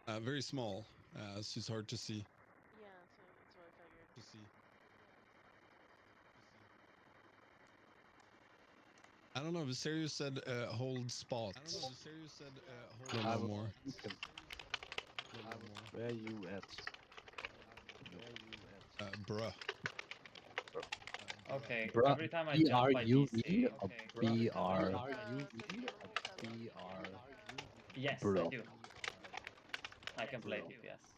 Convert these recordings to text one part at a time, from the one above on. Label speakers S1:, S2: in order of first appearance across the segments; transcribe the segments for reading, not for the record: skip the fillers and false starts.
S1: Very small, so it's hard to see.
S2: Yeah, that's what I figured.
S1: To see. I don't know. Viserius said hold spots. No,
S3: I
S1: no
S3: was
S1: more.
S3: thinking, where you at?
S1: Bruh.
S4: Okay,
S3: Bruh,
S4: every time I jump I
S3: B-R-U-V
S4: DC.
S3: or
S2: There's
S3: B-R?
S2: double tab.
S3: B-R.
S4: Yes, I
S3: Bro.
S4: do. I can play
S3: Bro.
S4: DPS.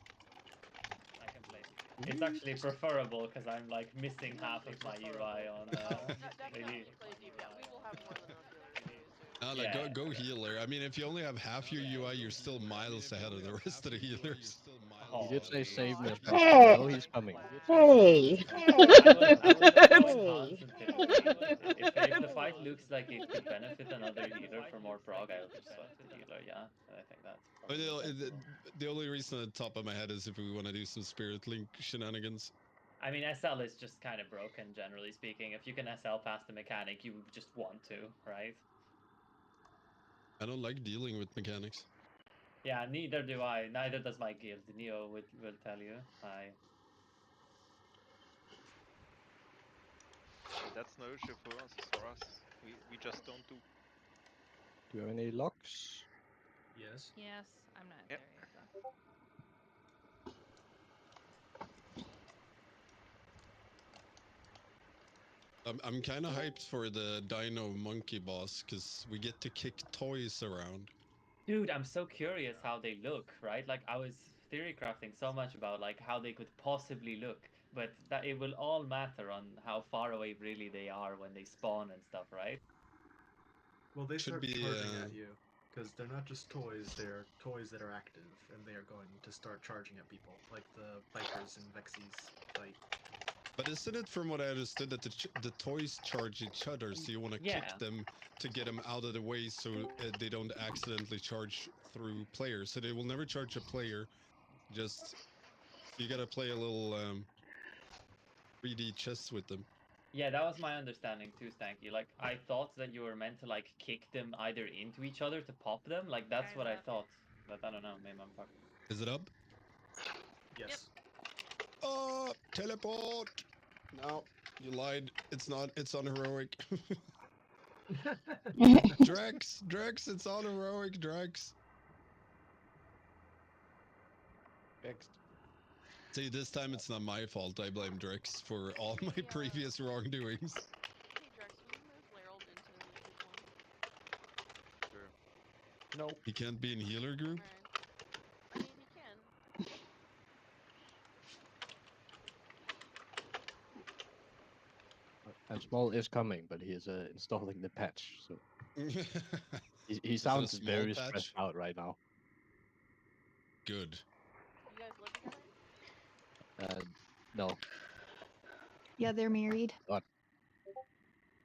S4: It's actually preferable because I'm like missing half of my UI on
S2: Oh,
S4: AD.
S2: definitely play DP. We will have more than enough healers for you soon.
S1: Like
S4: Yeah.
S1: go healer. I mean, if you only have half your UI, you're still miles ahead of the rest of the healers.
S3: He did say
S4: Holy.
S3: save me, but I
S5: Hey,
S3: know he's coming.
S5: hey,
S4: I was going
S5: hey.
S4: constantly. If the fight looks like it could benefit another healer for more prog, I'll just swipe the healer. Yeah, I think that's
S1: But
S4: probably sensible.
S1: the only reason at the top of my head is if we want to do some spirit link shenanigans.
S4: I mean, SL is just kind of broken, generally speaking. If you can SL past the mechanic, you just want to, right?
S1: I don't like dealing with mechanics.
S4: Yeah, neither do I. Neither does my guild. Neo will tell you. I
S6: That's no issue for us. We just don't do.
S3: Do you have any locks?
S7: Yes.
S8: Yes, I'm not
S6: Yep.
S8: there yet though.
S1: I'm kind of hyped for the Dino Monkey boss because we get to kick toys around.
S4: Dude, I'm so curious how they look, right? Like I was theory crafting so much about like how they could possibly look, but that it will all matter on how far away really they are when they spawn and stuff, right?
S7: Well, they
S1: Should
S7: start
S1: be
S7: charging at you because they're not just toys; they're toys that are active, and they are going to start charging at people, like the Vipers and Vexies fight.
S1: But isn't it from what I understood that the toys charge each other, so you want to kick
S4: Yeah.
S1: them to get them out of the way so they don't accidentally charge through players. So they will never charge a player. Just so you gotta play a little 3D chess with them.
S4: Yeah, that was my understanding too, Stanky. Like I thought that you were meant to like kick them either into each other to pop them. Like that's
S8: Guys
S4: what I
S8: up.
S4: thought. But I don't know, maybe I'm fucked.
S1: Is it up?
S2: Yep.
S7: Yes.
S1: Oh, teleport! No, you lied. It's not. It's on heroic. Drex, it's on heroic, Drex.
S3: Next.
S1: See, this time it's not my fault. I blame Drex for all my previous wrongdoings.
S2: Hey Drex, can you move Larold into the group one?
S6: Sure.
S3: No.
S1: He can't be in healer group.
S2: Alright. I mean, he can.
S3: And Small is coming, but he is installing the patch, so he
S1: Is it a
S3: sounds
S1: small
S3: very
S1: patch?
S3: stressed out right now.
S1: Good.
S2: You guys live together?
S3: No,
S5: Yeah, they're married.
S3: but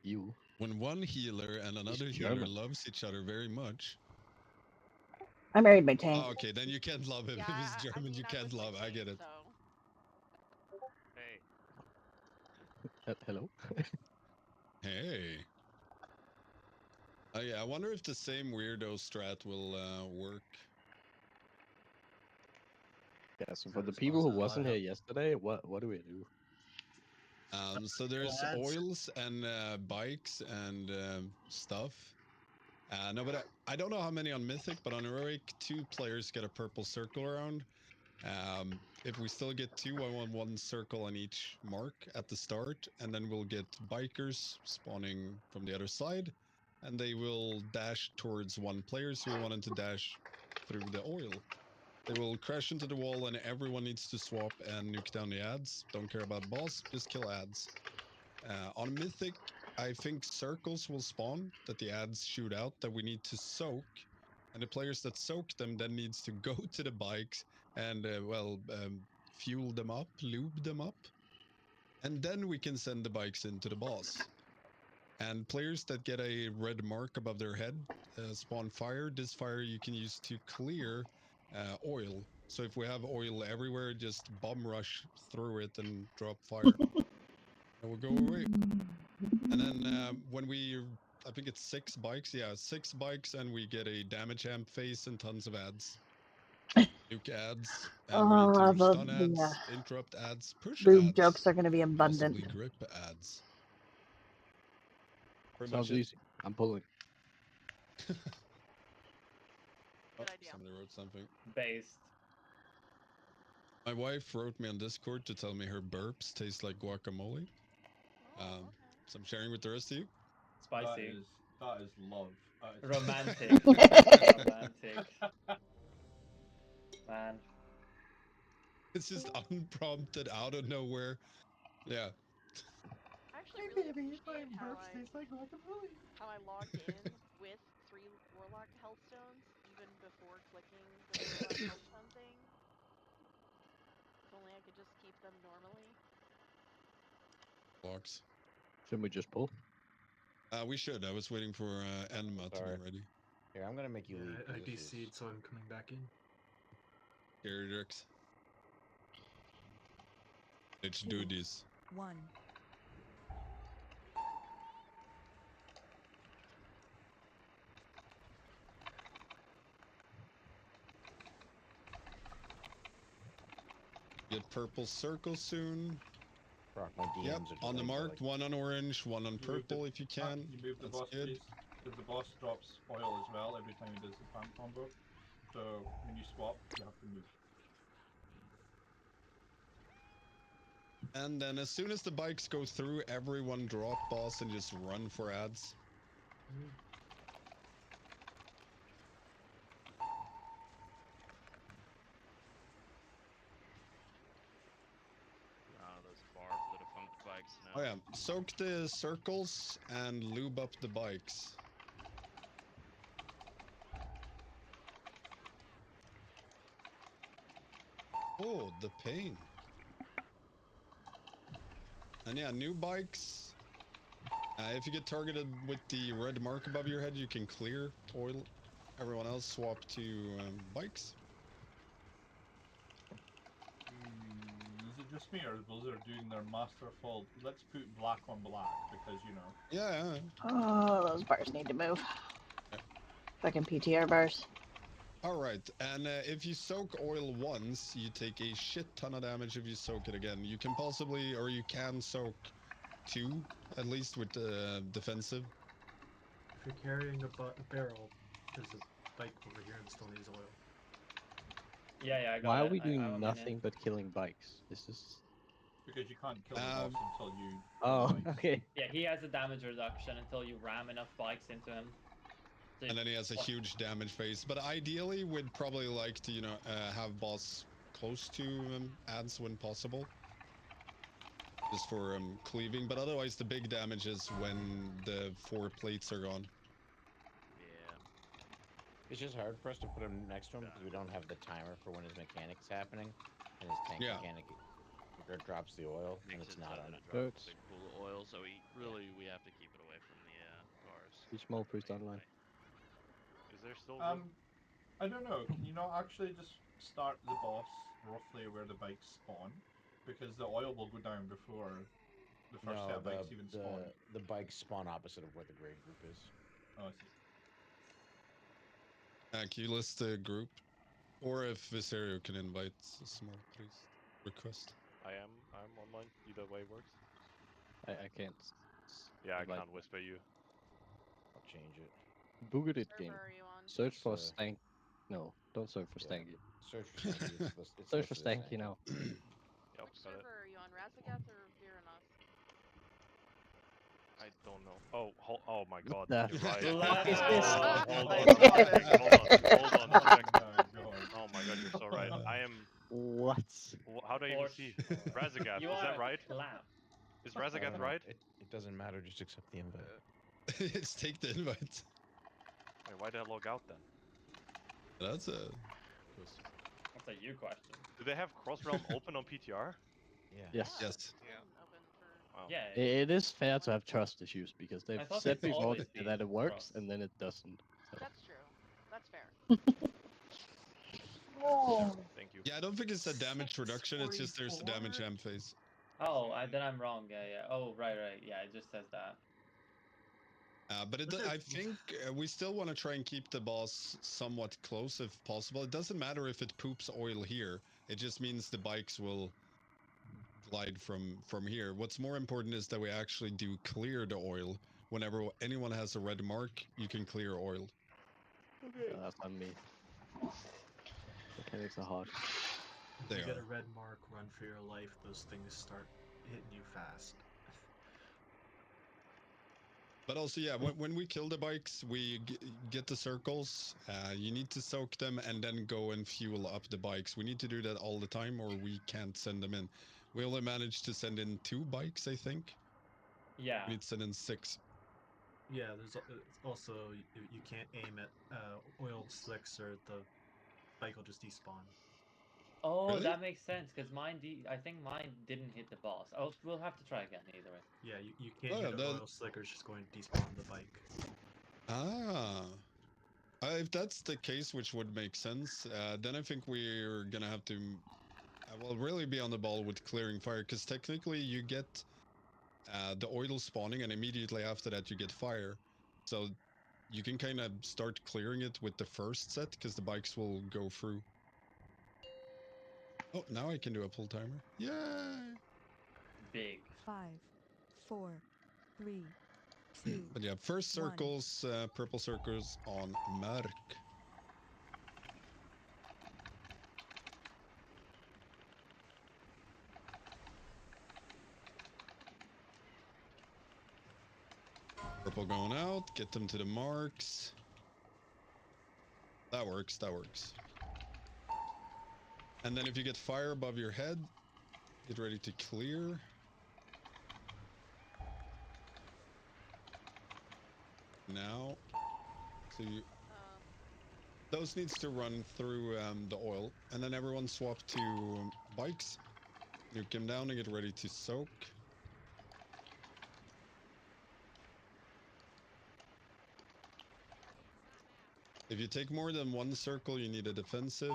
S3: you.
S1: When one healer and another healer
S3: German.
S1: loves each other very much.
S5: I married my tank.
S1: Oh, okay, then you can't love him.
S2: Yeah,
S1: If he's
S2: I
S1: German,
S2: mean,
S1: you
S2: I'm
S1: can't
S2: with my
S1: love. I
S2: tank,
S1: get it.
S2: so.
S6: Hey.
S3: Hello.
S1: Hey. Oh yeah, I wonder if the same weirdo strat will work.
S3: Yeah. So for the people who wasn't here yesterday, what do we do?
S1: So there's
S7: Lads.
S1: oils and bikes and stuff. No, but I don't know how many on Mythic, but on Heroic, 2 players get a purple circle around. If we still get 2, I want 1 circle on each mark at the start, and then we'll get bikers spawning from the other side, and they will dash towards 1 player, so we want them to dash through the oil. They will crash into the wall, and everyone needs to swap and nuke down the ads. Don't care about boss, just kill ads. On Mythic, I think circles will spawn that the ads shoot out that we need to soak, and the players that soak them then needs to go to the bikes and fuel them up, lube them up, and then we can send the bikes into the boss. And players that get a red mark above their head spawn fire. This fire you can use to clear oil. So if we have oil everywhere, just bomb rush through it and drop fire. It will go away. And then when I think it's 6 bikes. Yeah, 6 bikes, and we get a damage amp face and tons of ads. nuke ads, and read to stun ads, interrupt ads, push
S5: boob
S1: ads,
S5: jokes are going to be abundant.
S1: possibly grip ads. Pretty
S3: Sounds
S1: much it.
S3: easy. I'm pulling.
S1: Oh,
S2: Good idea.
S1: somebody wrote something.
S4: Based.
S1: My wife wrote me on Discord to tell me her burps taste like guacamole.
S2: Oh, okay.
S1: So I'm sharing with the rest of you.
S4: Spicy.
S8: That is love. That is
S4: Romantic. Romantic. Man.
S1: It's just unprompted out of nowhere. Yeah.
S2: I actually really appreciate how I logged in with 3 Warlock Healthstones even before clicking the Warlock Healthstone thing. If only I could just keep them normally.
S1: Blocks.
S3: Shouldn't we just pull?
S1: We should. I was waiting for Enma to
S9: Sorry.
S1: be ready.
S9: Here, I'm gonna make you lead.
S7: I
S9: 'cause this is-
S7: DC'd, so I'm coming back in.
S1: Gary Drix. Let's do this.
S10: 1.
S1: Get purple circle soon.
S9: Rock, my DMs
S1: Yep,
S9: are
S1: on the
S9: delayed,
S1: mark,
S9: like-
S1: one on orange, one on
S8: You move the-
S1: purple if you can.
S8: You move the
S1: That's
S8: boss,
S1: good.
S8: please. Because the boss drops oil as well every time he does the pump combo. So when you swap, you have to move.
S1: And then as soon as the bikes go through, everyone drop boss and just run for ads.
S6: Those barbs that have pumped bikes now.
S1: Oh yeah, soak the circles and lube up the bikes. Oh, the pain. And yeah, new bikes. If you get targeted with the red mark above your head, you can clear oil. Everyone else swap to bikes.
S8: Is it just me, or is Blizzard doing their masterful? Let's put black on black because you know.
S1: Yeah.
S5: Oh, those bars need to move. Fucking PTR bars.
S1: All right, and if you soak oil once, you take a shit ton of damage if you soak it again. You can possibly, or you can soak 2, at least with defensive.
S7: If you're carrying a barrel, there's a bike over here and still needs oil.
S4: Yeah, I got
S3: Why
S4: it.
S3: are we
S4: I'm
S3: doing
S4: a
S3: nothing
S4: minion.
S3: but killing bikes? This is.
S8: Because you can't kill the boss until you. kill
S3: Oh,
S8: the bikes.
S3: okay.
S4: Yeah, he has a damage reduction until you ram enough bikes into him. So
S1: And then he has a huge damage phase. But ideally, we'd probably like to, have boss close to ads when possible. Just for cleaving. But otherwise, the big damage is when the 4 plates are gone.
S6: Yeah.
S9: It's just hard for us to put him next to him because we don't have the timer for when his mechanic's happening, and his tank mechanic drops the oil, and
S6: Makes
S9: it's
S6: it
S9: not
S6: so
S9: on
S6: that
S9: it.
S6: it drops a big pool of oil, so we have to keep it away from the bars.
S3: Be small priest online.
S6: Is there still room?
S8: I don't know. Can you not actually just start the boss roughly where the bikes spawn? Because the oil will go down before the first set of bikes even spawn.
S9: The bikes spawn opposite of where the grave group is.
S8: Oh, I see.
S1: Can you list the group? Or if Viserio can invite a small priest request.
S6: I'm online. Either way works.
S3: I can't.
S6: Yeah, I can't whisper you.
S9: I'll change it.
S5: Boogered it
S2: Server
S5: game.
S2: are you on?
S3: Search for Stank. No, don't search for Stanky.
S9: Search for Stanky. It's
S3: Search for
S9: listed as
S3: Stanky now.
S6: Yep,
S2: Which server are you on? Razagath or Viranos?
S6: I don't know. Oh my god,
S3: the
S6: you're right.
S3: fuck is
S6: Hold on a second. Oh my god, you're so right. I am...
S3: What?
S6: How do I even see? Razagath, is that right? Is Razagath right?
S9: It doesn't matter, just accept the invite.
S1: Just take the invite.
S6: Wait, why did I log out then?
S1: That's a
S4: That's a you question.
S6: Do they have Cross Realm open on PTR?
S9: Yeah.
S3: Yes.
S1: Yes.
S2: Open for...
S6: Wow.
S4: Yeah.
S3: It is fair to have trust issues because they've
S4: I thought
S3: said
S4: it's
S3: before
S4: always been
S3: that it works
S4: cross.
S3: and then it doesn't. So.
S2: That's true. That's fair.
S6: Thank you.
S1: Yeah, I don't think it's a damage reduction, it's just there's the damage amp phase.
S4: Oh, then I'm wrong. Yeah. Oh, right. Yeah, it just says that.
S1: But I think we still want to try and keep the boss somewhat close if possible. It doesn't matter if it poops oil here. It just means the bikes will glide from here. What's more important is that we actually do clear the oil. Whenever anyone has a red mark, you can clear oil.
S3: Okay. That's on me. Mechanics are hard.
S7: If you get a red mark, run for your life. Those things start hitting you fast.
S1: But also, yeah, when we kill the bikes, we get the circles. You need to soak them and then go and fuel up the bikes. We need to do that all the time or we can't send them in. We only managed to send in 2 bikes, I think.
S4: Yeah.
S1: We need to send in 6.
S7: Yeah, there's also you can't aim at oil slicks or the bike will just despawn.
S4: Oh,
S1: Really?
S4: that makes sense because I think mine didn't hit the boss. We'll have to try again either way.
S7: Yeah, you can't hit an oil slicker, it's just going to despawn the bike.
S1: Ah. If that's the case, which would make sense, then I think we're gonna have to, well, really be on the ball with clearing fire, because technically you get the oil spawning, and immediately after that you get fire. So you can kind of start clearing it with the first set, because the bikes will go through. Oh, now I can do a pull timer. Yay!
S4: Big.
S10: 5, 4, 3, 2.
S1: But yeah, first circles, purple circles on Merc. Purple going out, get them to the marks. That works, that works. And then if you get fire above your head, get ready to clear. Now, so those needs to run through the oil, and then everyone swap to bikes. Nuke him down and get ready to soak. If you take more than 1 circle, you need a defensive.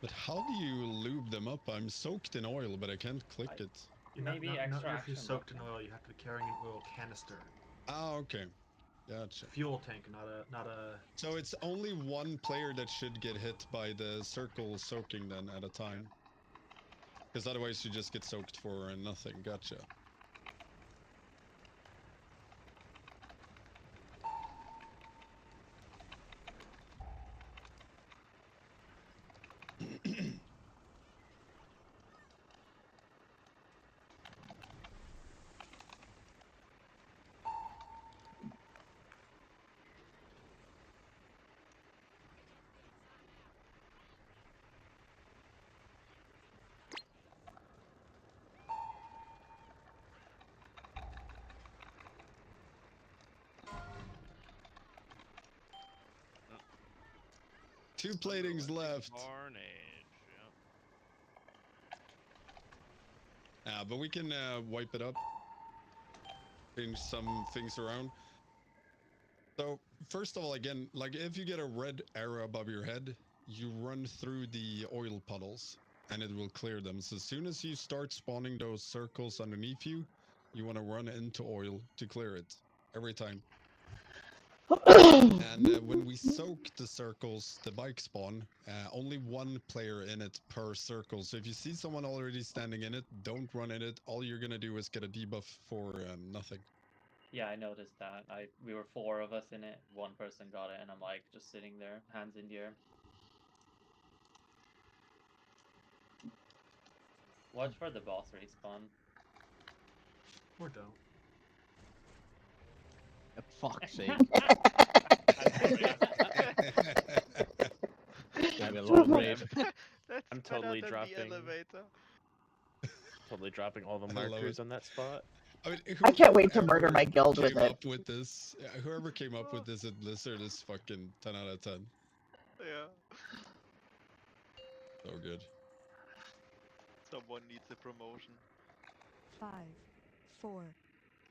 S1: But how do you lube them up? I'm soaked in oil, but I can't click it.
S4: Maybe
S7: not
S4: extra
S7: if you're
S4: action
S7: soaked in
S4: button.
S7: oil, you have to be carrying an oil canister.
S1: Ah, okay. Gotcha.
S7: Fuel tank, not a.
S1: So it's only 1 player that should get hit by the circle soaking then at a time. Because otherwise you just get soaked for nothing. Gotcha. Two platings left.
S6: Carnage, yeah.
S1: But we can wipe it up. Change some things around. So, first of all, again, like if you get a red arrow above your head, you run through the oil puddles and it will clear them. So as soon as you start spawning those circles underneath you, you want to run into oil to clear it every time. And when we soak the circles, the bike spawn, only 1 player in it per circle. So if you see someone already standing in it, don't run in it. All you're going to do is get a debuff for nothing.
S4: Yeah, I noticed that. We were 4 of us in it. 1 person got it, and I'm like just sitting there, hands in the air. Watch for the boss respawn.
S7: Or don't.
S3: For fuck's sake.
S9: I'm,
S3: a lot of rage.
S9: I'm totally dropping all the markers on that spot.
S1: I mean,
S5: I can't wait to murder my guild with it.
S1: Up with this, whoever came up with this at Blizzard is fucking 10 out of 10.
S11: Yeah.
S1: So good.
S11: Someone needs a promotion.
S10: 5, 4,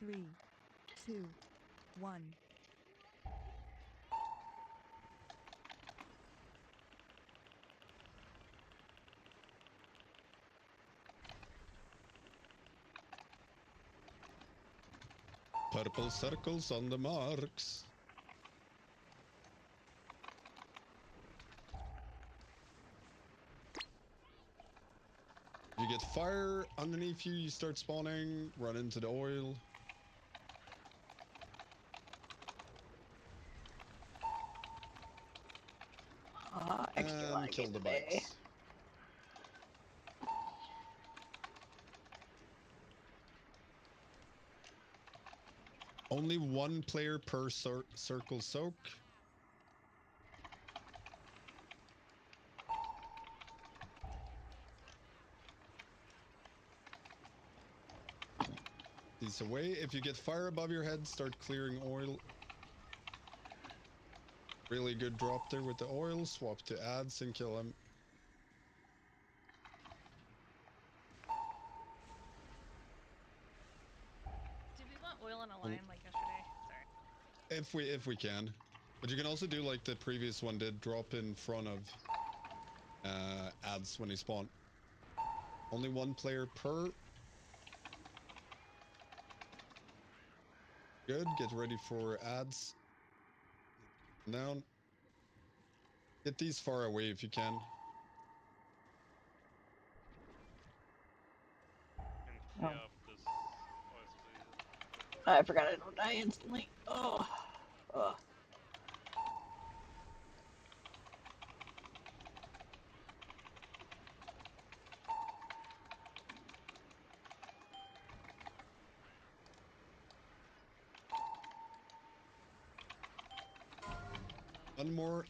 S10: 3, 2, 1.
S1: Purple circles on the marks. If you get fire underneath you, you start spawning, run into the oil.
S5: Extra
S1: And
S5: lag
S1: kill the
S5: today.
S1: bikes. Only one player per circle soak. These away. If you get fire above your head, start clearing oil. Really good drop there with the oil. Swap to ads and kill him.
S11: Did we want oil in a line like yesterday? Sorry.
S1: If we can. But you can also do like the previous one did, drop in front of ads when he spawn. Only one player per. Good. Get ready for ads. Down. Get these far away if you can.
S5: Oh.
S6: Yeah, this.
S5: I forgot I don't die instantly. Oh. Ugh.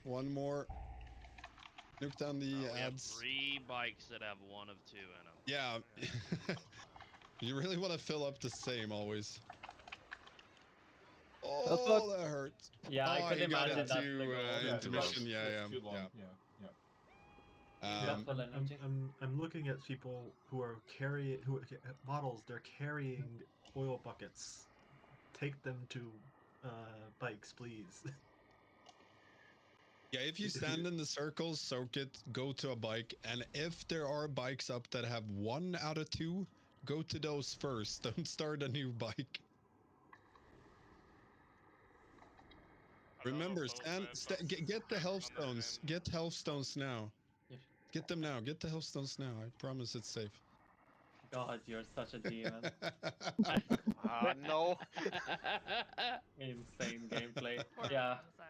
S1: One more. Nuke down the
S12: we have
S1: ads.
S12: 3 bikes that have 1 of 2 in them.
S1: Yeah. You really want to fill up the same always. Oh, that hurts.
S4: Yeah, I could
S1: he got
S4: imagine
S1: it
S4: that's
S1: to
S4: the goal.
S1: intermission. Yeah.
S7: I'm looking at people who are models. They're carrying oil buckets. Take them to bikes, please.
S1: Yeah, if you stand in the circles, soak it, go to a bike, and if there are bikes up that have 1 out of 2, go to those first. Don't start a new bike. Remember, get the health stones. Get health stones now. Get them now. Get the health stones now. I promise it's safe.
S4: God, you're such a demon.
S6: No.
S4: Insane gameplay.
S11: Poor
S4: Yeah.
S11: Lazar.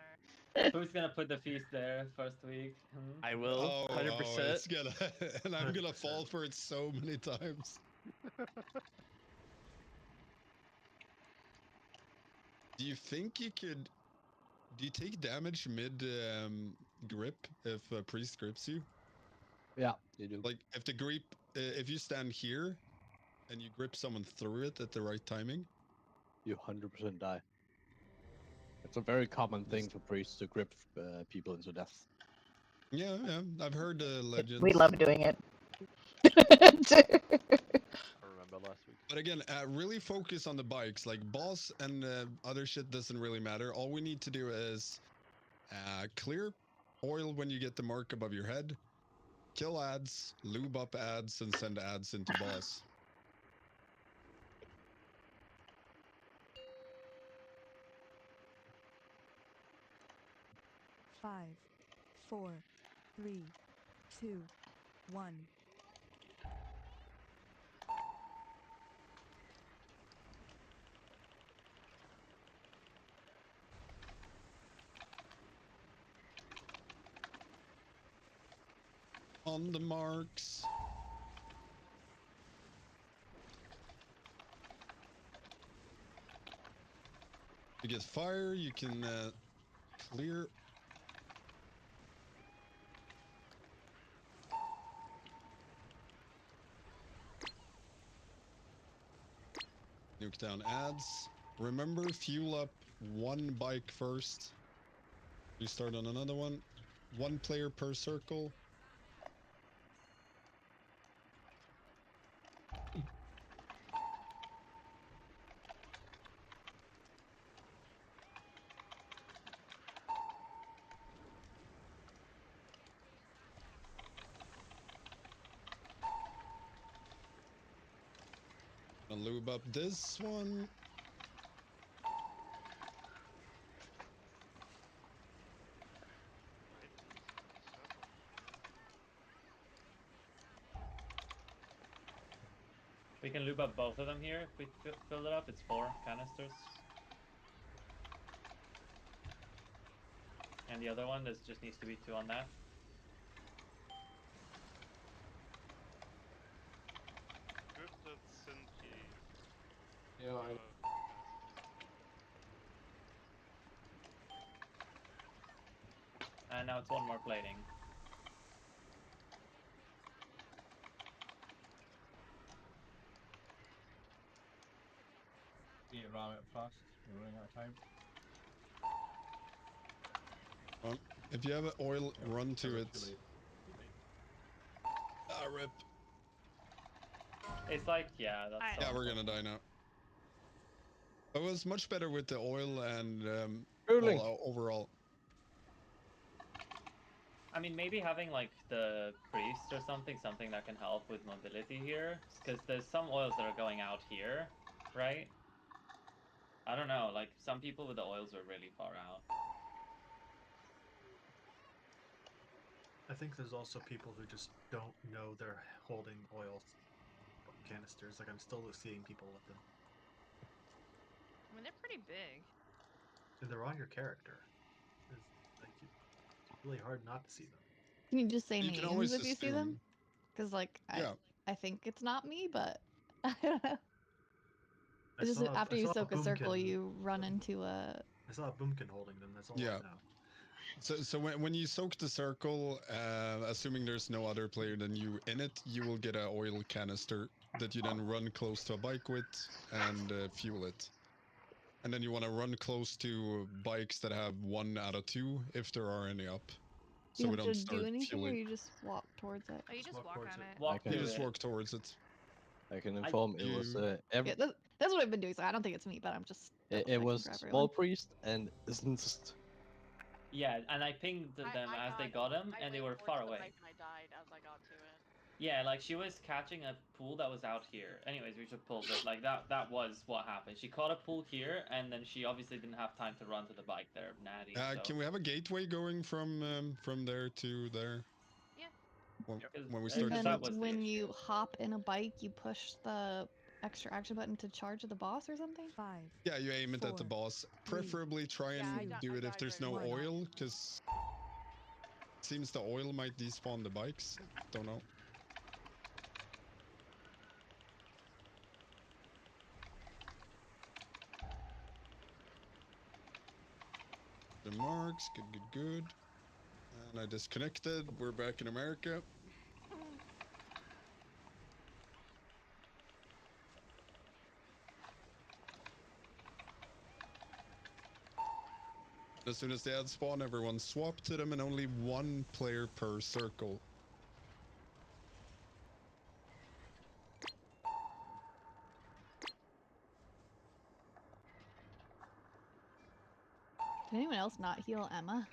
S4: Who's gonna put the feast there first week?
S12: I will, 100%.
S1: Oh, it's gonna, and I'm gonna fall for it so many times. Do you think you could? Do you take damage mid grip if a priest grips you?
S3: Yeah, you do.
S1: Like if the grip, if you stand here, and you grip someone through it at the right timing,
S3: you 100% die. It's a very common thing for priests to grip people into death.
S1: Yeah, I've heard legends.
S5: We love doing it.
S6: I remember last week.
S1: But again, really focus on the bikes. Like boss and other shit doesn't really matter. All we need to do is clear oil when you get the mark above your head, kill ads, lube up ads, and send ads into boss.
S10: Five, 4, 3, 2, 1.
S1: On the marks. You get fire, you can clear. Nuke down ads. Remember, fuel up 1 bike first. You start on another one. 1 player per circle. lube up this one.
S4: We can lube up both of them here if we fill it up. It's 4 canisters. And the other one, there just needs to be 2 on that.
S6: Good that Senji.
S3: Yeah,
S4: And now it's 1 more plating.
S8: Need to ram it fast. We're running out of time.
S1: If you have an oil, run to it.
S8: Too late.
S1: Ah, rip.
S4: It's like, yeah, that's
S1: Yeah, we're gonna die now. It was much better with the oil and well, overall.
S4: I mean, maybe having like the priest or something that can help with mobility here, because there's some oils that are going out here, right? I don't know, like some people with the oils are really far out.
S7: I think there's also people who just don't know they're holding oil canisters. Like I'm still seeing people with them.
S11: I mean, they're pretty big.
S7: And they're on your character. It's really hard not to see them.
S13: Can you just say
S1: You
S13: names
S1: can always
S13: if you see them?
S1: assume.
S13: Because like
S1: Yeah.
S13: I think it's not me, but I don't know.
S7: I
S13: It's just
S7: saw-
S13: after
S7: I
S13: you
S7: saw
S13: soak a circle,
S7: Boomkin.
S13: you run into a.
S7: I saw a Boomkin holding them. That's all
S1: Yeah.
S7: I know.
S1: So when you soak the circle, assuming there's no other player than you in it, you will get an oil canister that you then run close to a bike with and fuel it. And then you want to run close to bikes that have 1 out of 2, if there are any up. So
S13: You
S1: we
S13: have
S1: don't
S13: to
S1: start
S13: do anything, or
S1: fueling.
S13: you just walk towards it.
S11: Oh, you just walk on it.
S4: Walk
S1: You
S4: to
S1: just
S4: it.
S1: walk towards it.
S3: I can inform it was
S13: Yeah, that's what I've been doing. So I don't think it's me, but I'm just.
S3: it was
S13: for
S3: small
S13: everyone.
S3: priest and isn't.
S4: Yeah, and I pinged them as they got him, and they were far away.
S2: And I died as I got to it.
S4: Yeah, like she was catching a pool that was out here. Anyways, we should pull, but like that was what happened. She caught a pool here, and then she obviously didn't have time to run to the bike there, natty. So.
S1: Can we have a gateway going from there to there?
S2: Yeah.
S1: When we start
S13: And
S1: the
S13: then
S1: fight?
S13: when you hop in a bike, you push the extra action button to charge the boss or something.
S10: 5.
S1: Yeah, you aim it at the boss. Preferably try and do it if there's no oil, because it seems the oil might despawn the bikes. Don't know. The marks, good. And I disconnected. We're back in America. As soon as they add spawn, everyone swap to them, and only 1 player per circle.
S13: Can anyone else not heal Emma?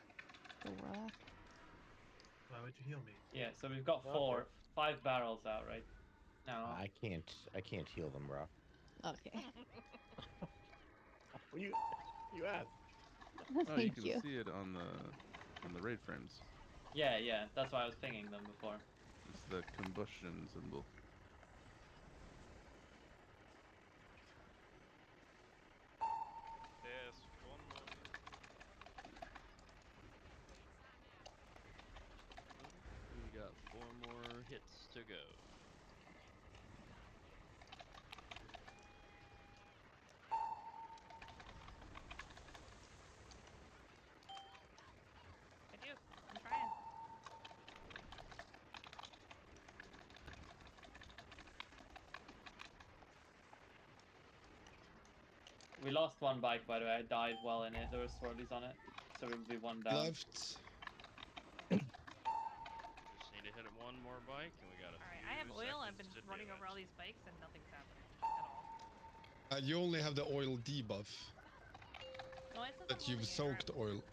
S13: The Warlock?
S7: Why would you heal me?
S4: Yeah, so we've got 5 barrels out right now.
S9: I can't heal them, bro.
S13: Okay.
S9: You asked.
S14: Oh, you can see it on the raid frames.
S4: Yeah, that's why I was pinging them before.
S14: It's the combustion symbol.
S6: There's 1 more.
S12: We got 4 more hits to go.
S11: I do. I'm trying.
S4: We lost 1 bike, by the way. I died while in it. There were swirlies on it, so we'll be 1 down.
S1: Left.
S12: Just need to hit it 1 more bike, and we got a
S11: Alright,
S12: few
S11: I have oil. I've been
S12: seconds to
S11: running
S12: do
S11: over
S12: it.
S11: all these bikes, and nothing's happening at all.
S1: You only have the oil debuff.
S11: No, it says
S1: That
S11: I'm
S1: you've
S11: holding it,
S1: soaked oil.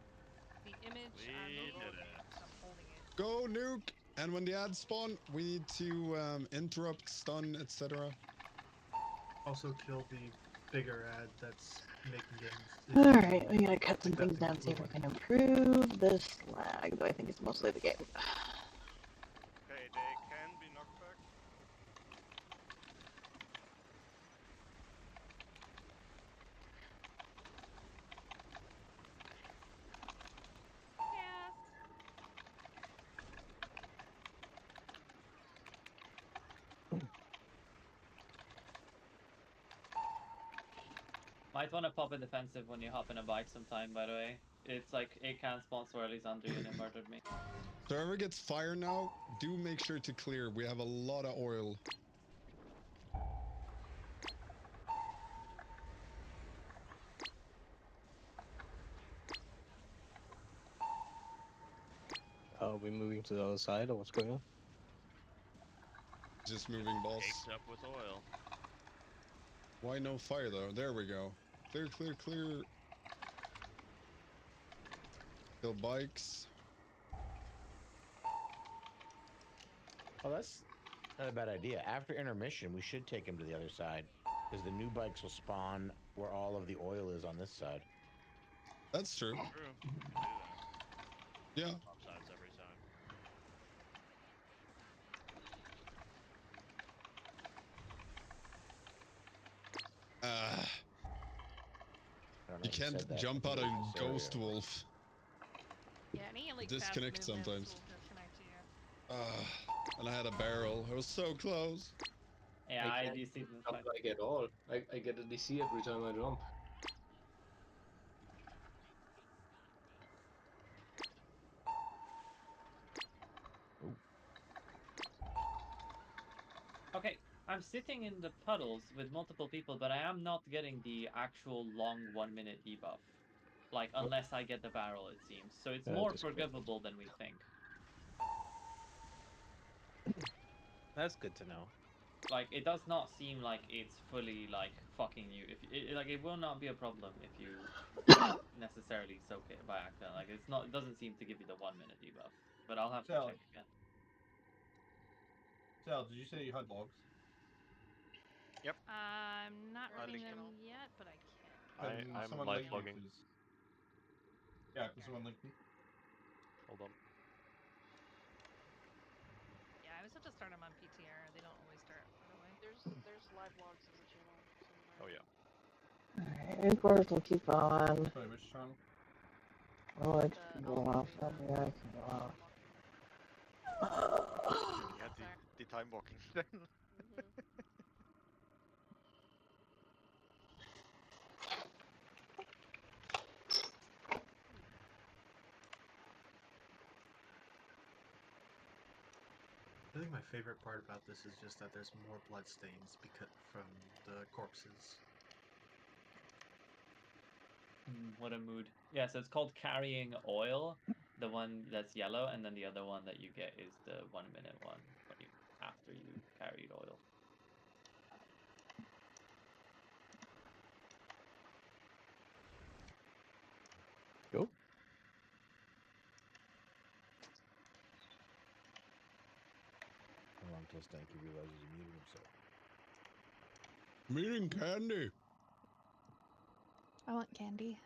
S11: The image
S12: We
S11: on the
S12: did
S11: logo,
S12: it.
S11: I'm holding it.
S1: Go nuke! And when the ads spawn, we need to interrupt, stun, etc.
S7: Also kill the bigger ad that's making it.
S5: Alright, we gotta cut some things down, see if we can improve this lag, though I think it's mostly the game.
S6: Okay, they can be knockback.
S4: Might want to pop a defensive when you hop in a bike sometime, by the way. It's like it can spawn swirlies under you and it murdered me.
S1: So whoever gets fire now, do make sure to clear. We have a lot of oil.
S3: Are we moving to the other side, or what's going on?
S1: Just moving, boss.
S12: Caked up with oil.
S1: Why no fire though? There we go. Clear, clear, clear. Kill bikes.
S9: Oh, that's not a bad idea. After intermission, we should take him to the other side, because the new bikes will spawn where all of the oil is on this side.
S1: That's true.
S12: True. Do that.
S1: Yeah.
S12: Swap sides every time.
S1: You can't jump out a ghost wolf.
S11: Yeah, any like
S1: Disconnect
S11: fast movements
S1: sometimes.
S11: will disconnect you.
S1: And I had a barrel. I was so close.
S4: Yeah,
S15: I can't jump like at all. I get a DC every time I jump.
S4: Okay, I'm sitting in the puddles with multiple people, but I am not getting the actual long 1 minute debuff. Like, unless I get the barrel, it seems. So it's more forgivable than we think.
S9: That's good to know.
S4: Like, it does not seem like it's fully, like, fucking you. If like, it will not be a problem if you necessarily soak it by accident. Like, it's not. It doesn't seem to give you the 1 minute debuff. But I'll have to check again.
S8: Sal, did you say you had logs?
S6: Yep.
S11: I'm not
S6: I
S11: reading
S6: link
S11: them
S6: it.
S11: yet, but I can.
S6: I'm
S8: someone
S6: live
S8: link me,
S6: logging.
S8: please. Yeah, can someone link me?
S6: Hold on.
S11: Yeah, I always have to start them on PTR. They don't always start right away.
S2: There's live logs in the channel somewhere.
S6: Oh yeah.
S5: Alright, of course we'll keep on.
S8: Sorry, which channel?
S5: Oh, I can go off. Yeah, I can go off.
S6: Yeah, the time walking then.
S7: I think my favorite part about this is just that there's more blood stains because from the corpses.
S4: What a mood. Yeah, so it's called carrying oil, the one that's yellow, and then the other one that you get is the 1 minute one when you after you carried oil.
S3: Go.
S9: How long till Stanky realizes he muted himself?
S1: I'm eating candy.
S13: I want candy.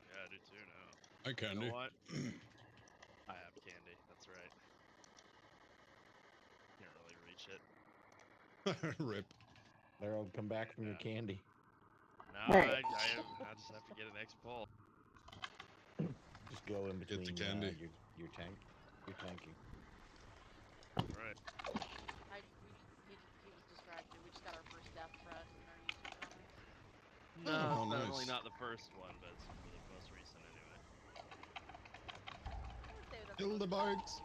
S12: Yeah, I do too now.
S1: I candy.
S12: You know what? I have candy. That's right. Can't really reach it.
S1: Rip.
S9: Harold, come back from your candy.
S12: No, I just have to get an extra pull.
S9: Just go in between
S1: the candy.
S9: Your tank. You're tanking.
S12: Right.
S2: He was distracted. We just got our first death threat in our YouTube comments.
S12: No,
S1: Oh,
S12: it's
S1: nice.
S12: definitely not the first one, but it's the most recent anyway.
S2: I would say that's
S1: Kill the bikes.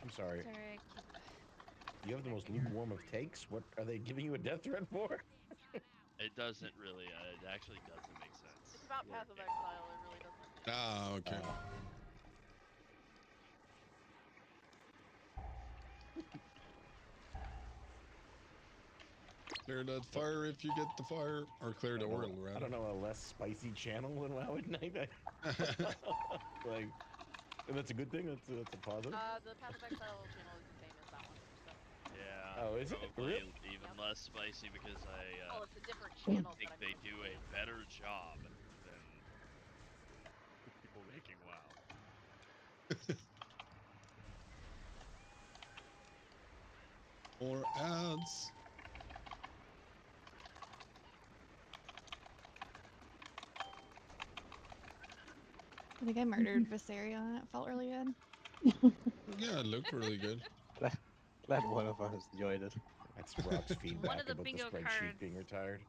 S9: I'm sorry.
S11: Sorry,
S9: You have the most lukewarm of takes? What are they giving you a death threat for?
S12: It doesn't really. It actually doesn't make sense.
S2: It's about Path of Exile. It really doesn't.
S1: Okay. Clear that fire if you get the fire, or clear the oil, rather.
S9: I don't know, a less spicy channel than WoW at night. Like, and that's a good thing. That's a positive.
S2: The Path of Exile channel is the same as that one. So.
S12: Yeah.
S9: Oh, is it?
S12: Probably
S9: Really?
S12: even less spicy because I
S2: Well, it's a different channel
S12: think
S2: that I'm
S12: they
S2: looking
S12: do a
S2: at.
S12: better job than people making WoW.
S1: Or ads.
S13: I think I murdered Viseria and it felt really good.
S1: Yeah, it looked really good.
S3: Glad one of us enjoyed it.
S9: That's Brock's feedback
S11: of the
S9: about the
S11: bingo
S9: spreadsheet
S11: cards
S9: being retired.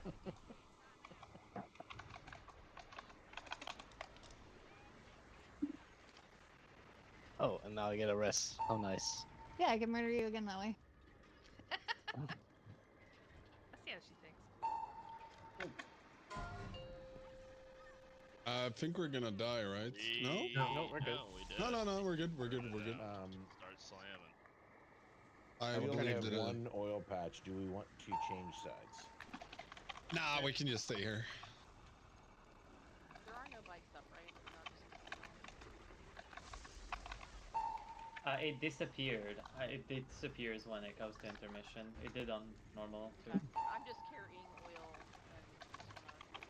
S11: completed.
S3: Oh, and now I get a rest. How nice.
S13: Yeah, I can murder you again that way.
S11: Let's see how she thinks.
S1: I think we're gonna die, right? No?
S3: No, we're good.
S12: No, we did
S1: No,
S12: it.
S1: no, no, we're good. We're good. We're good.
S12: Start slamming.
S1: I
S9: we only
S1: believe
S9: have
S1: that.
S9: one oil patch. Do we want to change sides?
S1: Nah, we can just stay here.
S2: There are no bikes up, right? We're not just gonna keep going.
S4: It disappeared. It disappears when it goes to intermission. It did on normal too.
S2: Okay. I'm just carrying oil and just wanna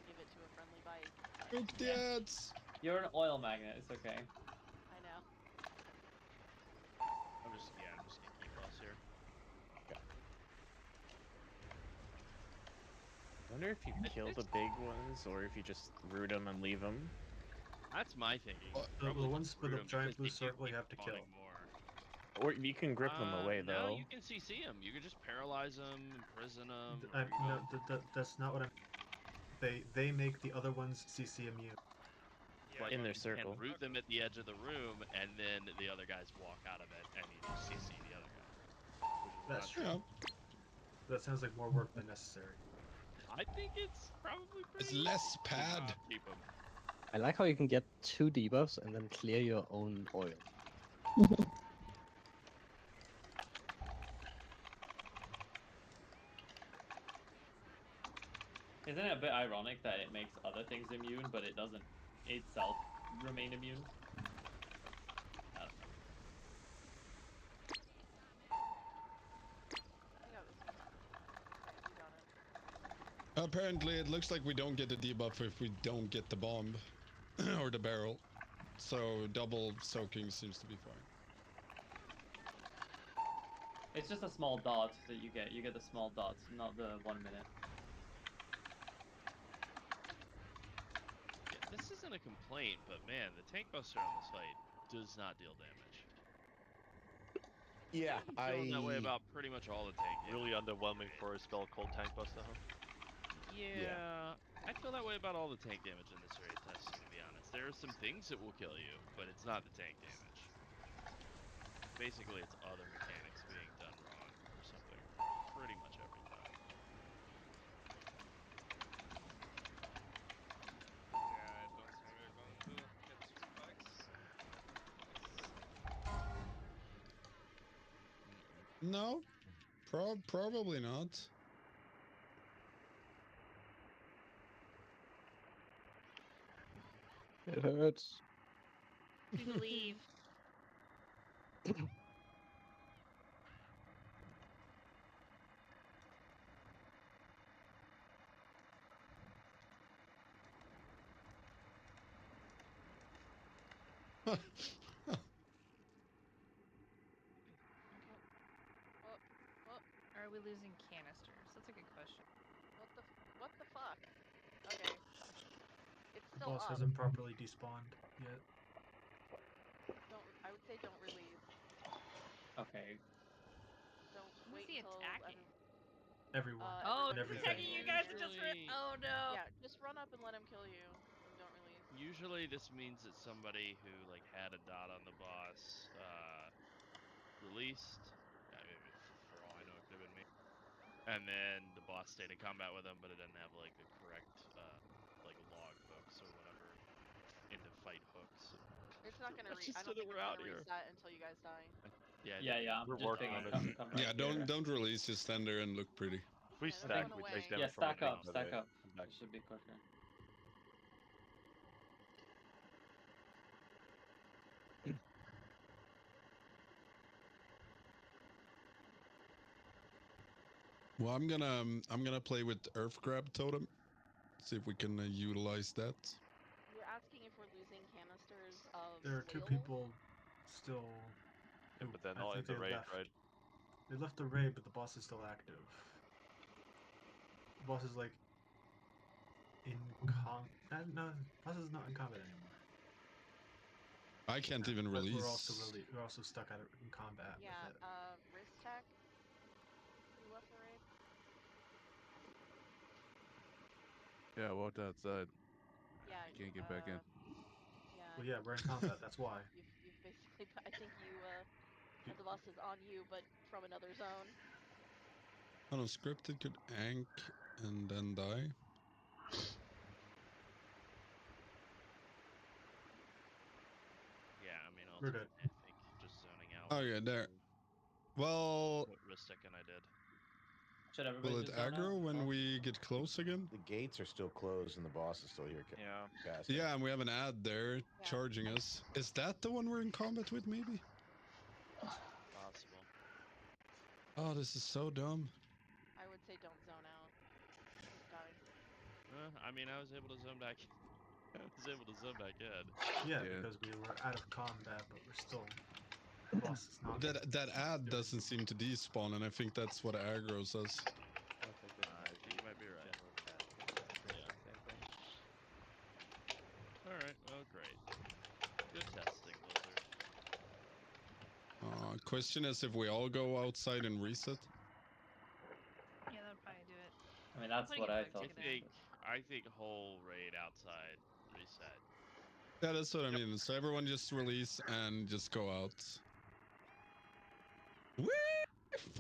S2: give it to a friendly bike.
S1: Idiots!
S4: You're an oil magnet. It's okay.
S2: I know.
S12: I'm just gonna keep us here.
S16: I wonder if you kill the big ones or if you just root them and leave them.
S12: That's my thinking.
S7: The ones with the
S12: root 'em
S7: giant blue
S12: because they do
S7: circle you
S12: keep
S7: have to kill.
S12: spawning more.
S16: Or you can grip them away,
S12: No,
S16: though.
S12: you can CC them. You can just paralyze them, imprison them.
S7: No, that's not what I'm. They make the other ones CC immune.
S12: But
S16: in their
S12: you
S16: circle.
S12: can root them at the edge of the room, and then the other guys walk out of it, and you just CC the other guy.
S7: That's true. That sounds like more work than necessary.
S12: I think it's probably
S1: It's
S12: pretty
S1: less pad.
S12: Keep them.
S3: I like how you can get 2 debuffs and then clear your own oil.
S4: Isn't it a bit ironic that it makes other things immune, but it doesn't itself remain immune? I don't know.
S2: I got this one. Okay, you got it.
S1: Apparently, it looks like we don't get the debuff if we don't get the bomb or the barrel. So double soaking seems to be fine.
S4: It's just a small dot that you get. You get the small dots, not the 1 minute.
S12: Yeah, this isn't a complaint, but man, the tank buster on this fight does not deal damage.
S9: Yeah,
S12: I'm feeling that way about pretty much all the tank.
S6: Really underwhelming for a spell called Tank Buster, huh?
S12: Yeah, I feel that way about all the tank damage in this raid testing, to be honest. There are some things that will kill you, but it's not the tank damage. Basically, it's other mechanics being done wrong or something pretty much every time.
S17: Yeah, I don't think we're going to get 3 bikes.
S1: No, probably not.
S3: It hurts.
S11: We believe. Are we losing canisters? That's a good question.
S2: What the fuck? Okay. It's
S7: The
S2: still
S7: boss
S2: up.
S7: hasn't properly despawned yet.
S2: I would say don't release.
S4: Okay.
S2: Don't
S11: Who's
S2: wait
S11: he
S2: until
S11: attacking?
S7: Everyone.
S11: Oh,
S7: and
S11: he's
S7: everything.
S11: attacking you guys and just oh no.
S2: Yeah, just run up and let him kill you, and don't release.
S12: Usually this means that somebody who like had a dot on the boss released. For all I know, it could have been me. And then the boss stayed in combat with him, but it didn't have like the correct like log hooks or whatever into fight hooks.
S2: It's not gonna
S12: That's just
S2: I don't
S12: so that
S2: think
S12: we're
S2: it's
S12: out
S2: gonna
S12: here.
S2: reset until you guys die.
S4: Yeah. I'm
S6: We're
S4: just
S6: working
S4: thinking.
S6: on it.
S4: Come right
S1: Yeah,
S4: here.
S1: don't release. Just stand there and look pretty.
S6: If we stack, we take damage
S4: Yeah,
S6: from
S4: stack
S6: a
S4: up,
S6: big
S4: stack
S6: melee.
S4: up. It should be quicker.
S1: Well, I'm gonna play with Earth Grab Totem. See if we can utilize that.
S2: You're asking if we're losing canisters of
S7: There are two
S2: oil?
S7: people still.
S6: Yeah, but they're
S7: I
S6: not in
S7: think
S6: the
S7: they
S6: raid,
S7: left.
S6: right?
S7: They left the raid, but the boss is still active. The boss is like in no, boss is not in combat anymore.
S1: I can't even
S7: But
S1: release.
S7: we're also stuck at it in combat
S2: Yeah,
S7: with it.
S2: Ristek, who left the raid?
S14: Yeah, I walked outside.
S2: Yeah,
S14: Can't get back in.
S2: Yeah.
S7: Well, yeah, we're in combat. That's why.
S2: You've basically. I think the boss is on you, but from another zone.
S1: Unscripted could ank and then die.
S12: Yeah, I mean,
S7: We're
S12: ultimately,
S7: good.
S12: I think just zoning out.
S1: Oh yeah, there. Well,
S12: What Ristek and I did.
S4: Should everybody
S1: will it
S4: just zone
S1: aggro
S4: out?
S1: when we get close again?
S9: The gates are still closed and the boss is still here.
S6: Yeah.
S9: Casting.
S1: Yeah, and we have an ad there charging us. Is that the one we're in combat with? Maybe.
S12: Possible.
S1: Oh, this is so dumb.
S2: I would say don't zone out. Just die.
S12: I mean, I was able to zone back. I was able to zone back in.
S7: Yeah, because we were out of combat, but we're still. The boss is not.
S1: That ad doesn't seem to despawn, and I think that's what aggroes us.
S16: I think this
S12: I think you might be right. Yeah.
S16: Same thing.
S12: All right. Well, great. Good testing, Blizzard.
S1: Question is if we all go outside and reset.
S11: Yeah, that would probably do it.
S4: I mean, that's what I thought.
S12: I think whole raid outside reset.
S1: Yeah, that's what I mean. So everyone just release and just go out. Whee!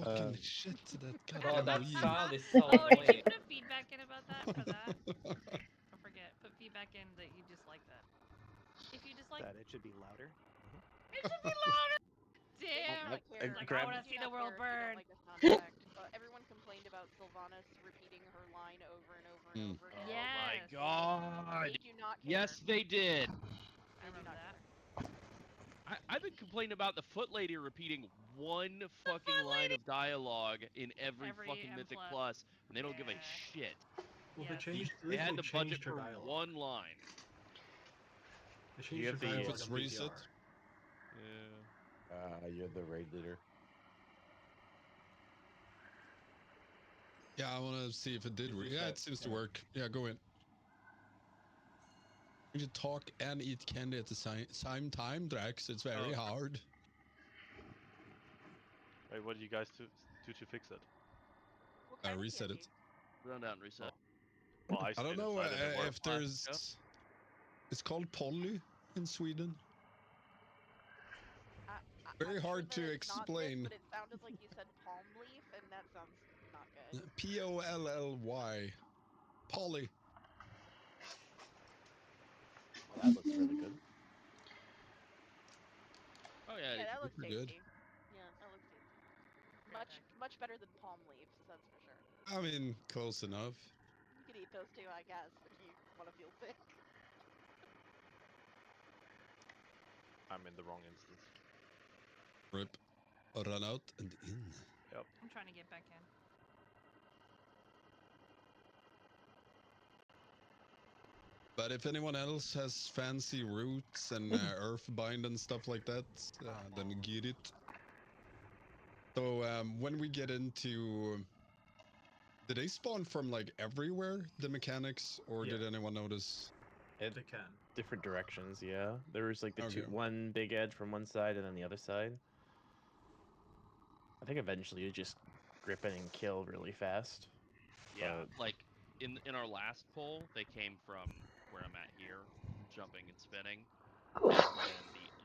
S1: Fucking shit, that
S4: Oh,
S1: goddamn
S4: that
S1: weed.
S4: sound is so
S11: Oh, did you
S4: annoying.
S11: put a feedback in about that? For that? I forget. Put feedback in that you dislike that. If you dislike
S16: That it should be louder.
S11: it should be louder! Damn! I want to see the world burn.
S2: Like a sound effect. Everyone complained about Sylvanas repeating her line over and over and over again.
S11: Yes.
S12: Oh my god!
S2: They do not care.
S12: Yes, they did.
S11: I remember that.
S12: I've been complaining about the Foot Lady repeating one fucking line of dialogue in every fucking Mythic Plus, and they don't give a shit.
S7: Well, they changed.
S12: They had the budget
S7: changed her
S12: for
S7: dialogue.
S12: one line.
S7: They changed her dialogue on
S1: reset.
S7: BTR.
S12: Yeah.
S9: You're the raid leader.
S1: Yeah, I want to see if it did. Yeah, it seems to work. Yeah, go in. You should talk and eat candy at the same time, Drax. It's very hard.
S6: Wait, what did you guys do to fix it?
S1: I reset it.
S12: Run down and reset.
S6: Well, I
S1: I don't
S6: stayed
S1: know
S6: inside and it worked.
S1: if there's. It's called Polly in Sweden. Very hard to explain.
S2: But it sounded like you said palm leaf, and that sounds not good.
S1: Polly. Polly.
S16: Well, that looks really good.
S12: Oh yeah,
S2: that looks tasty.
S1: good.
S2: Yeah, that looks tasty. Much better than palm leaves, that's for sure.
S1: I mean, close enough.
S2: You could eat those too, I guess, if you want to feel sick.
S6: I'm in the wrong instance.
S1: Rip. Run out and in.
S6: Yep.
S11: I'm trying to get back in.
S1: But if anyone else has fancy roots and earthbind and stuff like that, then get it. So when we get into, did they spawn from like everywhere, the mechanics, or did anyone notice?
S7: They can.
S16: Different directions, yeah. There was like the one big edge from one side and then the other side. I think eventually you just grip it and kill really fast.
S12: Yeah, like in our last poll, they came from where I'm at here, jumping and spinning, and then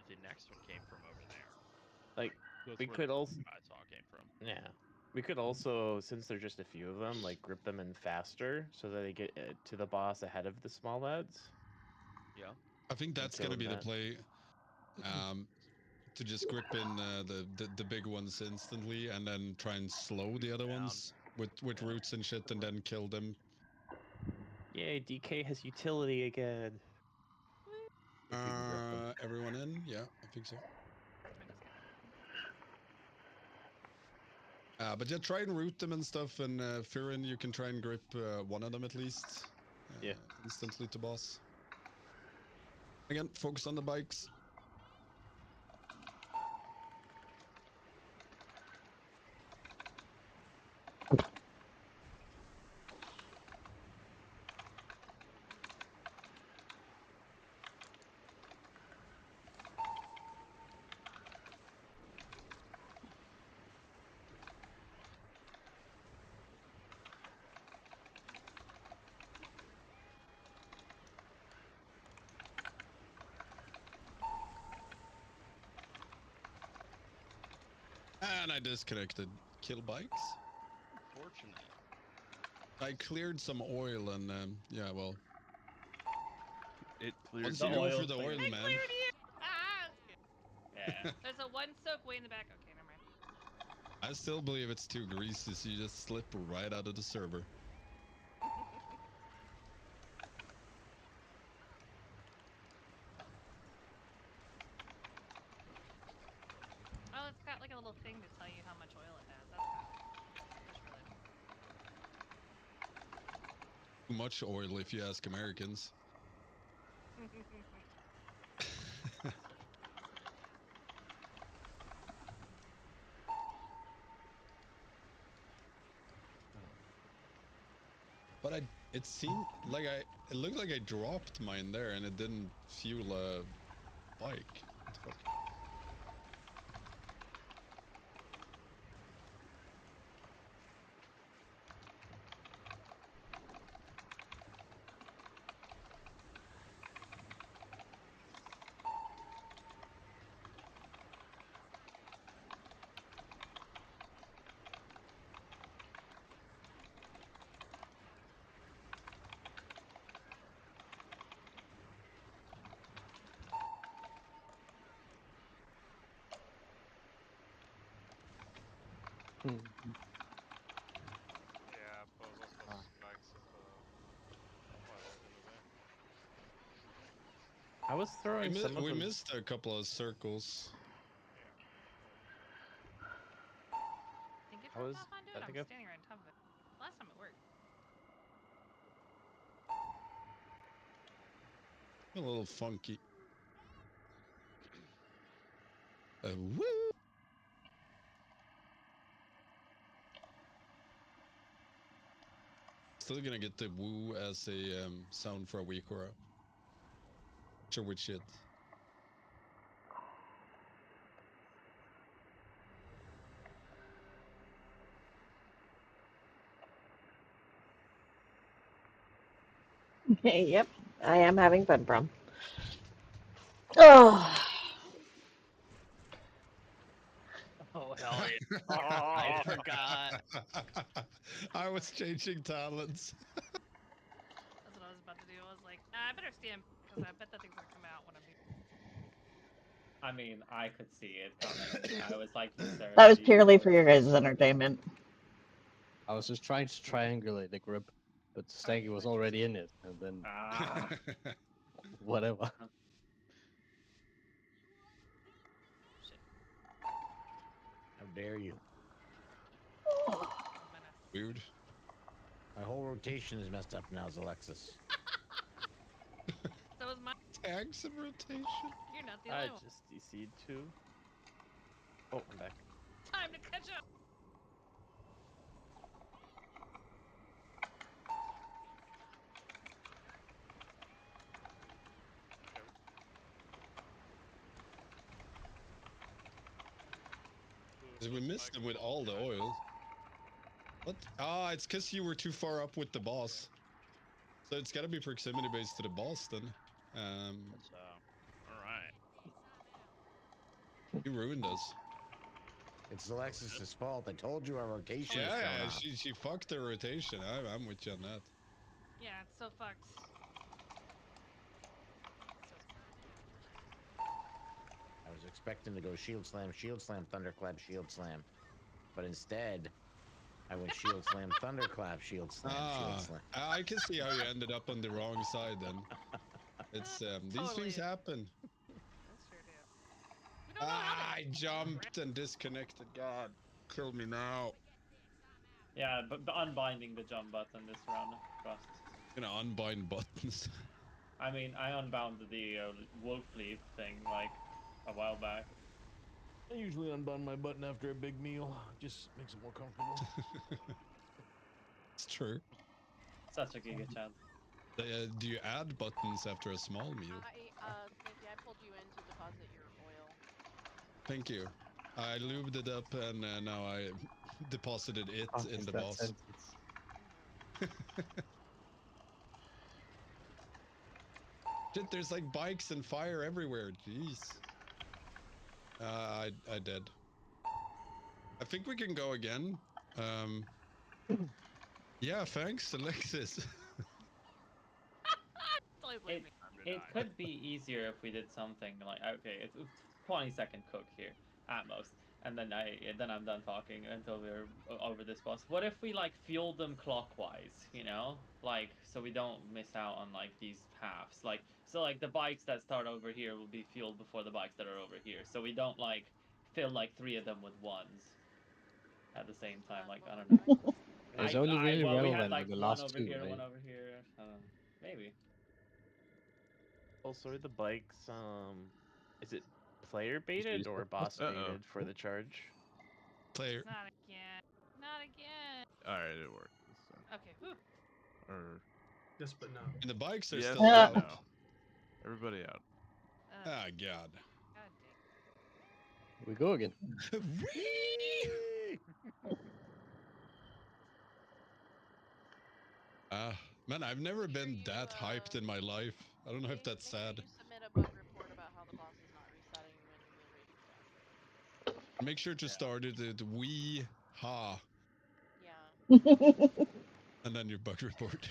S12: the next one came from over there.
S16: Like
S12: That's
S16: we
S12: where
S16: could
S12: the
S16: also
S12: I saw came from.
S16: Yeah. We could also, since there's just a few of them, like grip them in faster so that they get to the boss ahead of the small lads.
S12: Yeah.
S1: I think that's gonna be the play. To just grip in the big ones instantly and then try and slow the other ones with roots and shit and then kill them.
S16: Yay, DK has utility again.
S1: Everyone in? Yeah, I think so. But yeah, try and root them and stuff, and Firin, you can try and grip one of them at least.
S16: Yeah.
S1: Instantly to boss. Again, focus on the bikes. And I disconnected. Kill bikes?
S12: Unfortunate.
S1: I cleared some oil and yeah, well.
S14: It cleared
S1: Once you
S14: you.
S1: go for the oil,
S11: It
S1: man.
S11: cleared you! Ah!
S4: Yeah.
S11: There's a one soak way in the back. Okay, never mind.
S1: I still believe it's too greasy, so you just slip right out of the server.
S11: Oh, it's got like a little thing to tell you how much oil it has. That's really
S1: Too much oil, if you ask Americans. But it seemed like it looked like I dropped mine there and it didn't fuel a bike. What the fuck?
S17: Yeah, but let's put bags of oil in the way.
S16: I was throwing some of
S1: We
S16: them.
S1: missed a couple of circles.
S17: Yeah.
S11: Think it
S16: I was.
S11: dropped off onto it?
S16: I think
S11: I'm
S16: I.
S11: standing right on top of it. Last time it worked.
S1: A little funky. Woo! Still gonna get the woo as a sound for a week or a sure which shit.
S5: Yep, I am having fun from. Oh.
S4: Oh hell yeah! Oh, I forgot.
S1: I was changing talents.
S11: That's what I was about to do. I was like, I better stand because I bet that thing's gonna come out when I'm doing.
S4: I mean, I could see it coming. I was like, sir,
S5: That was
S4: do you
S5: purely
S4: know
S5: for
S4: what
S5: your
S4: you're
S5: guys'
S4: doing?
S5: entertainment.
S3: I was just trying to triangulate the grip, but Stanky was already in it, and then whatever.
S9: How dare you?
S1: Weird.
S9: My whole rotation is messed up now, Alexis.
S11: So is my
S1: tags of rotation.
S11: You're not the
S16: I
S11: only one.
S16: just DC'd too. Oh, I'm back.
S11: Time to catch up.
S1: We missed them with all the oil. What? Ah, it's because you were too far up with the boss. So it's got to be proximity based to the boss then.
S12: So, all right.
S1: You ruined us.
S9: It's Alexis's fault. I told you our rotation is
S1: Yeah,
S9: thrown off.
S1: she fucked the rotation. I'm with you on that.
S11: Yeah, it's so fucked.
S9: I was expecting to go shield slam, thunderclap, shield slam. But instead, I went shield slam, thunderclap, shield slam, shield slam.
S1: I can see how you ended up on the wrong side then. It's these things happen.
S11: That's true too. We don't know how
S1: I jumped and disconnected. God, kill me now.
S4: Yeah, but unbinding the jump button this round. Trust.
S1: Gonna unbind buttons.
S4: I mean, I unbound the wolf leaf thing like a while back.
S9: I usually unbund my button after a big meal. Just makes it more comfortable.
S1: It's true.
S4: Such a giga chat.
S1: Do you add buttons after a small meal?
S2: Sneaky, I pulled you in to deposit your oil.
S1: Thank you. I lubed it up and now I deposited it in the boss. Shit, there's like bikes and fire everywhere. Jeez. I did. I think we can go again. Yeah, thanks, Alexis.
S4: It could be easier if we did something like, okay, it's 20-second cook here at most, and then I'm done talking until we're over this boss. What if we like fuel them clockwise, you know, like so we don't miss out on like these halves, like so like the bikes that start over here will be fueled before the bikes that are over here, so we don't like fill like 3 of them with ones at the same time. Like I don't know.
S3: It's only really
S4: well, we had
S3: relevant
S4: like
S3: with the
S4: one
S3: last
S4: over
S3: two,
S4: here,
S3: right?
S4: one over here. Maybe.
S16: Also, are the bikes, is it player baited or boss baited for the charge?
S1: Player.
S11: Not again. Not again.
S14: All right, it worked this time.
S11: Okay. Whew.
S14: Or
S7: Yes, but no.
S1: And the bikes are
S14: yes,
S1: still
S14: but
S1: out.
S14: no. Everybody out.
S1: Ah, God.
S11: God dang.
S3: We go again.
S1: Man, I've never been that hyped in my life. I don't know if that's sad.
S2: You submit a bug report about how the boss is not resetting when you're raiding again.
S1: Make sure to start it at we ha.
S2: Yeah.
S9: And then your bug report.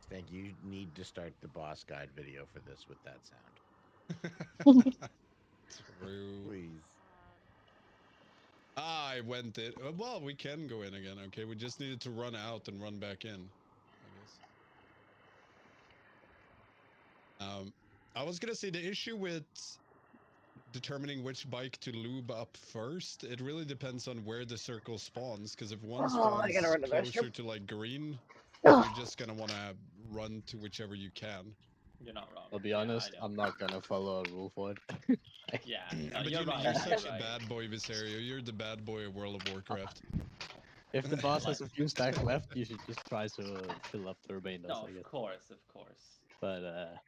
S9: Thank you. You need to start the boss guide video for this with that sound.
S1: True.
S9: Please.
S1: I went in. Well, we can go in again. Okay, we just needed to run out and run back in, I guess. I was gonna say the issue with determining which bike to lube up first, it really depends on where the circle spawns. Because if one spawns closer to like green, you're just gonna want to run to whichever you can.
S4: You're not wrong.
S3: I'll be honest, I'm not gonna follow a rule for it.
S4: Yeah,
S1: but
S4: you're right.
S1: You're such a bad boy, Viserio. You're the bad boy of World of Warcraft.
S3: If the boss has a few stacks left, you should just try to fill up the remainders.
S4: No,
S3: I guess.
S4: of course.
S3: But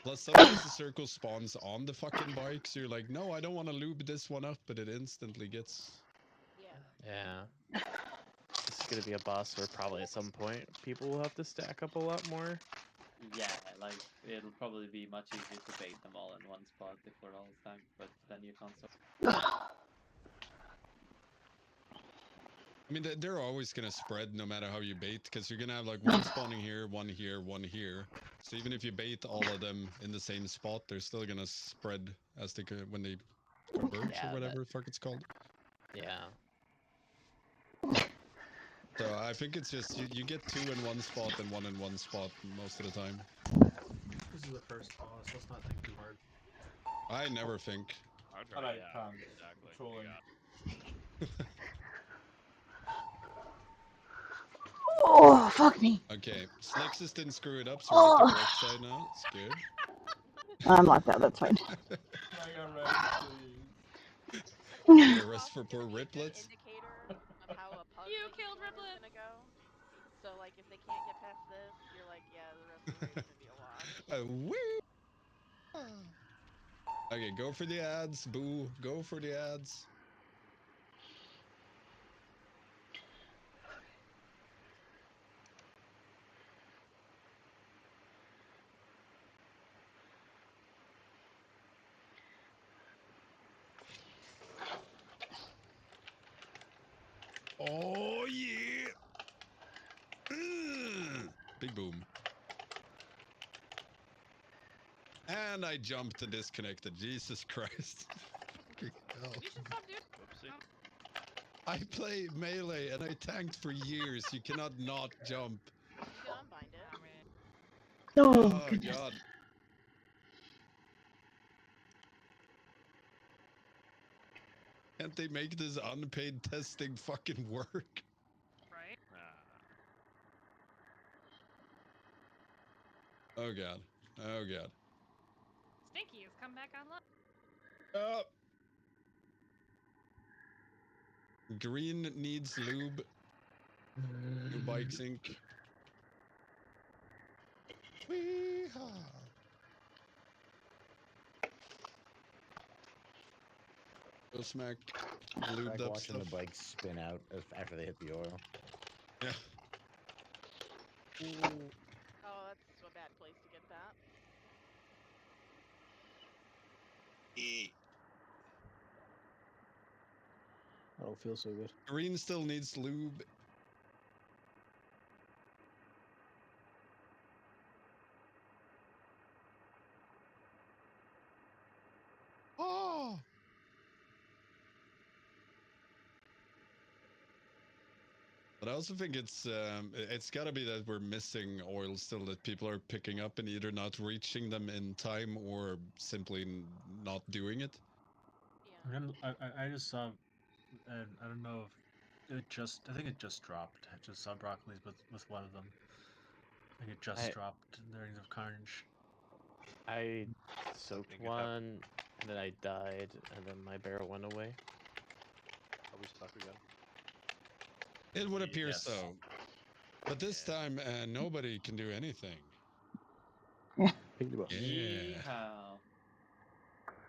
S1: Plus, sometimes the circle spawns on the fucking bike, so you're like, no, I don't want to lube this one up, but it instantly gets.
S16: Yeah. This is gonna be a boss where probably at some point people will have to stack up a lot more.
S4: Yeah, like it'll probably be much easier to bait them all in one spot if we're all stacked, but then you can't.
S1: I mean, they're always gonna spread no matter how you bait, because you're gonna have like one spawning here, one here, one here. So even if you bait all of them in the same spot, they're still gonna spread as they when they converge or whatever the fuck it's called.
S16: Yeah.
S1: So I think it's just you get 2 in one spot and 1 in one spot most of the time.
S7: This is the first boss. Let's not think too hard.
S1: I never think.
S8: Alright,
S6: exactly.
S8: Trolling.
S5: Oh, fuck me.
S1: Okay, Slexus didn't screw it up, so we're at the correct side now. It's good.
S5: I'm locked out, that's fine.
S1: The rest for poor Riplets.
S2: Indicator of how a pug
S11: You killed Riplet.
S2: gonna go. So like if they can't get past this, you're like, yeah, the rest of the raid's gonna be a wash.
S1: Okay, go for the ads, boo. Go for the ads. Oh yeah! Big boom. And I jumped and disconnected. Jesus Christ.
S11: You should stop doing.
S1: I play melee and I tanked for years. You cannot not jump.
S2: You can unbind it.
S5: Oh,
S1: Oh
S5: goodness.
S1: God. Can't they make this unpaid testing fucking work?
S11: Right?
S1: Oh god. Oh god.
S11: Stinky has come back online.
S1: Green needs lube. New bike sync. Wee-haw. Go smack lubed
S9: Like
S1: up
S9: watching
S1: stuff.
S9: the bikes spin out after they hit the oil.
S1: Yeah.
S2: Oh, that's a bad place to get that.
S3: I don't feel so good.
S1: Green still needs lube. Oh. But I also think it's got to be that we're missing oil still that people are picking up and either not reaching them in time or simply not doing it.
S7: I just saw, and I don't know if it just. I think it just dropped. I just saw broccolis with one of them. I think it just dropped in the Rings of Carnage.
S16: I soaked one, and then I died, and then my barrel went away.
S6: Are we stuck again?
S1: It would appear
S7: Yes.
S1: so. But this time, nobody can do anything.
S4: Yeehaw.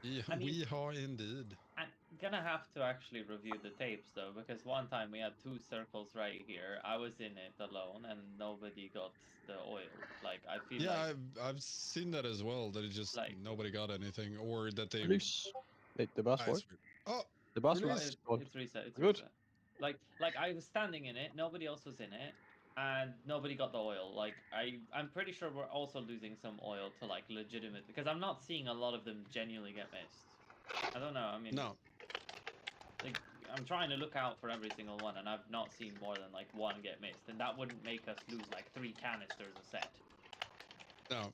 S1: Yeah,
S4: I mean-
S1: weehaw indeed.
S4: I'm gonna have to actually review the tapes though, because one time we had 2 circles right here. I was in it alone, and nobody got the oil. Like I feel
S1: Yeah,
S4: like
S1: I've seen that as well. That it just
S4: Like-
S1: nobody got anything, or that they.
S3: Release. Wait, the boss
S1: Ah,
S3: work?
S1: it's- Oh,
S3: The boss
S1: release.
S3: work.
S4: it's reset. It's
S3: Good.
S4: reset. Like I was standing in it. Nobody else was in it, and nobody got the oil. Like I'm pretty sure we're also losing some oil to like legitimate, because I'm not seeing a lot of them genuinely get missed. I don't know. I mean,
S1: No.
S4: like I'm trying to look out for every single one, and I've not seen more than like 1 get missed, and that wouldn't make us lose like 3 canisters a set.
S1: No.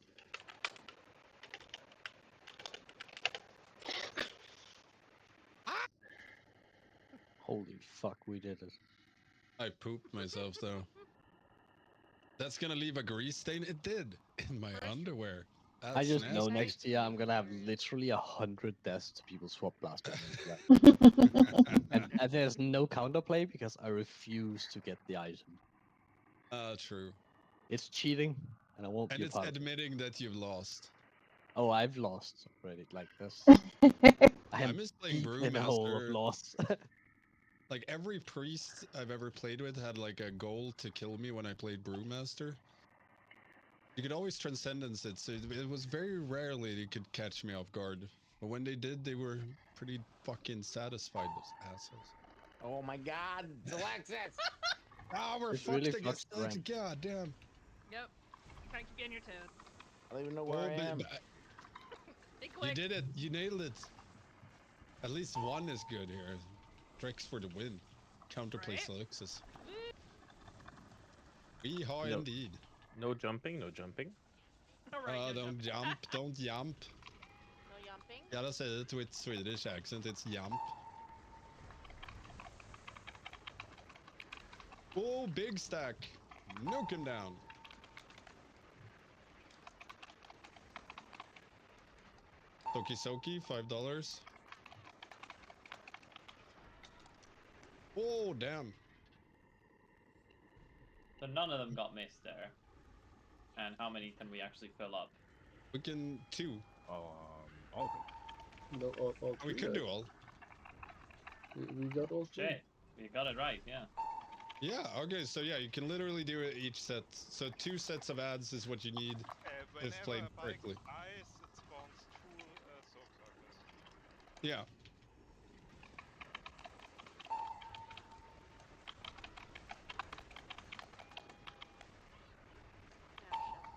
S3: Holy fuck, we did it.
S1: I pooped myself though. That's gonna leave a grease stain. It did in my underwear. That's
S3: I just know
S1: nasty.
S3: next year I'm gonna have literally 100 deaths to people swap blasters. and there's no counterplay because I refuse to get the item.
S1: True.
S3: It's cheating, and I won't
S1: And
S3: be a
S1: it's
S3: part of it.
S1: admitting that you've lost.
S3: Oh, I've lost already. Like this. I am
S1: miss playing
S3: deep in a hole of
S1: Brewmaster.
S3: loss.
S1: Like every priest I've ever played with had like a goal to kill me when I played Brewmaster. You could always transcendence it, so it was very rarely they could catch me off guard. But when they did, they were pretty fucking satisfied, those assholes.
S9: Oh my god, Alexis!
S1: Ah, we're
S3: This
S1: fucked
S3: really
S1: against
S3: fucks the
S1: that.
S3: rank.
S1: God damn.
S11: Yep. Trying to keep you on your toes.
S9: I don't even know where I am.
S11: Big
S1: You
S11: click.
S1: did it. You nailed it. At least one is good here. Tricks for the win. Counterplay Alexis. Weehaw
S16: No.
S1: indeed.
S16: No jumping, no jumping.
S1: Don't jump, don't jump.
S2: No yumping.
S1: Gotta say it with Swedish accent, it's jump. Oh, big stack. Nuke him down. Soki Soki, $5. Oh, damn.
S4: So none of them got missed there. And how many can we actually fill up?
S1: We can 2.
S14: All of them.
S15: No, all
S1: We
S15: three,
S1: could
S15: right?
S1: do all.
S15: We got all 3.
S4: Shit, we got it right, yeah.
S1: Yeah, okay, so yeah, you can literally do it each set. So 2 sets of ads is what you need if played
S17: Whenever a bike
S1: correctly.
S17: dies, it spawns 2 soak circles.
S1: Yeah.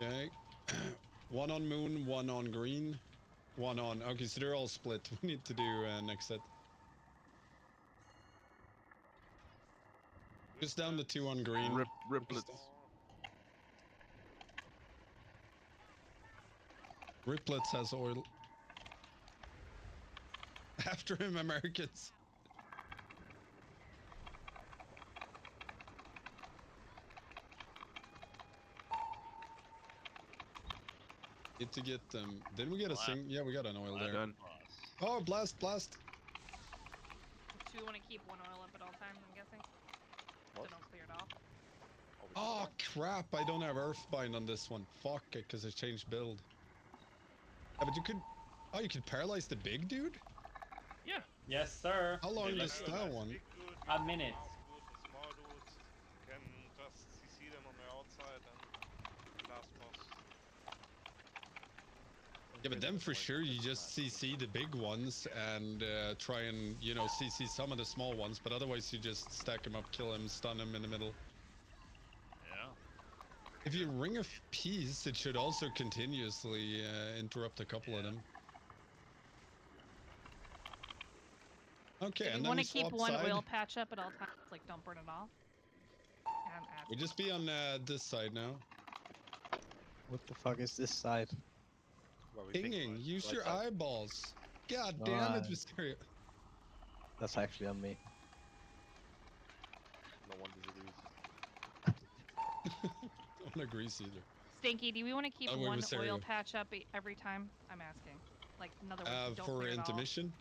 S1: Okay. 1 on moon, 1 on green, 1 on... Okay, so they're all split. We need to do next set. Just down the 2 on green.
S14: Riplets.
S1: Riplets has oil. After him, Americans. Need to get them. Didn't we get a sing? Yeah, we got an oil there.
S12: Done.
S1: Oh, blast, blast.
S11: Do we want to keep one oil up at all times, I'm guessing? So don't clear it off.
S1: Oh, crap. I don't have Earthbind on this one. Fuck it, because I changed build. Yeah, but you could... Oh, you could paralyze the big dude?
S4: Yeah. Yes, sir.
S1: How long
S17: Yeah,
S1: is that one?
S17: Big dude,
S4: A minute.
S17: Mouse dude, the small dude, can just CC them on the outside and last boss.
S1: Yeah, but then for sure you just CC the big ones and try and, you know, CC some of the small ones, but otherwise you just stack them up, kill him, stun him in the middle.
S12: Yeah.
S1: If you ring of peace, it should also continuously interrupt a couple of them. Okay,
S11: If
S1: and
S11: you
S1: then
S11: want
S1: we
S11: to keep
S1: swap
S11: one
S1: side.
S11: oil patch up at all times, like don't burn it off.
S1: We just be on this side now.
S3: What the fuck is this side?
S1: Pinging, use your eyeballs. God
S3: No,
S1: damn it, Mysterio.
S3: That's actually on me.
S6: No one disagrees.
S1: No one agrees either.
S11: Stinky, do we want to keep
S1: Oh, wait,
S11: one
S1: Mysterio.
S11: oil patch up every time? I'm asking. Like, in other words, don't
S1: For
S11: clear it off.
S1: intermission?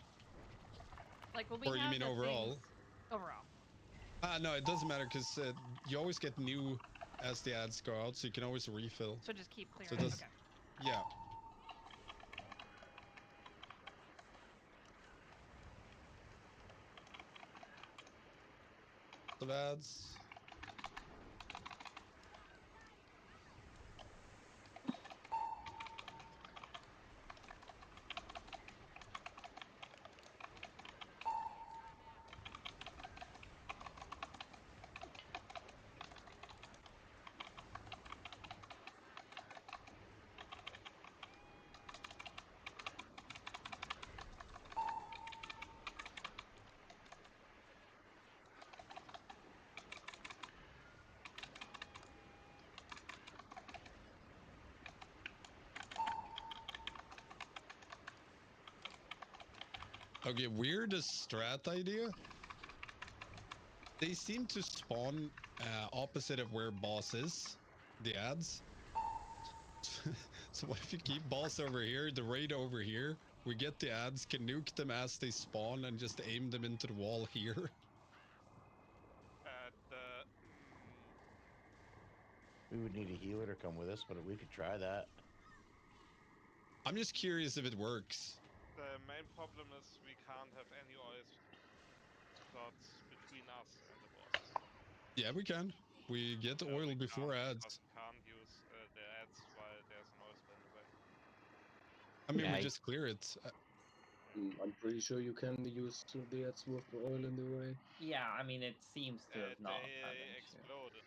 S11: Like when we
S1: Or you
S11: have
S1: mean
S11: the
S1: overall?
S11: things... Overall.
S1: No, it doesn't matter because you always get new as the ads go out, so you can always refill.
S11: So just keep clearing.
S1: So it does,
S11: Okay.
S1: yeah. Of ads. Okay, weirdest strat idea. They seem to spawn opposite of where boss is, the ads. So what if you keep boss over here, the raid over here, we get the ads, can nuke them as they spawn and just aim them into the wall here?
S9: We would need a healer to come with us, but we could try that.
S1: I'm just curious if it works.
S17: The main problem is we can't have any oil slots between us and the boss.
S1: Yeah, we can. We get the oil before ads.
S17: Because we can't use the ads while there's an oil spell in the way.
S1: I mean, we just clear it.
S15: I'm pretty sure you can use the ads with the oil in the way.
S4: Yeah, I mean it seems to have not had an issue.
S17: Exploded.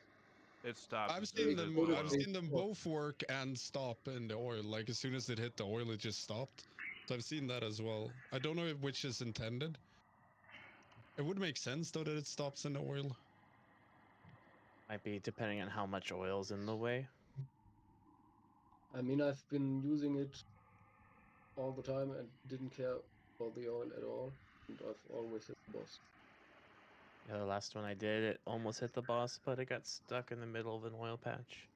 S12: It stopped.
S1: I've seen them both work and stop in the oil. Like as soon as it hit the oil, it just stopped. So I've seen that as well. I don't know which is intended. It would make sense though that it stops in the oil.
S16: Might be depending on how much oil's in the way.
S15: I mean, I've been using it all the time and didn't care about the oil at all, and I've always hit the boss.
S16: Yeah, the last one I did, it almost hit the boss, but it got stuck in the middle of an oil patch.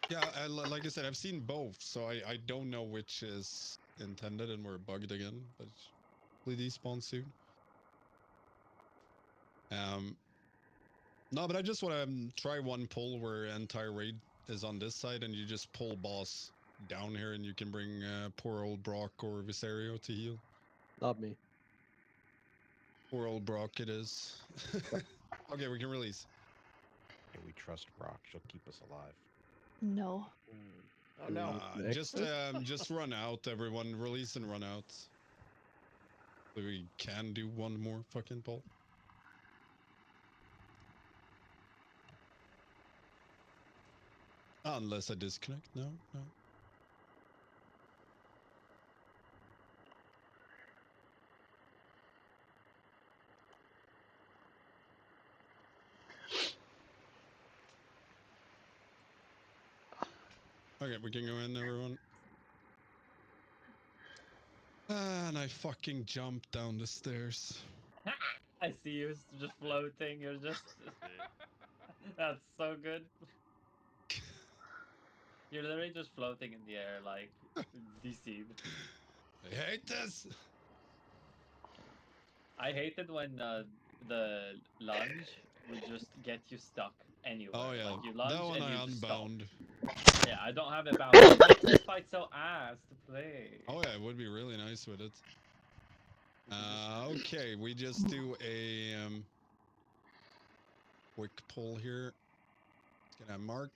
S1: Yeah, like I said, I've seen both, so I don't know which is intended and we're bugged again, but hopefully these spawn soon. No, but I just want to try one pull where entire raid is on this side and you just pull boss down here and you can bring poor old Brock or Viserio to heal.
S3: Not me.
S1: Poor old Brock it is. Okay, we can release.
S9: Okay, we trust Brock. She'll keep us alive.
S13: No.
S9: Oh no!
S1: Just run out, everyone. Release and run out. We can do one more fucking pull. Unless I disconnect. No. Okay, we can go in, everyone. And I fucking jumped down the stairs.
S4: I see you just floating. You're just. That's so good. You're literally just floating in the air, like DC'd.
S1: I hate this.
S4: I hated when the lunge would just get you stuck anywhere.
S1: Oh yeah,
S4: Like you lunge
S1: that one
S4: and you
S1: I
S4: just stop.
S1: unbound.
S4: Yeah, I don't have it bound. It makes this fight so ass to play.
S1: Oh yeah, it would be really nice with it. Okay, we just do a quick pull here. It's gonna mark.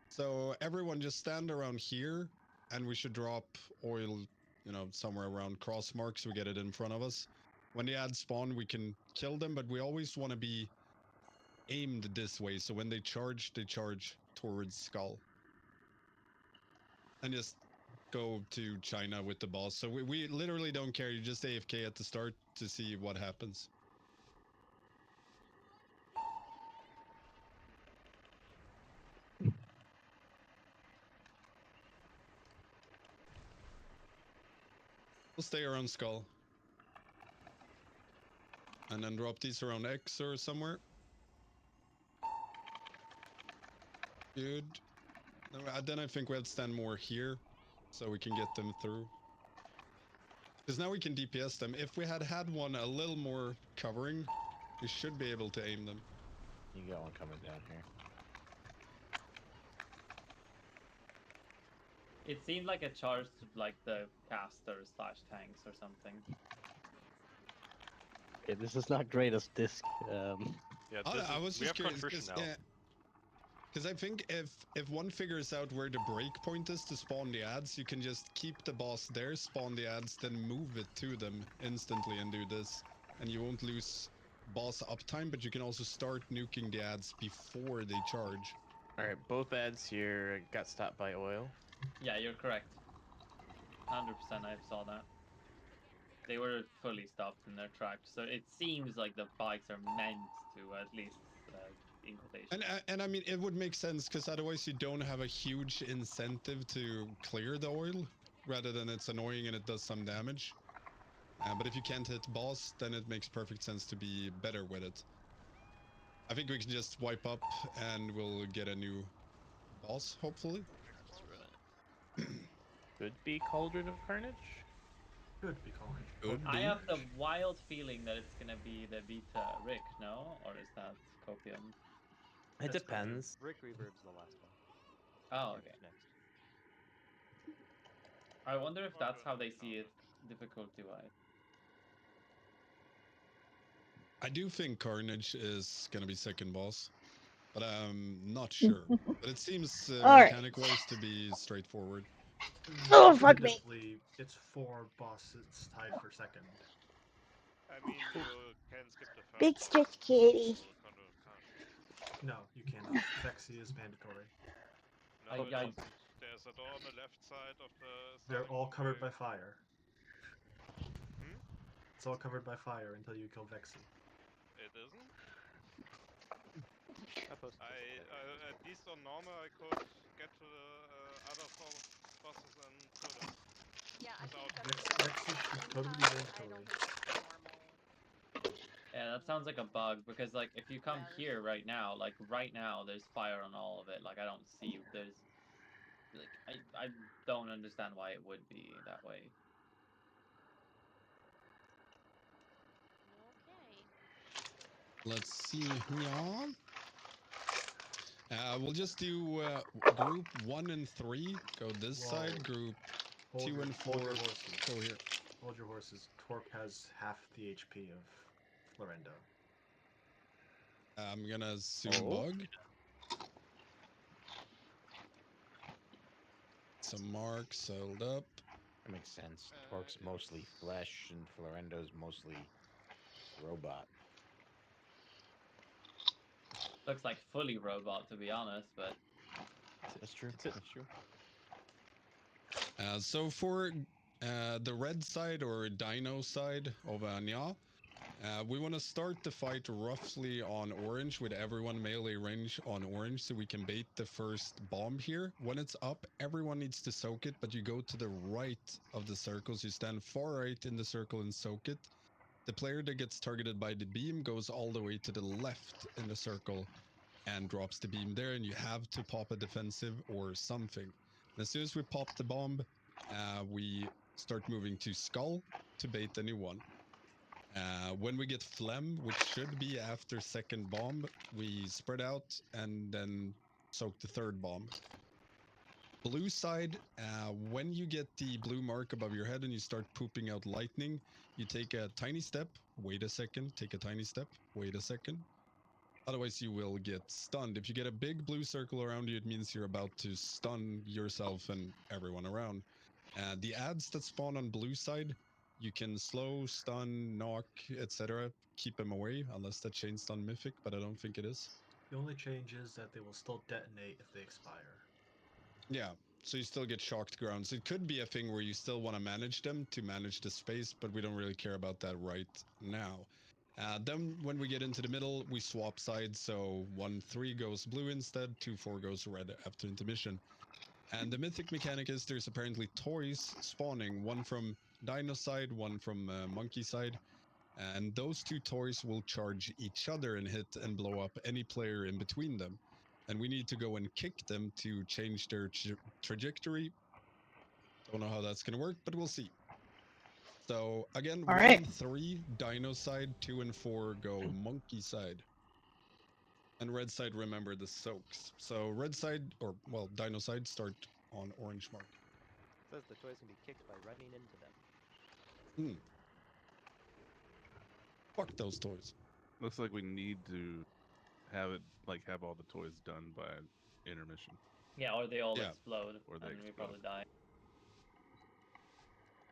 S1: So everyone just stand around here, and we should drop oil, you know, somewhere around cross marks. We get it in front of us. When the ads spawn, we can kill them, but we always want to be aimed this way. So when they charge towards skull. And just go to China with the boss. So we literally don't care. You just AFK at the start to see what happens. We'll stay around skull. And then drop these around X or somewhere. Good. Then I think we'll stand more here so we can get them through. Because now we can DPS them. If we had one a little more covering, we should be able to aim them.
S9: You got one coming down here.
S4: It seemed like a charge to like the casters / tanks or something.
S3: Okay, this is not great as disc.
S6: Yeah,
S1: I was
S6: we
S1: just
S6: have
S1: curious
S6: contrition now.
S1: because I think if one figures out where the break point is to spawn the ads, you can just keep the boss there, spawn the ads, then move it to them instantly and do this, and you won't lose boss uptime. But you can also start nuking the ads before they charge.
S16: All right, both ads here got stopped by oil.
S4: Yeah, you're correct. 100%, I saw that. They were fully stopped in their tracks, so it seems like the bikes are meant to, at least in quotation.
S1: And I mean, it would make sense because otherwise you don't have a huge incentive to clear the oil, rather than it's annoying and it does some damage. But if you can't hit boss, then it makes perfect sense to be better with it. I think we can just wipe up and we'll get a new boss, hopefully.
S16: Could be Cauldron of Carnage.
S7: Could be Carnage.
S1: Could
S4: I
S1: be.
S4: have the wild feeling that it's gonna be the beta Rick, no? Or is that Copium?
S16: It depends.
S18: Rick Reverb's the last one.
S4: Oh,
S18: Or
S4: okay.
S18: Next.
S4: I wonder if that's how they see it difficulty-wise.
S1: I do think Carnage is gonna be second boss, but I'm not sure. But it seems mechanic-wise to be straightforward.
S5: Oh, fuck me.
S7: It's 4 bosses tied for second.
S6: I mean, you can skip the first
S5: Big
S6: boss
S5: stick kitty.
S6: to Cauldron of Carnage.
S7: No, you cannot. Vexy is mandatory.
S6: No, it doesn't. There's a door on the left side of the.
S7: They're all covered by fire.
S6: Hmm?
S7: It's all covered by fire until you kill Vexy.
S6: It isn't. At least on normal, I could get to the other bosses and kill them.
S2: Yeah, I think
S7: Vexy should totally be mandatory.
S4: Yeah, that sounds like a bug because like if you come here right now, there's fire on all of it. Like I don't see there's like I don't understand why it would be that way.
S2: Okay.
S1: Let's see here. We'll just do group 1 and 3. Go this side. Group 2 and 4. Go here.
S7: Hold your horses. Torque has half the HP of Florendo.
S1: I'm gonna zoom bug. Some marks held up.
S9: That makes sense. Torque's mostly flesh and Florendo's mostly robot.
S4: Looks like fully robot to be honest, but
S16: that's true. That's true.
S1: So for the red side or dino side of Anya, we want to start the fight roughly on orange with everyone melee range on orange so we can bait the first bomb here. When it's up, everyone needs to soak it, but you go to the right of the circles. You stand far right in the circle and soak it. The player that gets targeted by the beam goes all the way to the left in the circle and drops the beam there, and you have to pop a defensive or something. And as soon as we pop the bomb, we start moving to skull to bait the new one. When we get phlegm, which should be after second bomb, we spread out and then soak the third bomb. Blue side, when you get the blue mark above your head and you start pooping out lightning, you take a tiny step, wait a second, take a tiny step, wait a second. Otherwise, you will get stunned. If you get a big blue circle around you, it means you're about to stun yourself and everyone around. The ads that spawn on blue side, you can slow, stun, knock, etc. Keep them away, unless that changed on Mythic, but I don't think it is.
S7: The only change is that they will still detonate if they expire.
S1: Yeah, so you still get shocked grounds. It could be a thing where you still want to manage them to manage the space, but we don't really care about that right now. Then when we get into the middle, we swap sides, so 1-3 goes blue instead, 2-4 goes red after intermission. And the Mythic mechanic is there's apparently toys spawning, one from Dino side, one from Monkey side, and those two toys will charge each other and hit and blow up any player in between them. And we need to go and kick them to change their trajectory. Don't know how that's going to work, but we'll see. So again,
S5: All
S1: 1
S5: right.
S1: and 3, Dino side, 2 and 4 go Monkey side. And red side, remember the soaks. So red side, or well, Dino side, start on orange mark.
S3: It says the toys can be kicked by running into them.
S1: Hmm. Fuck those toys.
S14: Looks like we need to have it have all the toys done by intermission.
S4: Yeah, or they all explode,
S14: Or they
S4: and we
S14: explode.
S4: probably die.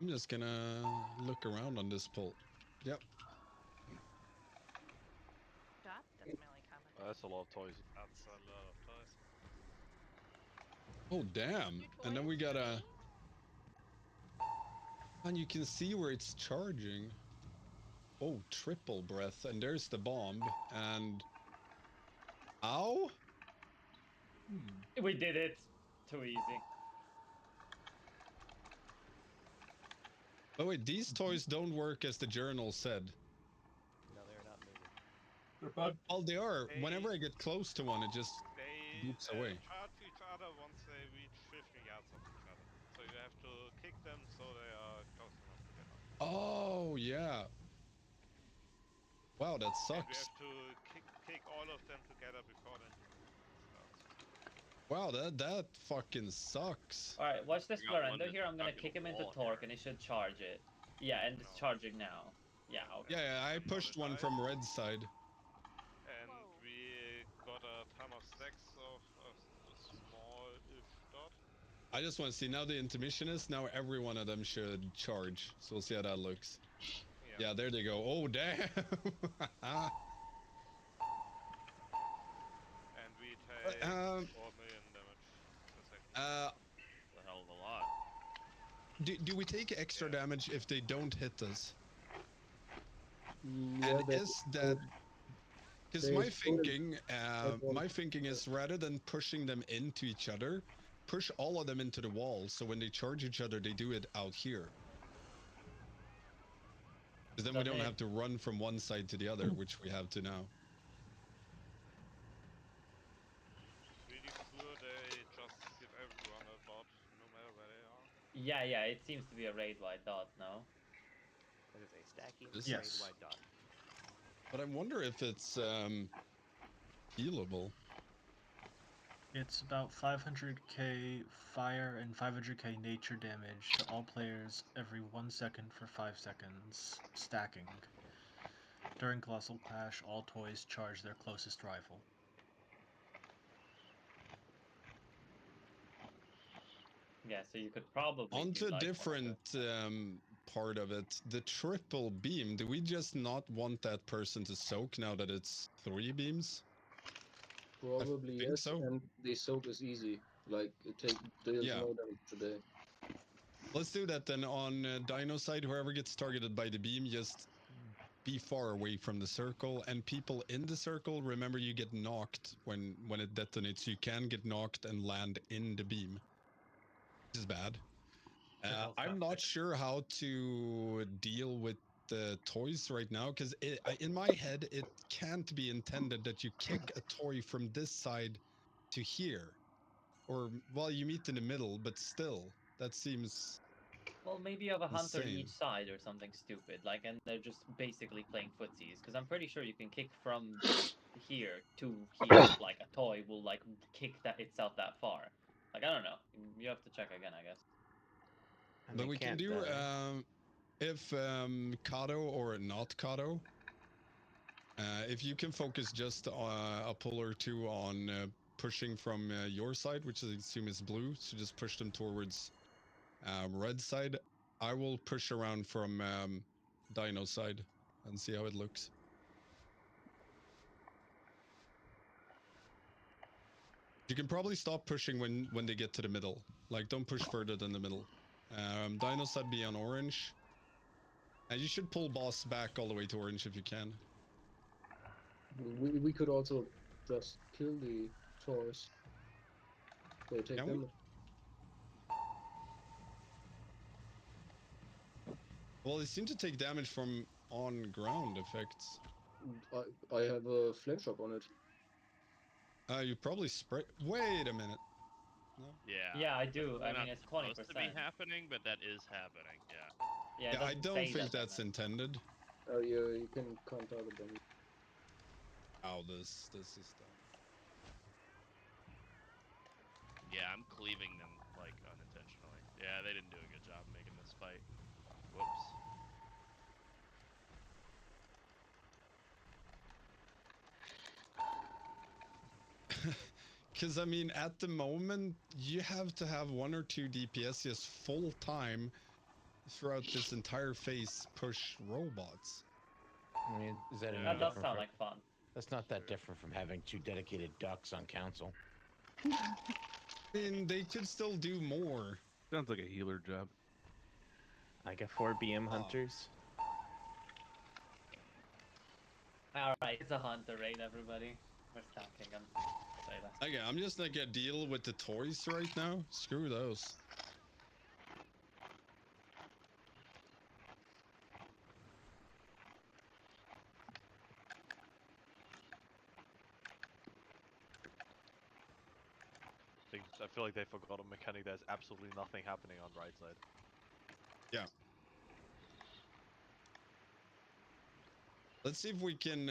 S1: I'm just gonna look around on this poll. Yep.
S11: Dot, that's Melee comment.
S6: That's a lot of toys. That's a lot of toys.
S1: Oh damn! And then we gotta. And you can see where it's charging. Oh, triple breath, and there's the bomb, and ow!
S4: We did it. Too easy.
S1: Oh wait, these toys don't work as the journal said.
S3: No, they're not moving.
S8: They're bugged.
S1: Oh, they are. Whenever I get close to one, it just
S6: They
S1: boops away.
S6: charge each other once they reach 50 yards of each other. So you have to kick them so they are close enough together.
S1: Oh yeah. Wow, that
S6: And we
S1: sucks.
S6: have to kick all of them together before the intermission starts.
S1: Wow, that fucking sucks.
S4: Alright, watch this
S6: We got one
S4: Florendo
S6: that's
S4: here. I'm gonna
S6: stuck in
S4: kick
S6: a
S4: him into
S6: wall
S4: Torque and he should charge it. Yeah, and it's charging now. Yeah, okay.
S1: Yeah, I pushed one from red side.
S6: And we got a ton of stacks of a small-ish dot.
S1: I just want to see now the intermission is. Now every one of them should charge. So we'll see how that looks. Yeah, there they go. Oh, damn.
S6: And we take 4 million damage per second.
S12: That's a hell of a lot.
S1: Do we take extra damage if they don't hit us?
S15: Yeah,
S1: And is that because
S15: they
S1: my
S15: shouldn't-
S1: thinking is rather than pushing them into each other, push all of them into the wall. So when they charge each other, they do it out here. Because then we don't have to run from one side to the other, which we have to now.
S6: Pretty sure they just give everyone a dot, no matter where they are.
S4: Yeah, it seems to be a raid-wide dot, no?
S3: It is a stacking
S1: Yes.
S3: raid-wide dot.
S1: But I wonder if it's healable.
S7: It's about 500k fire and 500k nature damage to all players every 1 second for 5 seconds, stacking. During Colossal Clash, all toys charge their closest rival.
S4: Yeah, so you could probably
S1: Onto
S4: do,
S1: a
S4: like,
S1: different part of it, the triple beam. Do we just not want that person to soak now that it's 3 beams?
S15: Probably
S1: think
S15: yes,
S1: so.
S15: and the soak is easy. Like deals
S1: Yeah.
S15: no damage today.
S1: Let's do that then on Dino side. Whoever gets targeted by the beam, just be far away from the circle. And people in the circle, remember you get knocked when it detonates. You can get knocked and land in the beam. This is bad. I'm not sure how to deal with the toys right now, because in my head it can't be intended that you kick a toy from this side to here, or well, you meet in the middle, but still, that seems.
S4: Well, maybe you have a hunter
S1: insane.
S4: each side or something stupid, like, and they're just basically playing footsies. Because I'm pretty sure you can kick from here to here, like a toy will like kick that itself that far. Like I don't know. You have to check again, I guess.
S9: And
S1: But
S9: they
S1: we can
S9: can't,
S1: do if Kato or not Kato. If you can focus just a pull or two on pushing from your side, which I assume is blue, so just push them towards red side. I will push around from Dino side and see how it looks. You can probably stop pushing when they get to the middle. Like, don't push further than the middle. Dino side be on orange. And you should pull boss back all the way to orange if you can.
S15: We could also just kill the toys. They take
S1: Can
S15: them.
S1: Well, they seem to take damage from on-ground effects.
S15: I have a flame shock on it.
S1: You probably spray. Wait a minute. No.
S12: Yeah.
S4: Yeah, I do. I
S12: Definitely
S4: mean,
S12: not
S4: it's 20%.
S12: supposed to be happening, but that is happening. Yeah.
S4: Yeah, it
S1: Yeah, I
S4: doesn't
S1: don't
S4: say
S1: think
S4: that,
S1: that's intended.
S15: Oh yeah, you can can't target them.
S1: Oh, this is dumb.
S12: Yeah, I'm cleaving them like unintentionally. Yeah, they didn't do a good job making this fight. Whoops.
S1: Because, I mean, at the moment, you have to have 1 or 2 DPS just full time throughout this entire phase push robots.
S9: I mean, is that any
S4: That does
S9: different
S4: sound
S9: from-
S4: like fun.
S9: That's not that different from having 2 dedicated ducks on council.
S1: I mean, they could still do more.
S14: Sounds like a healer job.
S16: Like a 4 BM hunters.
S4: Alright, it's a hunter raid, everybody. We're stacking them. Say that.
S1: Okay, I'm just like a deal with the toys right now. Screw those.
S18: I feel like they forgot a mechanic. There's absolutely nothing happening on right side.
S1: Yeah. Let's see if we can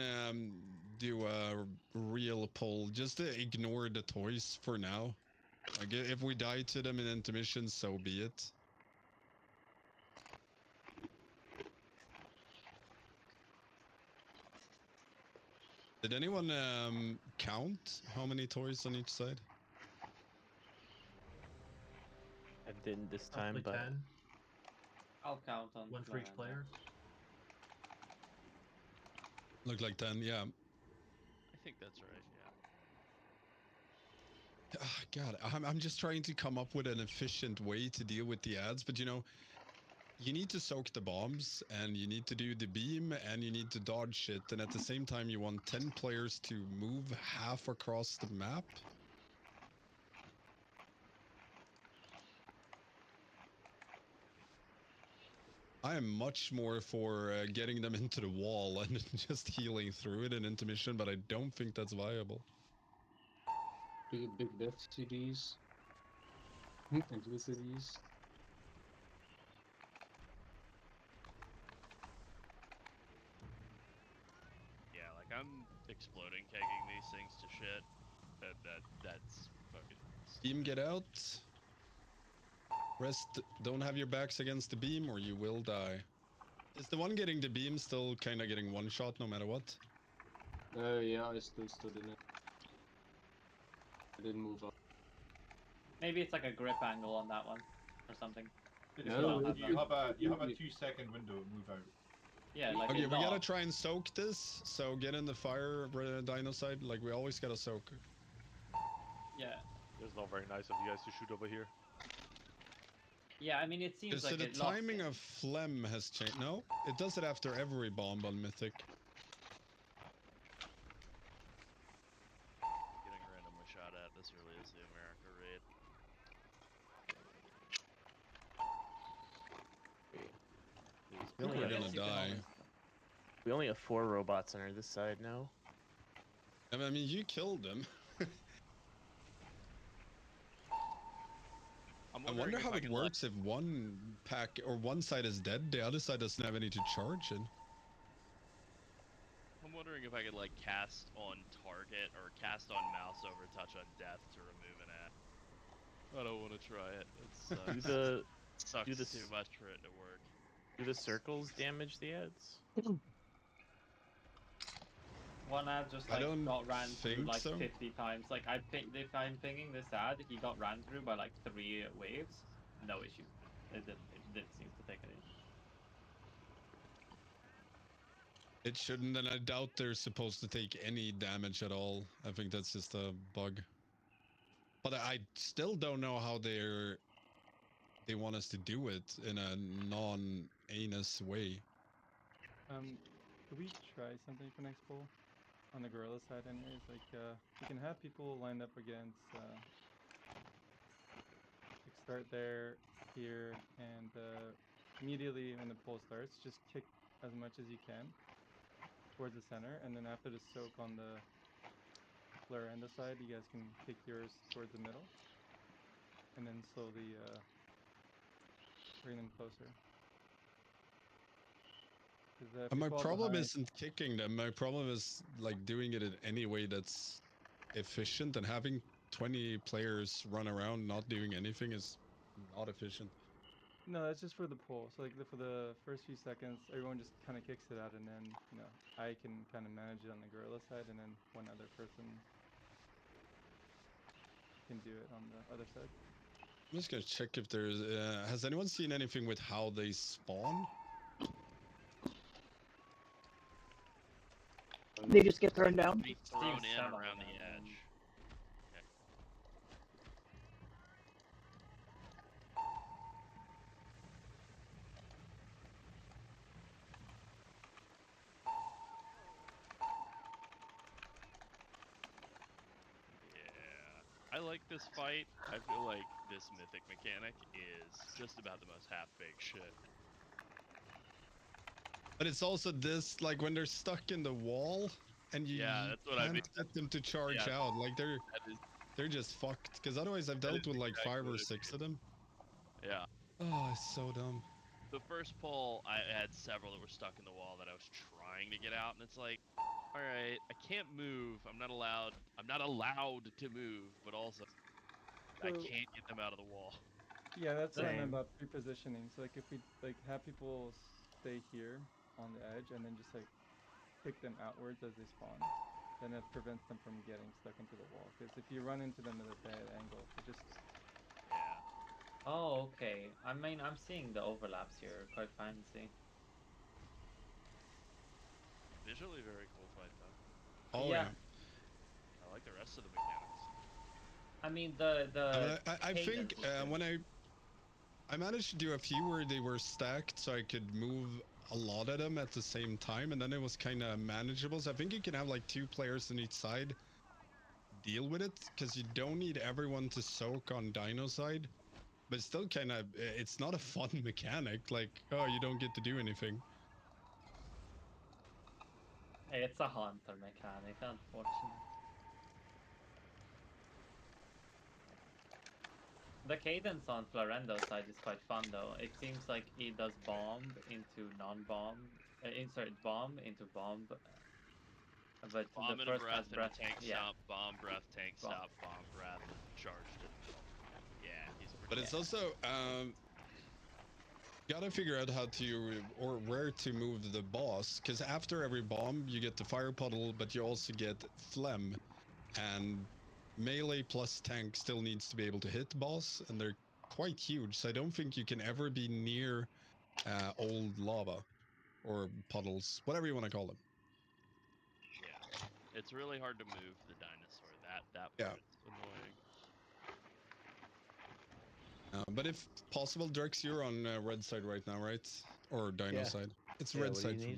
S1: do a real pull. Just to ignore the toys for now. Like, if we die to them in intermission, so be it. Did anyone count how many toys on each side?
S16: I didn't this time,
S7: Roughly
S16: but
S7: 10.
S4: I'll count on
S7: 1 for each player.
S1: Look like 10, yeah.
S12: I think that's right. Yeah.
S1: God, I'm just trying to come up with an efficient way to deal with the ads, but you know, you need to soak the bombs, and you need to do the beam, and you need to dodge shit, and at the same time you want 10 players to move half across the map. I am much more for getting them into the wall and just healing through it in intermission, but I don't think that's viable.
S15: Big death CDs. Into the cities.
S12: Yeah, like I'm exploding kegging these things to shit. That's fucking
S1: Beam, get out. Rest, don't have your backs against the beam or you will die. Is the one getting the beam still kind of getting one shot no matter what?
S15: Yeah, I still stood in it. I didn't move up.
S4: Maybe it's like a grip angle on that one, or something.
S8: You have a 2-second window to move out.
S4: Yeah, like
S1: okay,
S4: a
S1: we gotta
S4: dog.
S1: try and soak this. So get in the fire, Dino side. Like, we always gotta soak.
S4: Yeah.
S18: It's not very nice of you guys to shoot over here.
S4: Yeah, I mean, it seems
S1: So
S4: like
S1: the
S4: it locks
S1: timing
S4: in.
S1: of phlegm has changed. No, it does it after every bomb on Mythic.
S12: getting randomly shot at. This really is the America raid.
S1: I think we're gonna die.
S16: We only have 4 robots on this side now.
S1: I mean, you killed them. I wonder how it works if one pack or one side is dead, the other side doesn't have any to charge in.
S12: I'm wondering if I could like cast on target or cast on mouse over touch on death to remove an ad. I don't want to try it. It sucks too much for it to work.
S16: Do the circles damage the ads?
S4: One ad just like got ran through like 50 times. Like if I'm pinging this ad, he got ran through by like 3 waves. No issue. It didn't seem to take any.
S1: It shouldn't, and I doubt they're supposed to take any damage at all. I think that's just a bug. But I still don't know how they want us to do it in a non-anus way.
S19: Could we try something for next poll? On the gorilla side anyways, like, we can have people lined up against, like start there, here, and, immediately when the poll starts, just kick as much as you can towards the center, and then after the soak on the Florenda side, you guys can kick yours towards the middle, and then slowly, bring them closer.
S1: My problem isn't kicking them. My problem is like doing it in any way that's efficient, and having 20 players run around not doing anything is not efficient.
S19: No, that's just for the poll. So like for the first few seconds, everyone just kind of kicks it out, and then I can kind of manage it on the gorilla side, and then one other person can do it on the other side.
S1: I'm just gonna check if there's. Has anyone seen anything with how they spawn?
S5: They just get thrown down.
S12: Be thrown in around the edge. Okay. Yeah, I like this fight. I feel like this mythic mechanic is just about the most half-baked shit.
S1: But it's also this, like when they're stuck in the wall and you
S12: that's what
S1: can't
S12: I mean.
S1: get them to charge out. Like they're just fucked. Because otherwise I've dealt with like 5 or 6 of them.
S12: Yeah.
S1: Oh, it's so dumb.
S12: The first pull, I had several that were stuck in the wall that I was trying to get out, and it's like, all right, I can't move. I'm not allowed to move, but also I can't get them out of the wall.
S19: Yeah, that's what I meant about pre-positioning. So like if we like have people stay here on the edge and then just like kick them outwards as they spawn, then it prevents them from getting stuck into the wall. Because if you run into them at a bad angle, it just
S4: Oh, okay. I mean, I'm seeing the overlaps here quite fancy.
S12: Visually very cool fight though.
S1: Oh yeah.
S12: I like the rest of the mechanics.
S4: I mean
S1: I think when I managed to do a few where they were stacked so I could move a lot of them at the same time, and then it was kind of manageable. So I think you can have like 2 players on each side deal with it, because you don't need everyone to soak on Dino side, but still kind of, it's not a fun mechanic. Like, oh, you don't get to do anything.
S4: It's a hunter mechanic, unfortunately. The cadence on Florendo's side is quite fun though. It seems like he does bomb into non-bomb, insert bomb into bomb. But
S12: Bomb
S4: the
S12: in a
S4: first
S12: breath
S4: has
S12: and
S4: breath.
S12: a tank
S4: Yeah.
S12: stop, bomb breath, tank stop, bomb breath, charge to the middle. Yeah, he's pretty.
S1: But it's also gotta figure out how to or where to move the boss, because after every bomb you get the fire puddle, but you also get phlegm, and melee plus tank still needs to be able to hit boss, and they're quite huge, so I don't think you can ever be near old lava or puddles, whatever you want to call them.
S12: Yeah, it's really hard to move the dinosaur. That part is annoying.
S1: But if possible, Drex, you're on red side right now, right? Or Dino side. It's red side for me.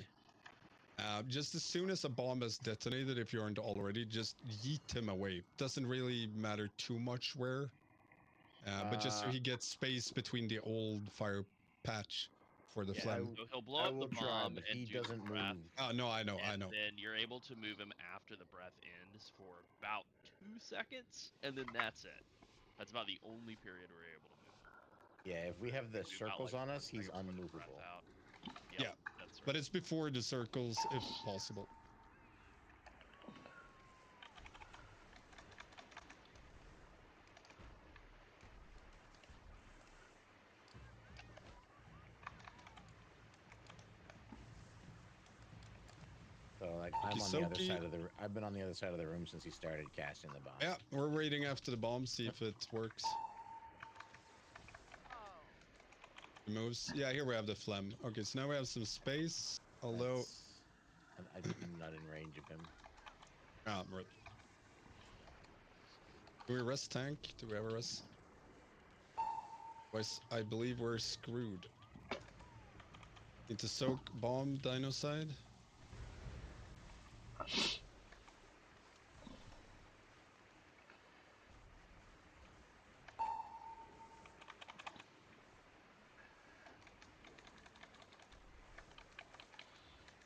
S1: Just as soon as a bomb is detonated, if you aren't already, just yeet him away. Doesn't really matter too much where, but just so he gets space between the old fire patch. for the
S9: Yeah,
S1: phlegm.
S12: So he'll blow
S9: I
S12: up the
S9: will try,
S12: bomb
S9: but
S12: and
S9: he
S12: do the
S9: doesn't
S12: breath.
S9: move.
S1: Oh no, I know, I
S12: And
S1: know.
S12: then you're able to move him after the breath ends for about 2 seconds, and then that's it. That's about the only period we're able to move him.
S9: Yeah, if we have the
S12: Maybe about,
S9: circles
S12: like,
S9: on
S12: 1
S9: us, he's
S12: second before the breath
S9: unmovable.
S12: out. Yep,
S1: Yeah,
S12: that's right.
S1: but it's before the circles if possible.
S9: So like I'm on the other
S1: Okie-dokie.
S9: side of the. I've been on the other side of the room since he started casting the bomb.
S1: Yeah, we're waiting after the bomb, see if it works.
S2: Oh.
S1: It moves. Yeah, here we have the phlegm. Okay, so now we have some space. Although,
S9: I'm not in range of him.
S1: ah, right. Do we rest tank? Do we have a rest? Otherwise, I believe we're screwed. Need to soak bomb dino side.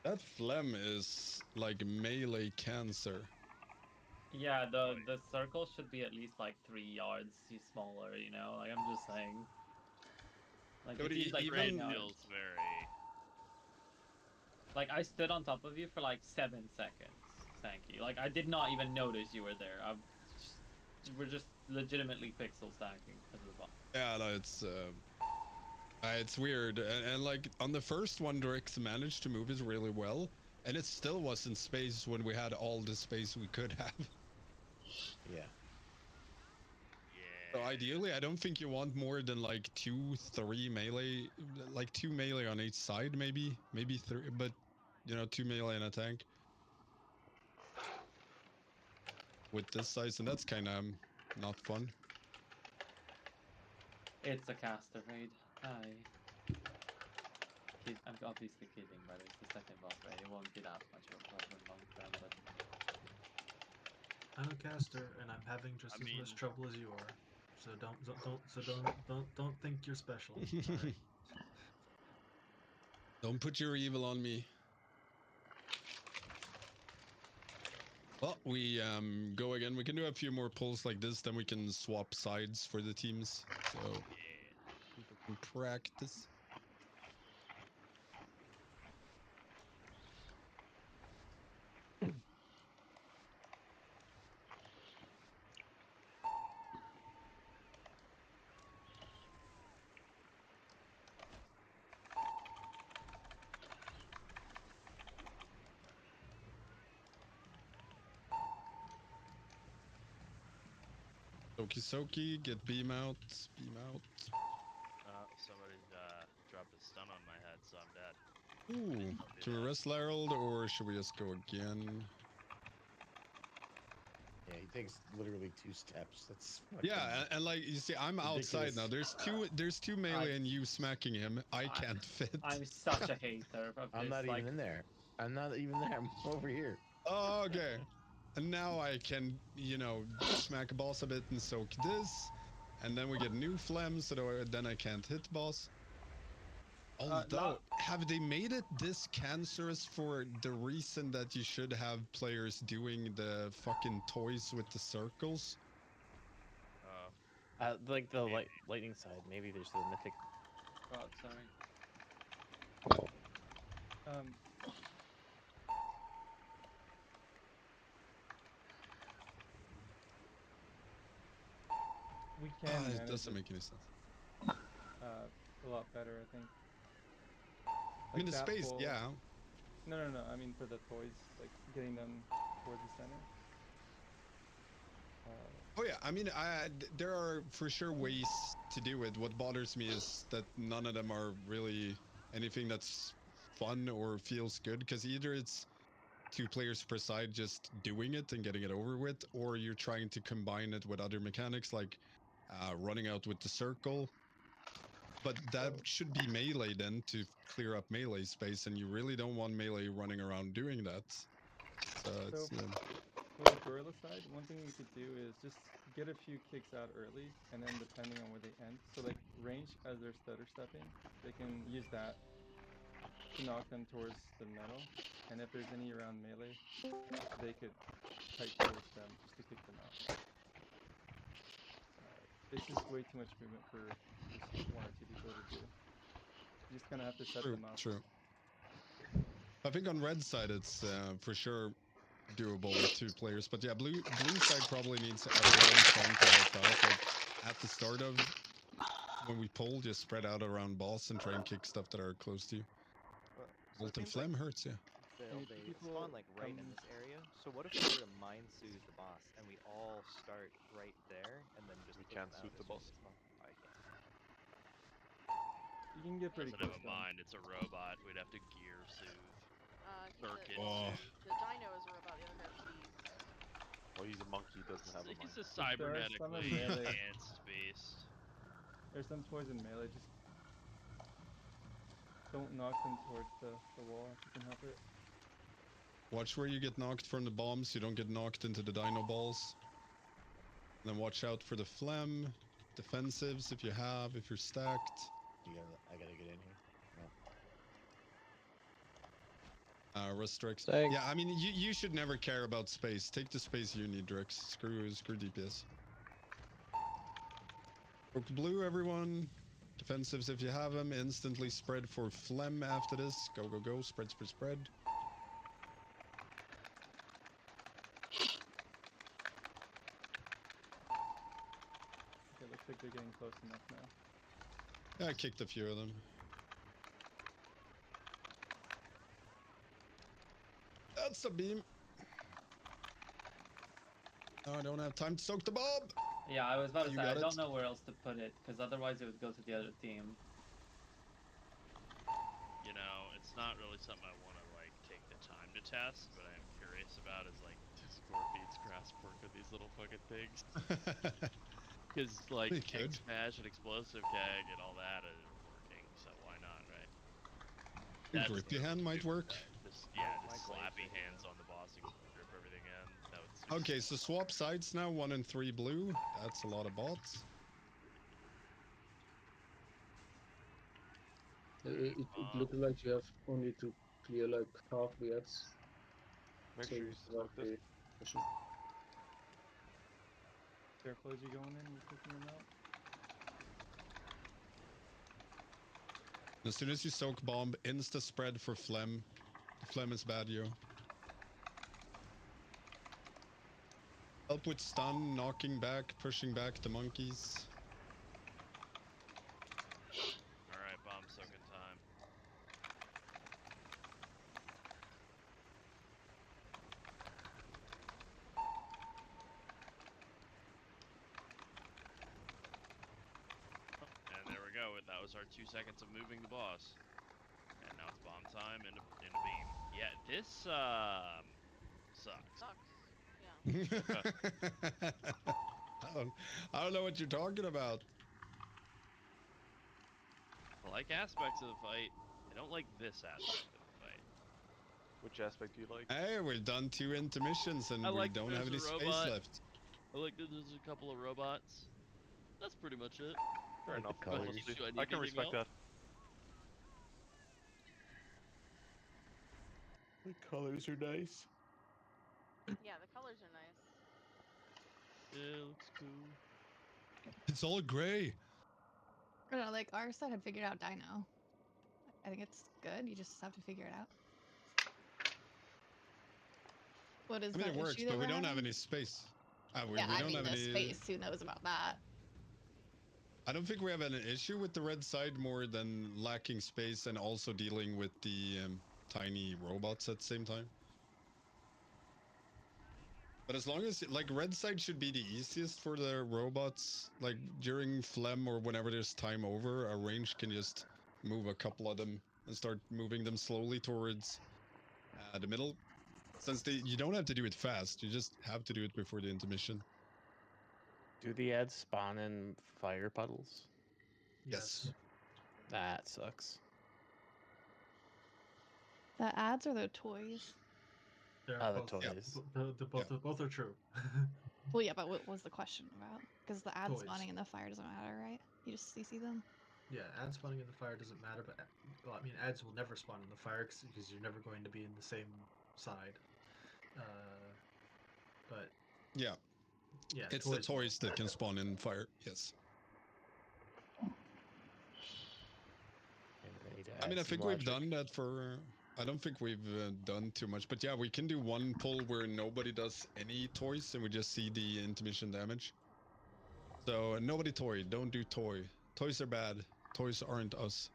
S1: That phlegm is like melee cancer.
S4: Yeah, the circle should be at least like 3 yards smaller. You know, like I'm just saying. Like
S1: But
S4: if he's like
S1: even
S4: right
S12: It
S4: now,
S12: feels very.
S4: like I stood on top of you for like 7 seconds, Sankey. Like I did not even notice you were there. We're just legitimately pixel stacking because of the bomb.
S1: Yeah, no, it's weird, and like on the first one, Drix managed to move it really well, and it still was in space when we had all the space we could have.
S9: Yeah.
S1: So ideally, I don't think you want more than like 2, 3 melee, like 2 melee on each side, maybe 3, but you know, 2 melee in a tank with this size, and that's kind of not fun.
S4: It's a caster raid. Hi. I'm obviously kidding, but it's the second boss raid. It won't be that much of a problem long term, but
S7: I'm a caster, and I'm having just as much trouble as you are. So don't think you're special. All right.
S1: Don't put your evil on me. Well, we go again. We can do a few more pulls like this, then we can swap sides for the teams. So people can practice. Okie-soki, get beam out, beam out.
S12: Somebody dropped a stun on my head, so I'm dead.
S1: Ooh, can we rest Larold, or should we just go again?
S9: Yeah, he takes literally 2 steps. That's
S1: Yeah, and like you see, I'm outside now.
S9: ridiculous.
S1: There's two melee and you smacking him. I can't fit.
S4: I'm such a hater of
S9: I'm
S4: this.
S9: not
S4: like,
S9: even in there. I'm not even there. I'm over here.
S1: Oh, okay. And now I can, you know, smack a boss a bit and soak this. And then we get new phlegm, so then I can't hit boss. Although, have they made it this cancerous for the reason that you should have players doing the fucking toys with the circles?
S16: Like the lightning side. Maybe there's the mythic.
S4: God, sorry.
S19: We can manage
S1: it doesn't make any sense.
S19: A lot better, I think.
S1: I mean, the
S19: that
S1: space,
S19: pull-
S1: yeah.
S19: No. I mean, for the toys, like getting them towards the center.
S1: Oh yeah, I mean, there are for sure ways to do it. What bothers me is that none of them are really anything that's fun or feels good, because either it's 2 players per side just doing it and getting it over with, or you're trying to combine it with other mechanics like running out with the circle. But that should be melee then to clear up melee space, and you really don't want melee running around doing that. So it's
S19: For the gorilla side, one thing we could do is just get a few kicks out early, and then depending on where they end. So like range as they're stutter stepping, they can use that to knock them towards the metal. And if there's any around melee, they could kite towards them just to kick them out. It's just way too much movement for just one or two people to do. You just kind of have to set them up.
S1: True. I think on red side it's for sure doable with 2 players, but yeah, blue side probably needs everyone trying to help out. Like at the start of when we pull, just spread out around boss and try and kick stuff that are close to you.
S20: So it
S1: Molten
S20: seems
S1: Phlegm
S20: like
S1: hurts, yeah.
S20: they spawn like right in this area. So what if we were to mind soothe the boss and we all start right there and then just
S18: We
S20: push
S18: can't
S20: them out
S18: soothe
S20: as
S18: the
S20: soon as
S18: boss.
S20: they spawn? Oh, I can't.
S19: You can get pretty
S12: Doesn't have
S19: close
S12: a
S19: to him.
S12: mind. It's a robot. We'd have to gear soothe. Circuit
S2: Well,
S12: soothe.
S2: the dino is a robot. The other guy's a beast.
S18: Well, he's a monkey. He doesn't have a mind.
S12: He's a
S19: There are some in
S12: cybernetically
S19: melee.
S12: enhanced beast.
S19: There's some toys in melee. Just don't knock them towards the wall if you can help it.
S1: Watch where you get knocked from the bombs, you don't get knocked into the dino balls. And then watch out for the phlegm, defensives if you're stacked.
S9: I gotta get in here.
S1: Restricts.
S3: Thanks.
S1: Yeah, I mean, you should never care about space. Take the space you need, Drix. Screw DPS. Broke blue, everyone. Defensives if you have them. Instantly spread for phlegm after this. Go. Spread.
S19: Okay, looks like they're getting close enough now.
S1: Yeah, I kicked a few of them. That's a beam. Oh, I don't have time to soak the bomb.
S4: Yeah, I was about to
S1: You
S4: say, I
S1: got
S4: don't
S1: it?
S4: know where else to put it, because otherwise it would go to the other team.
S12: You know, it's not really something I want to like take the time to test, but I'm curious about is like Discord feeds grass pork with these little fucking things. Because like
S1: They could.
S12: Egg Smash and Explosive Keg and all that are working, so why not, right?
S1: Grippy hand might work.
S12: Just
S20: My
S12: slappy
S20: glade's ready,
S12: hands on the boss and grip everything in. That would suit.
S1: Okay, so swap sides now. 1 and 3 blue. That's a lot of bots.
S15: It looked like you have only to clear like half the ads.
S18: Make
S15: so
S18: sure
S15: you
S18: you
S15: survive
S18: smoke this.
S15: the mission.
S19: Careful as you go in, you're taking them out.
S1: As soon as you soak bomb, insta spread for phlegm. The phlegm is bad, yo. Help with stun, knocking back, pushing back the monkeys.
S12: Alright, bomb soaking time. And there we go. That was our 2 seconds of moving the boss. And now it's bomb time in a beam. Yeah, this sucks.
S2: Yeah.
S1: I don't know what you're talking about.
S12: I like aspects of the fight. I don't like this aspect of the fight.
S18: Which aspect do you like?
S1: Hey, we've done 2 intermissions and
S12: I
S1: we
S12: like
S1: don't
S12: there's
S1: have any
S12: a
S1: space
S12: robot.
S1: left.
S12: I like that there's a couple of robots. That's pretty much it.
S18: Fair enough.
S12: What else
S18: Honestly,
S12: do I
S18: I
S12: need
S18: can
S12: anything
S18: respect
S12: else?
S18: that. The colors are nice.
S2: Yeah, the colors are nice.
S12: Yeah, looks cool.
S1: It's all gray.
S13: I don't know, like our side had figured out Dino. I think it's good. You just have to figure it out. What is
S1: I mean,
S13: the
S1: it works,
S13: issue that
S1: but we
S13: we're
S1: don't have
S13: having?
S1: any space. We
S13: Yeah, I
S1: don't
S13: mean
S1: have
S13: the
S1: any
S13: space. Who knows about that?
S1: I don't think we have an issue with the red side more than lacking space and also dealing with the tiny robots at the same time. But as long as, like, red side should be the easiest for the robots. Like, during phlegm or whenever there's time over, a range can just move a couple of them and start moving them slowly towards the middle. Since you don't have to do it fast, you just have to do it before the intermission.
S16: Do the ads spawn in fire puddles?
S1: Yes.
S16: That sucks.
S13: The ads or the toys?
S7: They're
S16: The
S7: both,
S16: toys.
S7: both are true.
S13: Well, yeah, but what was the question about? Because the ad
S7: Toys.
S13: spawning and the fire doesn't matter, right? You just CC them.
S7: Yeah, ad spawning in the fire doesn't matter, but well, I mean, ads will never spawn in the fire because you're never going to be in the same side. But
S1: Yeah.
S7: yeah,
S1: It's
S7: toys
S1: the toys that can spawn in fire. Yes. I mean, I think we've done that for. I don't think we've done too much, but yeah, we can do one pull where nobody does any toys and we just see the intermission damage. So nobody toy. Don't do toy. Toys are bad. Toys aren't us.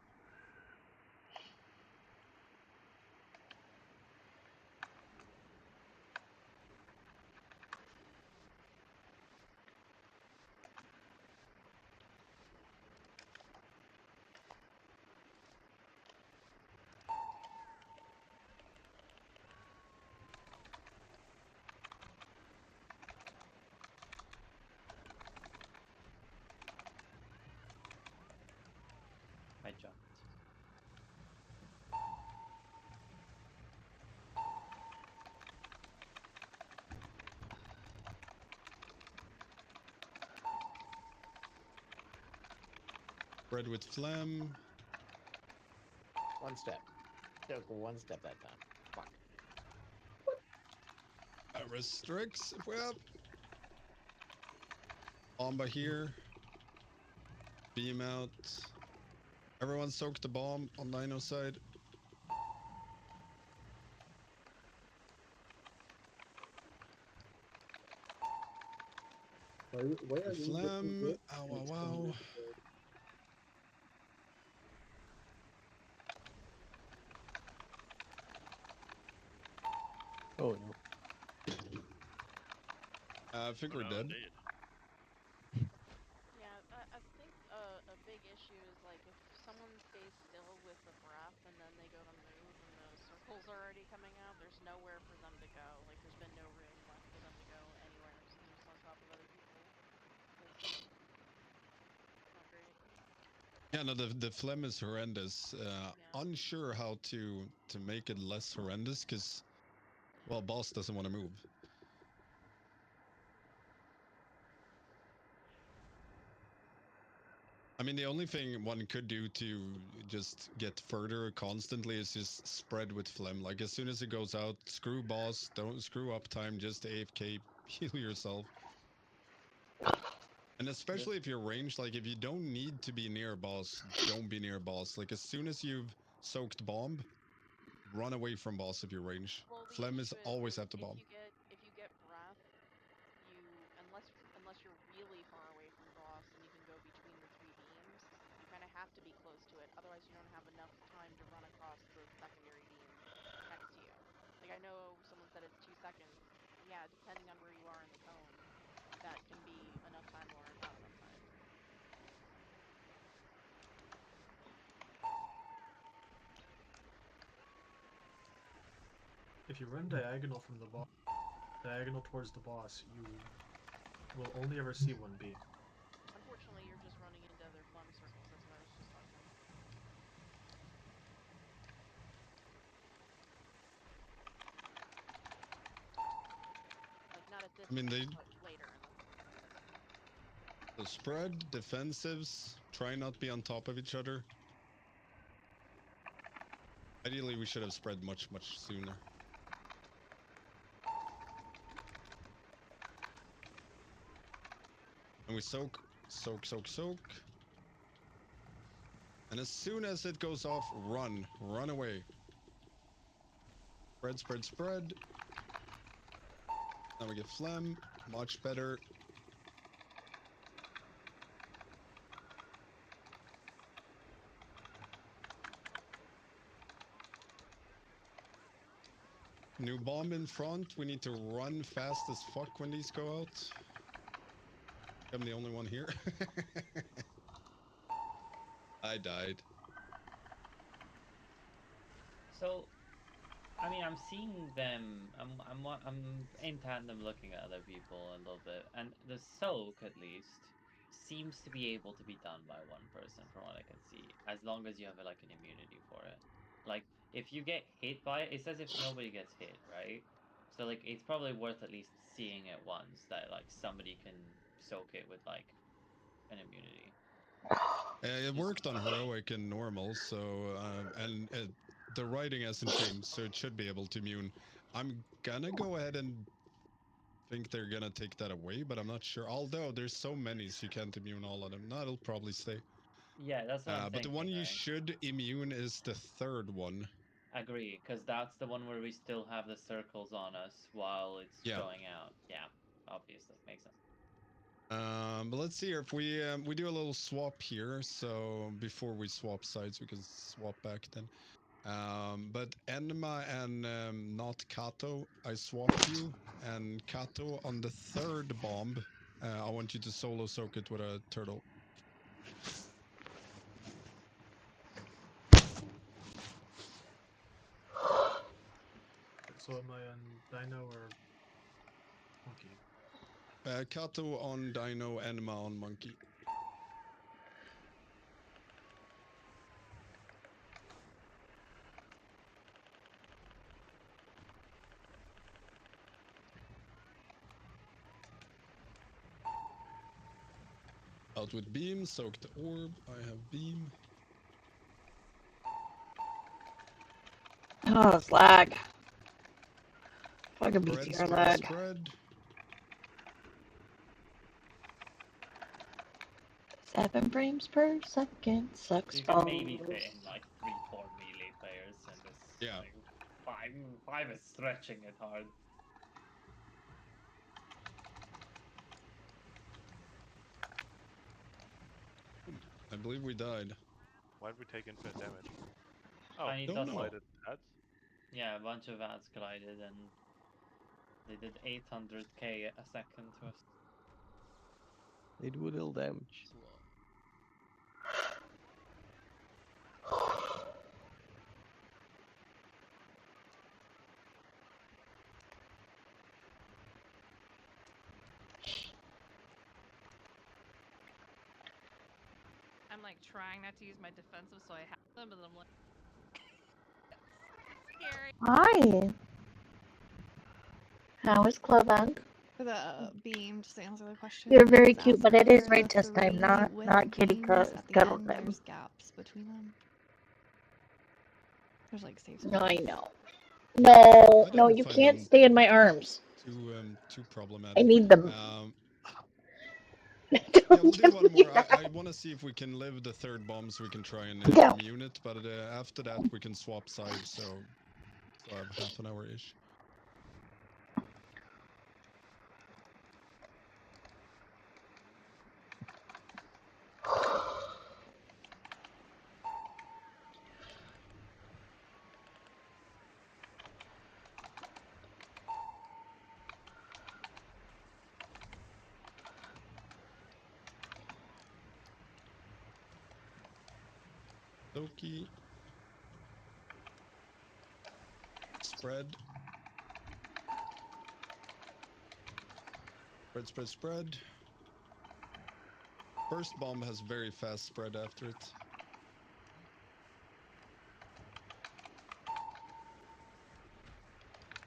S4: I jumped.
S1: Bread with phlegm.
S9: One step. Took one step that time. Fuck.
S1: Restricts if we have. Bomba here. Beam out. Everyone soak the bomb on Dino side.
S15: Why are you
S1: Phlegm.
S15: getting
S1: Ow, wow, wow.
S3: Oh no.
S1: I think we're dead.
S2: Yeah, I think a big issue is like if someone stays still with the breath and then they go to move and the circle's already coming out, there's nowhere for them to go. Like there's been no room left for them to go anywhere, so they're just on top of other people. It's not great.
S1: Yeah, no, the phlegm is horrendous. Unsure how to make it less horrendous because, well, boss doesn't want to move. I mean, the only thing one could do to just get further constantly is just spread with phlegm. Like as soon as it goes out, screw boss, don't screw uptime, just AFK, heal yourself. And especially if you're ranged, like if you don't need to be near boss, don't be near boss. Like as soon as you've soaked bomb, run away from boss if you're ranged.
S2: Well, the
S1: Phlegm is
S2: issue
S1: always
S2: is
S1: after bomb.
S2: if you get breath, you unless you're really far away from boss and you can go between the three beams, you kind of have to be close to it. Otherwise, you don't have enough time to run across the secondary beam next to you. Like I know someone said it's 2 seconds. Yeah, depending on where you are in the cone, that can be enough time or not enough time.
S7: if you run diagonal from the diagonal towards the boss, you will only ever see one beam.
S2: Unfortunately, you're just running into other phlegm circles. That's what I was just talking. Like not at this
S1: I mean,
S2: point, but later in the cutscene.
S1: the spread, defensives, try not be on top of each other. Ideally, we should have spread much, much sooner. And we soak, soak, soak, soak. And as soon as it goes off, run away. Spread, spread, spread. Now we get phlegm, much better. New bomb in front. We need to run fast as fuck when these go out. I'm the only one here. I died.
S4: So, I mean, I'm seeing them. I'm in tandem looking at other people a little bit, and the soak at least seems to be able to be done by one person from what I can see, as long as you have like an immunity for it. Like if you get hit by it, it says if nobody gets hit, right? So like it's probably worth at least seeing it once that like somebody can soak it with like an immunity.
S1: It worked on heroic and normal, so and the writing hasn't changed, so it should be able to immune. I'm gonna go ahead and think they're gonna take that away, but I'm not sure. Although there's so many, so you can't immune all of them. No, it'll probably stay.
S4: Yeah, that's what I'm
S1: But the
S4: thinking.
S1: one you
S4: right?
S1: should immune is the third one.
S4: Agree, because that's the one where we still have the circles on us while it's
S1: Yeah.
S4: going out. Yeah, obviously makes sense.
S1: But let's see here if we do a little swap here. So before we swap sides, we can swap back then. But Enma and not Kato, I swapped you. And Kato on the third bomb, I want you to solo soak it with a turtle.
S7: So am I on Dino or Monkey?
S1: Kato on Dino, Enma on Monkey. Out with beam, soak the orb. I have beam.
S5: Oh, it's lag. Fucking
S1: Spread,
S5: BTR
S1: spread,
S5: lag.
S1: spread.
S5: 7 frames per second. Sucks
S4: You can
S5: balls.
S4: maybe fit in like 3-4 melee players, and this
S1: Yeah.
S4: like, five is stretching it hard.
S1: I believe we died.
S18: Why did we take infinite damage? Oh,
S4: Tiny
S1: don't know.
S18: collided ads?
S4: Yeah, a bunch of ads collided and they did 800k a second to us.
S3: They do a little damage.
S11: I'm like trying not to use my defensive, so I have them, but I'm like, scary.
S5: Hi. How is Clubbank?
S13: For the beam, just to answer the question.
S5: You're very
S13: was
S5: cute, but
S13: asking
S5: it is
S13: for
S5: raid
S13: the
S5: test time,
S13: 3
S5: not
S13: with
S5: kitty
S13: beams at the
S5: cuddle
S13: end,
S5: time.
S13: There's gaps between them. There's like safe
S5: No, I
S13: spots.
S5: know. No,
S1: I
S5: no,
S1: don't
S5: you
S1: find
S5: can't
S1: them
S5: stay in my arms.
S1: Too problematic.
S5: I need them.
S1: Yeah, we'll do one more. I want to see if we can live the third bomb so we can try and
S5: No.
S1: immune it. But after that, we can swap sides. So I have half an hour ish. Loki. Spread. Spread, spread, spread. First bomb has very fast spread after it.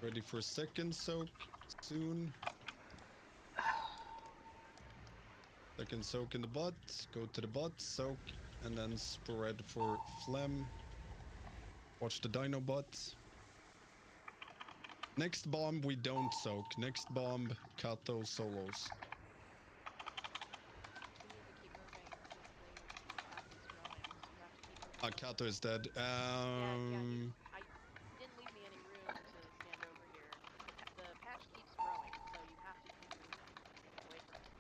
S1: Ready for second soak soon. Second soak in the butt. Go to the butt, soak, and then spread for phlegm. Watch the dino butt. Next bomb, we don't soak. Next bomb, Kato solos.
S2: We need to keep moving because the path keeps growing. So you have to keep moving.
S1: Kato is dead.
S2: You didn't leave me any room to stand over here. The patch keeps growing, so you have to keep moving away from it.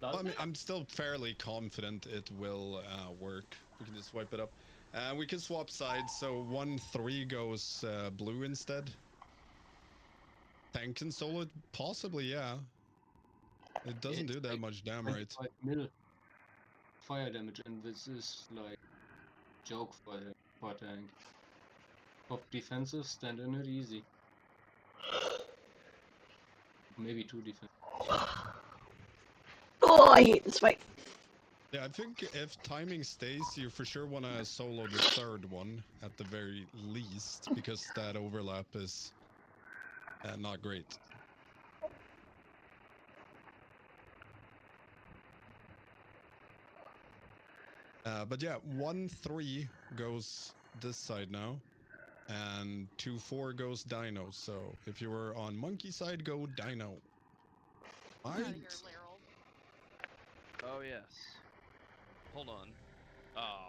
S1: Well, I mean, I'm still fairly confident it will work. We can just swipe it up. We can swap sides, so 1-3 goes blue instead. Tank can solo it? Possibly, yeah. It doesn't do that much damage, right?
S15: 25 mil fire damage, and this is like joke for a tank. Top defensive, stand in it easy. Maybe 2 defensive.
S5: Oh, I hate this fight.
S1: Yeah, I think if timing stays, you for sure want to solo the third one at the very least, because that overlap is not great. But yeah, 1-3 goes this side now, and 2-4 goes Dino. So if you were on monkey side, go Dino.
S12: Oh yes. Hold on. Oh,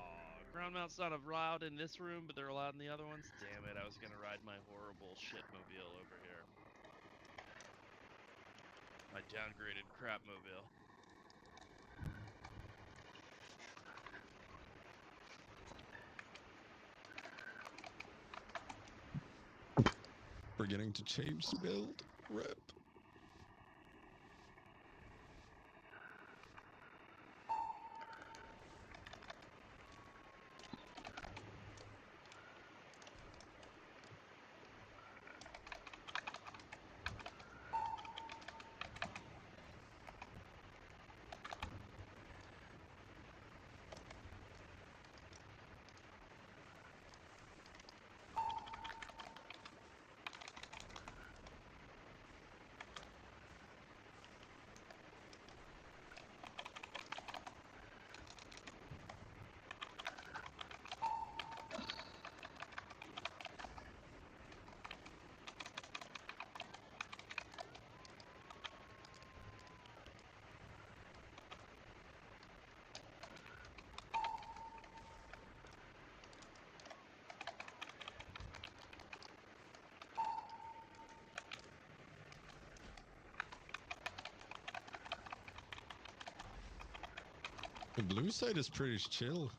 S12: ground mounts not allowed in this room, but they're allowed in the other ones. Damn it! I was gonna ride my horrible shitmobile over here. My downgraded crapmobile.
S1: Forgetting to change build. Rip. The blue side is pretty chill.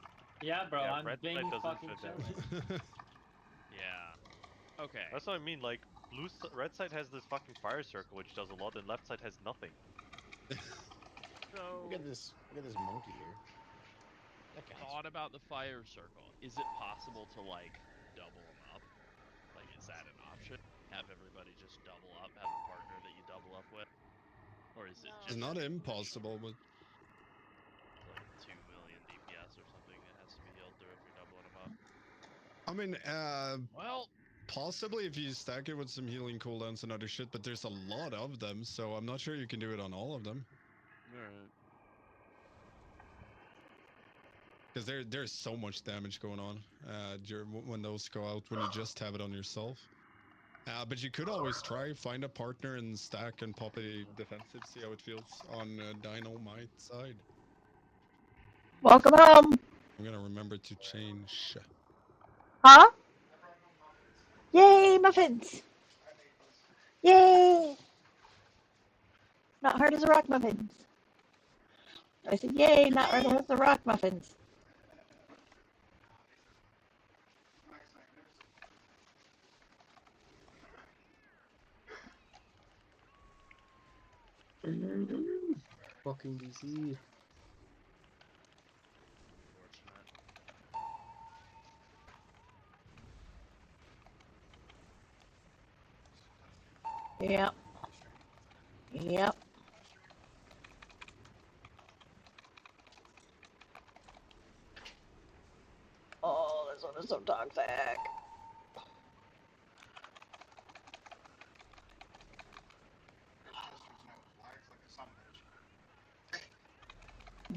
S4: Yeah, bro,
S18: Yeah,
S4: I'm
S18: red
S4: being
S18: side doesn't
S4: fucking
S18: fit
S4: chilling.
S12: Yeah. Okay.
S18: That's what I mean. Like red side has this fucking fire circle which does a lot, and left side has nothing.
S12: So
S9: Look at this monkey here. That guy's
S12: thought about the fire circle. Is it possible to like double them up? Like, is that an option? Have everybody just double up, have a partner that you double up with, or is it
S1: It's
S12: just
S1: not impossible, but
S12: like 2 million DPS or something it has to be healed through if you're doubling them up?
S1: I mean,
S12: well,
S1: possibly if you stack it with some healing cooldowns and other shit, but there's a lot of them, so I'm not sure you can do it on all of them.
S12: Alright.
S1: Because there's so much damage going on when those go out, when you just have it on yourself. But you could always try, find a partner and stack and pop a defensive, see how it feels on Dynamite side.
S5: Welcome home.
S1: I'm gonna remember to change.
S5: Huh? Yay, muffins! Yay! Not hard as a rock muffins. I said, yay, not hard as a rock muffins.
S15: Fucking DC.
S12: Unfortunate.
S5: Yep. Yep. Oh, this one is so toxic.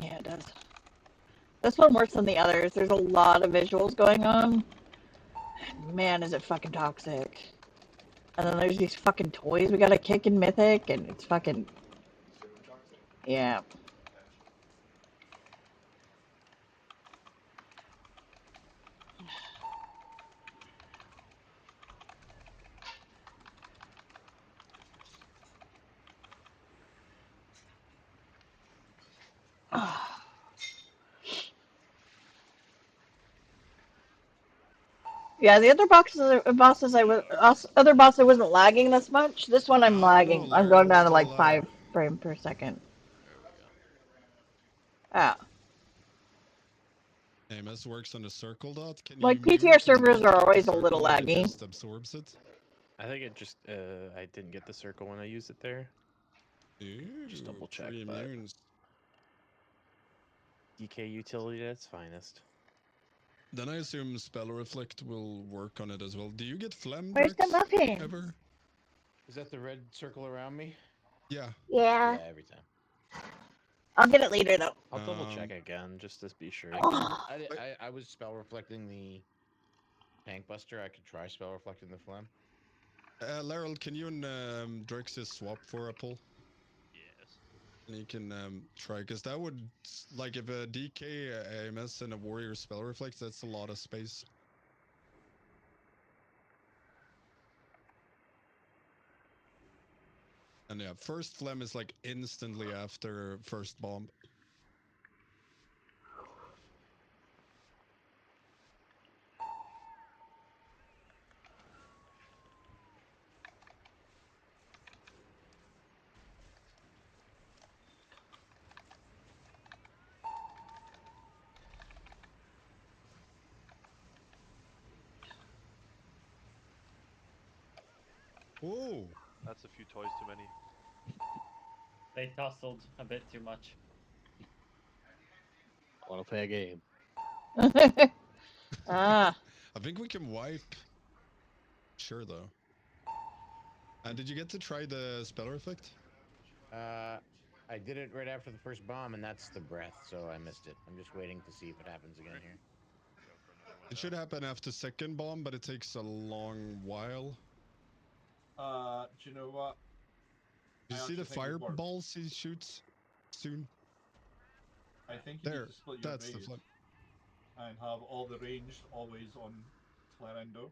S5: Yeah, it does. This one worse than the others. There's a lot of visuals going on. Man, is it fucking toxic. And then there's these fucking toys we gotta kick in Mythic, and it's fucking... Yeah. Yeah, the other other boss I wasn't lagging this much. This one I'm lagging. I'm going down to like 5 frames per second.
S12: There we go.
S5: Ah.
S1: Amos works on the circle dot. Can
S5: Like,
S1: you
S5: PTR
S1: mute
S5: servers
S1: and
S5: are
S1: not get
S5: always
S1: the
S5: a little
S1: circle if it
S5: laggy.
S1: just absorbs it?
S16: I think it just I didn't get the circle when I used it there.
S1: Ooh,
S16: Just double check,
S1: free
S16: but
S1: immunes.
S16: DK utility at its finest.
S1: Then I assume Spell Reflect will work on it as well. Do you get Phlegm,
S5: Where's the
S1: Drex,
S5: muffin?
S1: ever?
S9: Is that the red circle around me?
S1: Yeah.
S5: Yeah.
S9: Yeah, every time.
S5: I'll get it later though.
S16: I'll double check again just to be sure.
S9: I was spell reflecting the tank buster. I could try spell reflecting the phlegm.
S1: Laryl, can you and Drex swap for a pull?
S12: Yes.
S1: And you can try, because that would, like, if a DK, AMS, and a warrior spell reflects, that's a lot of space. And yeah, first phlegm is like instantly after first bomb. Oh,
S18: That's a few toys too many.
S4: They tussled a bit too much.
S3: I want to play a game.
S5: Ah.
S1: I think we can wipe. Sure, though. And did you get to try the spell reflect?
S9: I did it right after the first bomb, and that's the breath, so I missed it. I'm just waiting to see if it happens again here.
S12: Go for another window.
S1: It should happen after second bomb, but it takes a long while.
S8: Do you know what?
S1: Did you see the fireballs he shoots soon?
S8: I think you
S1: There,
S8: need to split your
S1: that's the
S8: raid
S1: flip.
S8: and have all the ranged always on Clarendo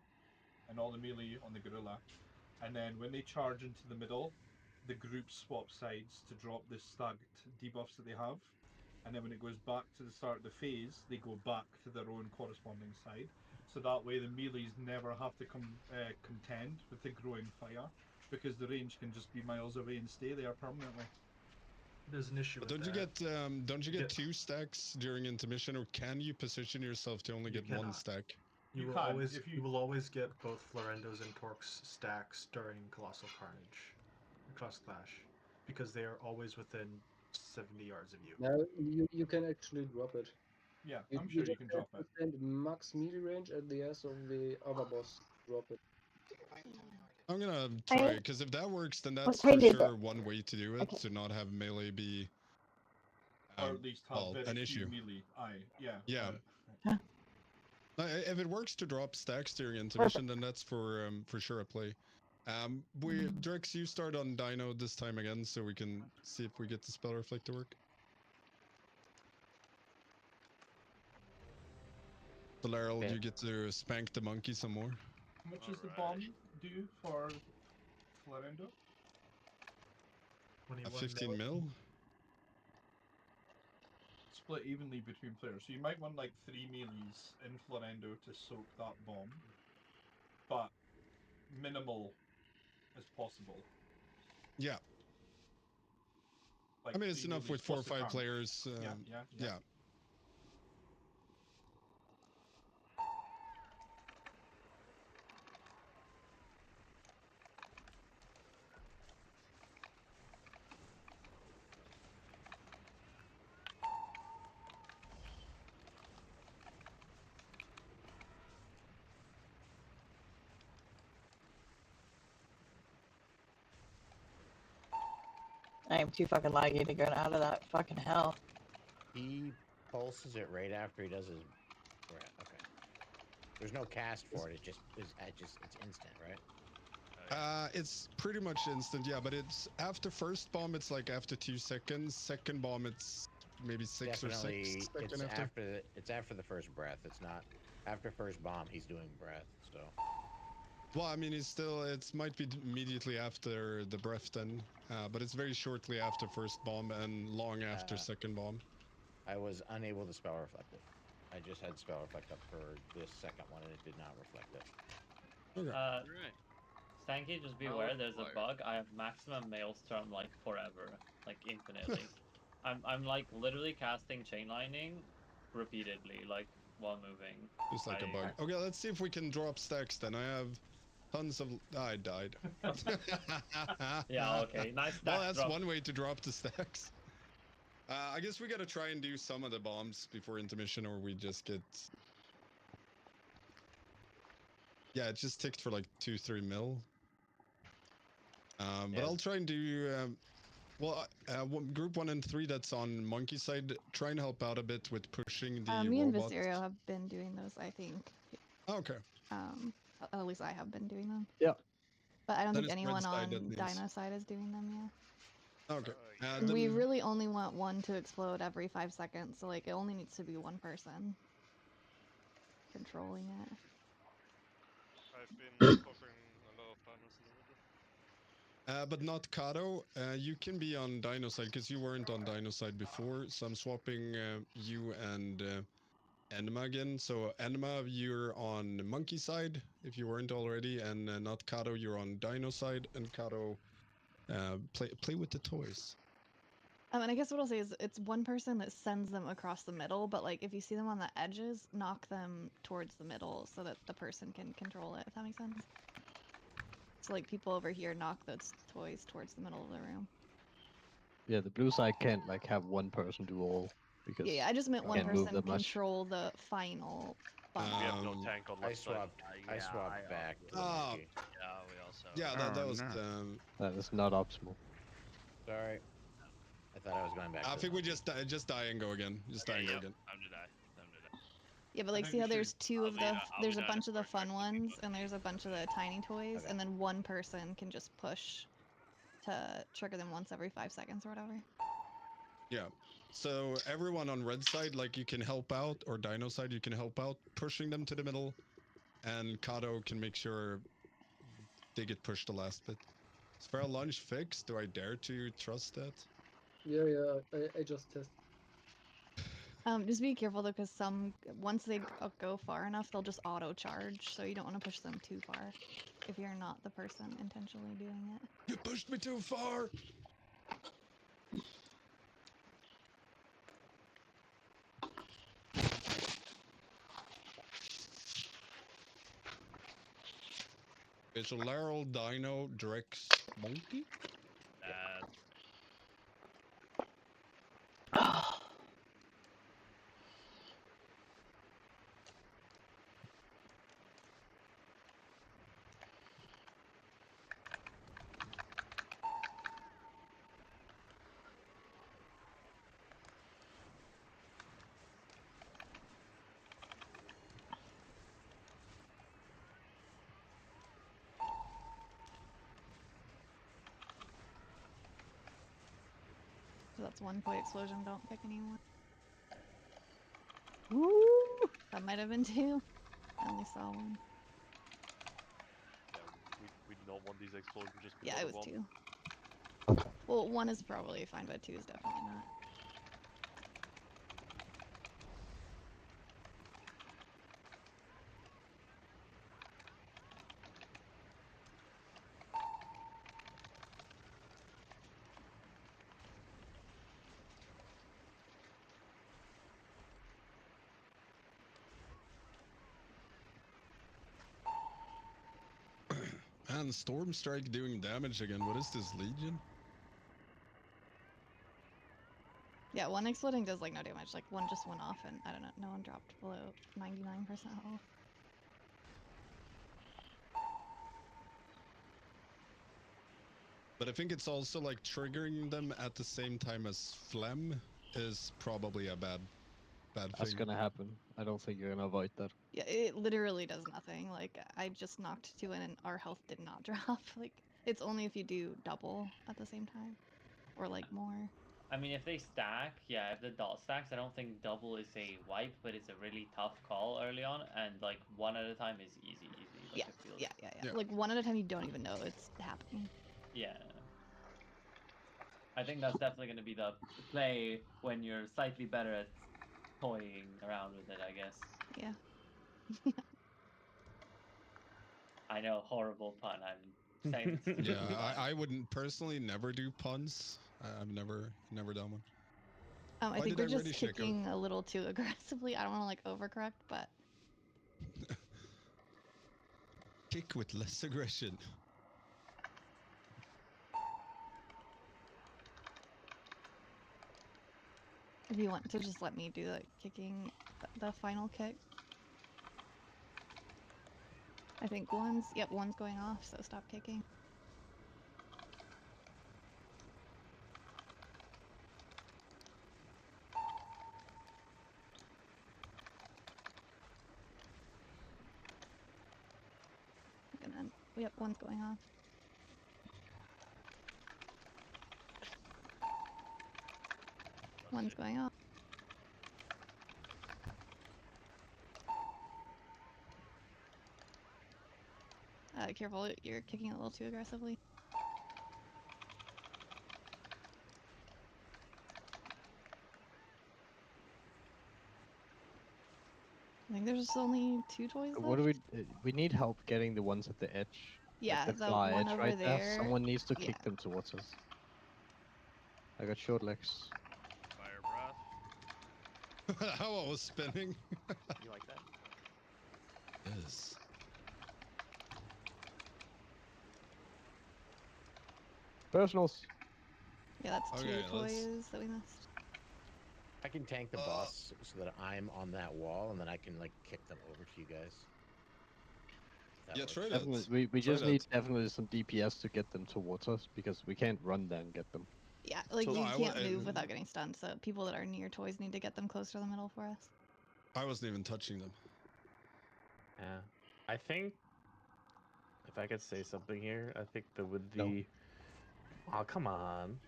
S8: and all the melee on the gorilla. And then when they charge into the middle, the group swap sides to drop the stacked debuffs that they have. And then when it goes back to the start of the phase, they go back to their own corresponding side. So that way the melees never have to contend with the growing fire, because the range can just be miles away and stay there permanently.
S7: There's an issue
S1: But
S7: with
S1: don't you get
S7: Yes.
S1: 2 stacks during intermission, or can you position yourself to only
S7: You
S1: get 1
S7: cannot.
S1: stack?
S7: You will always get both Florendo's and Torque's stacks during Colossal Carnage, Colossal Clash, because they are always within 70 yards of you.
S15: Now you can actually drop it.
S8: Yeah, I'm sure you
S15: just
S8: can
S15: have
S8: drop
S15: to
S8: it.
S15: stand max melee range at the ass of the other boss. Drop it.
S1: I'm gonna try, because if that works, then that's
S5: kind
S1: for
S5: is
S1: sure
S5: it?
S1: one way to do it,
S5: Okay.
S1: to not have melee be
S8: Or at least have very
S1: an
S8: few
S1: issue.
S8: melee. Aye, yeah.
S1: Yeah. If it works to drop stacks during intermission, then that's for sure a play. Drex, you start on Dino this time again, so we can see if we get the spell reflect to work. So Laryl, you get to spank the monkey some more.
S8: How much does the bomb do for Florendo?
S1: 15 mil.
S8: Split evenly between players. So you might want like 3 melees in Florendo to soak that bomb, but minimal as possible.
S1: Yeah.
S8: Like
S1: I mean, it's
S8: 3
S1: enough
S8: melees
S1: with 4 or
S8: plus the
S1: 5
S8: carnage.
S1: players.
S8: Yeah.
S5: I am too fucking laggy to get out of that fucking hell.
S9: He pulses it right after he does his breath. Okay. There's no cast for it. It just is. It's instant, right?
S1: It's pretty much instant, yeah, but it's after first bomb, it's like after 2 seconds. Second bomb, it's maybe 6
S9: Definitely,
S1: or 6 seconds after.
S9: It's after the first breath. It's not after first bomb. He's doing breath, so.
S1: Well, I mean, it might be immediately after the breath then, but it's very shortly after first bomb and long after second bomb.
S9: I was unable to spell reflect it. I just had spell reflect up for this second one, and it did not reflect it.
S1: Okay.
S4: Stanky, just be aware there's a bug. I have maximum Maelstrom like forever, like infinitely. I'm like literally casting chain lightning repeatedly, like while moving.
S1: Just like a bug. Okay, let's see if we can drop stacks then. I have tons of. I died.
S4: Yeah, okay. Nice stack
S1: Well, that's
S4: drop.
S1: one way to drop the stacks. I guess we gotta try and do some of the bombs before intermission, or we just get. Yeah, it just ticked for like 2-3 mil. But I'll try and do. Group 1 and 3 that's on monkey side, try and help out a bit with pushing the
S13: Me and
S1: robots.
S13: Viserio have been doing those, I think.
S1: Okay.
S13: At least I have been doing them.
S3: Yeah.
S13: But I don't
S1: Then
S13: think
S1: it's red
S13: anyone
S1: side
S13: on
S1: that needs-
S13: Dino side is doing them yet.
S1: Okay.
S13: And we really only want one to explode every 5 seconds, so like it only needs to be one person controlling it.
S6: I've been popping a lot of dinos in the middle.
S1: But not Kato. You can be on Dino side because you weren't on Dino side before. So I'm swapping you and Enema again. So Enema, you're on monkey side if you weren't already, and not Kato, you're on Dino side. And Kato, play with the toys.
S13: And I guess what I'll say is it's one person that sends them across the middle, but like if you see them on the edges, knock them towards the middle so that the person can control it, if that makes sense. So like people over here knock those toys towards the middle of the room.
S3: Yeah, the blue side can't like have one person do all because
S13: Yeah, I just meant
S3: you
S13: one
S3: can't move
S13: person
S3: that much.
S13: control the final button.
S18: We have no tank on
S9: I
S18: left side.
S9: swapped. I swapped back to the monkey.
S12: Yeah, we also.
S1: Yeah, that was.
S3: That is not optimal.
S9: Sorry. I thought I was going back.
S1: I
S9: to
S1: think
S9: the
S1: we just die and go again. Just die and go again.
S12: Time to die. Time to die.
S13: Yeah, but
S1: I
S13: like
S1: think
S13: see
S1: we
S13: how there's
S1: should-
S13: two of the there's a
S12: down
S13: bunch of the
S12: if
S13: fun ones and there's a bunch of the tiny toys,
S9: Okay.
S13: and then one person can just push to trigger them once every 5 seconds or whatever.
S1: Yeah. So everyone on red side, like you can help out, or Dino side, you can help out pushing them to the middle, and Kato can make sure they get pushed the last bit. Is Feral Lunge fixed? Do I dare to trust that?
S15: Yeah, I just test.
S13: Just be careful though, because some once they go far enough, they'll just auto charge. So you don't want to push them too far, if you're not the person intentionally doing it.
S1: You pushed me too far. It's a Laryl, Dino, Drex, Monkey.
S12: That's
S13: So that's one toy explosion. Don't pick anyone. Woo! That might have been two. I only saw one.
S18: Yeah, we don't want these explosions just
S13: Yeah,
S18: because
S13: it
S18: of
S13: was
S18: one.
S13: two. Well, one is probably fine, but two is definitely not.
S1: And Storm Strike doing damage again. What is this, Legion?
S13: Yeah, one exploding does like no damage. Like one just went off, and I don't know, no one dropped below 99% health.
S1: But I think it's also like triggering them at the same time as Phlegm is probably a bad
S3: That's
S1: thing.
S3: gonna happen. I don't think you're gonna avoid that.
S13: Yeah, it literally does nothing. Like I just knocked two in, and our health did not drop. Like it's only if you do double at the same time, or like more.
S4: I mean, if they stack, yeah, if the dot stacks, I don't think double is a wipe, but it's a really tough call early on, and like one at a time is easy. Like,
S13: Yeah,
S4: it feels...
S13: yeah. Like one at a time, you don't even know it's happening.
S4: Yeah. I think that's definitely going to be the play when you're slightly better at toying around with it, I guess.
S13: Yeah.
S4: I know, horrible pun. I'm saying it's
S1: Yeah,
S4: fun.
S1: I wouldn't personally never do puns. I've never done one.
S13: I
S1: Why
S13: think
S1: did
S13: we're
S1: I ready
S13: just
S1: Shaco?
S13: kicking a little too aggressively. I don't want to like overcorrect, but
S1: Kick with less aggression.
S13: If you want to just let me do the kicking, the final kick. I think one's going off, so stop kicking. Yep, one's going off. One's going off. Careful, you're kicking a little too aggressively. I think there's only 2 toys left.
S3: What do we need help getting the ones at the edge.
S13: Yeah,
S3: like the
S13: the
S3: far
S13: one
S3: edge
S13: over
S3: right there.
S13: there.
S3: Someone needs to
S13: Yeah.
S3: kick them towards us. I got short legs.
S12: Fire breath.
S1: How I was spinning.
S20: You like that?
S1: Yes.
S3: Personals.
S13: Yeah, that's
S1: Okay,
S13: 2 toys that we missed.
S9: I can tank the boss so that I'm on that wall, and then I can like kick them over to you guys.
S1: Yeah,
S9: works.
S1: try that.
S3: Definitely, we
S1: Try
S3: just
S1: that.
S3: need definitely some DPS to get them towards us because we can't run there and get them.
S13: Yeah, like
S1: So-
S13: you
S1: No, I
S13: can't
S1: wa-
S13: move without getting stunned, so people that are near toys need to get them close to the middle for us.
S1: I wasn't even touching them.
S16: Yeah, I think if I could say something here, I think that with the oh come on,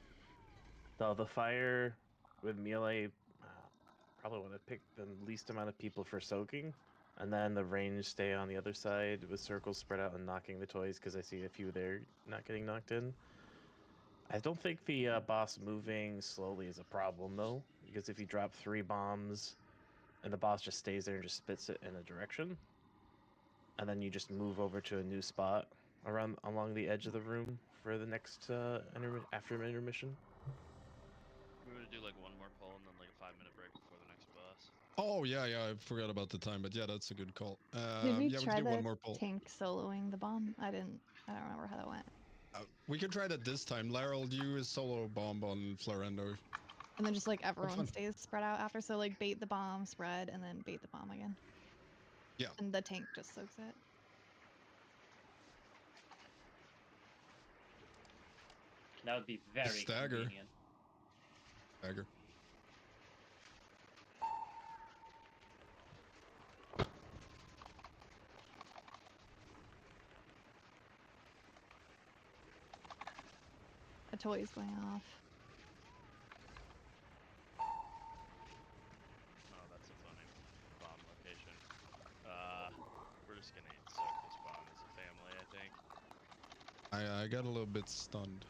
S16: the fire with melee, probably want to pick the least amount of people for soaking, and then the range stay on the other side with circles spread out and knocking the toys because I see a few there not getting knocked in. I don't think the boss moving slowly is a problem though, because if you drop 3 bombs and the boss just stays there and just spits it in a direction, and then you just move over to a new spot along the edge of the room for the next after intermission.
S12: We're gonna do like one more pull and then like a 5-minute break before the next boss.
S1: Oh yeah, I forgot about the time, but yeah, that's a good call.
S13: Did we
S1: Yeah, we
S13: try
S1: can do
S13: the
S1: one more pull.
S13: tank soloing the bomb? I don't remember how that went.
S1: We can try that this time. Laryl, do a solo bomb on Florendo.
S13: And then just like everyone
S1: fun.
S13: stays spread out after, so like bait the bomb, spread, and then bait the bomb again.
S1: Yeah.
S13: And the tank just soaks it.
S4: That would be very
S1: stagger.
S4: convenient.
S1: Stagger.
S13: A toy's going off.
S12: Oh, that's a funny bomb location. We're just gonna soak this bomb as a family, I think.
S1: I got a little bit stunned.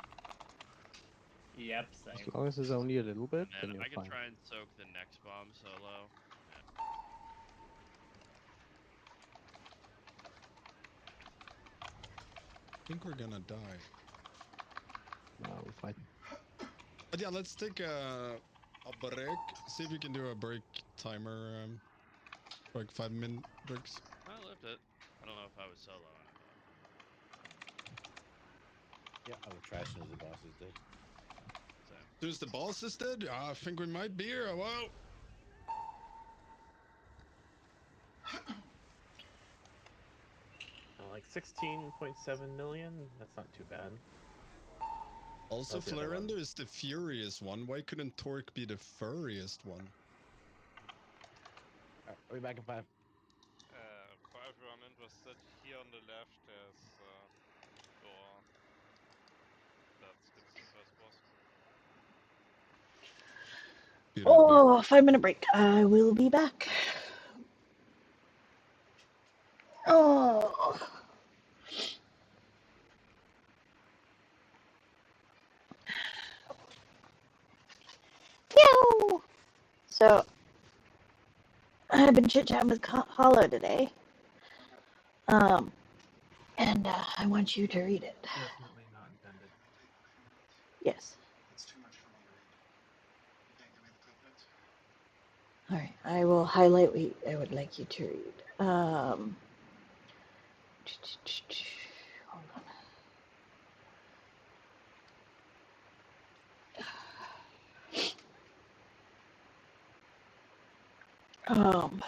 S4: Yep,
S3: As
S4: same.
S3: long as it's only a little bit, then
S12: And
S3: you're
S12: I can
S3: fine.
S12: try and soak the next bomb solo. Yeah.
S1: I think we're gonna die.
S3: No, we're fine.
S1: But yeah, let's take a break. See if we can do a break timer. Like 5-minute breaks.
S12: I lived it. I don't know if I was soloing it though.
S9: Yeah, I will try as soon as the bosses did.
S12: Same.
S1: As soon as the bosses did, I think we might be here. Whoa.
S16: Like 16.7 million. That's not too bad.
S1: Also,
S16: That's the other one.
S1: Florendo is the furious one. Why couldn't Torque be the furriest one?
S9: Are we back in 5?
S6: For everyone interested, here on the left there's door. That skips the first boss.
S5: Oh, 5-minute break. I will be back. Oh. Meow. So, I've been chit-chatting with Hollow today. And I want you to read it.
S7: Definitely not intended.
S5: Yes.
S7: It's too much for me to read. You can't give me the clip notes?
S5: Alright, I will highlight what I would like you to read. Hold on. Um.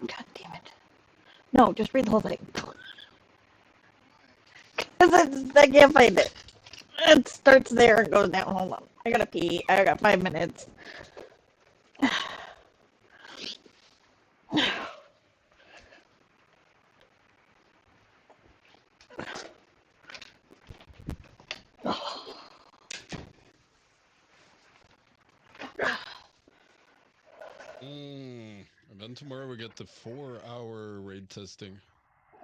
S5: God damn it. No, just read the whole thing. Because I can't find it. It starts there and goes down. Hold on. I gotta pee. I got 5 minutes.
S1: And then tomorrow we get the 4-hour raid testing.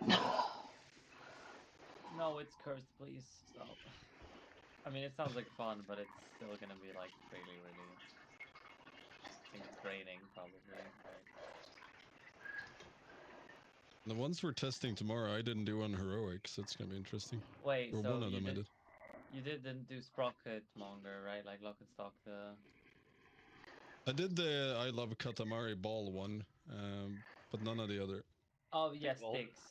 S4: No, it's cursed. Please stop. I mean, it sounds like fun, but it's still gonna be like really, really, I think, draining probably, right?
S1: The ones we're testing tomorrow, I didn't do on heroics. That's gonna be interesting.
S4: Wait,
S1: Or
S4: so
S1: one of them I did.
S4: You didn't do Sprocket Monger, right? Like Lock and Stock the...
S1: I did the I Love Katamari ball one, but none of the other.
S4: Oh, yes, sticks.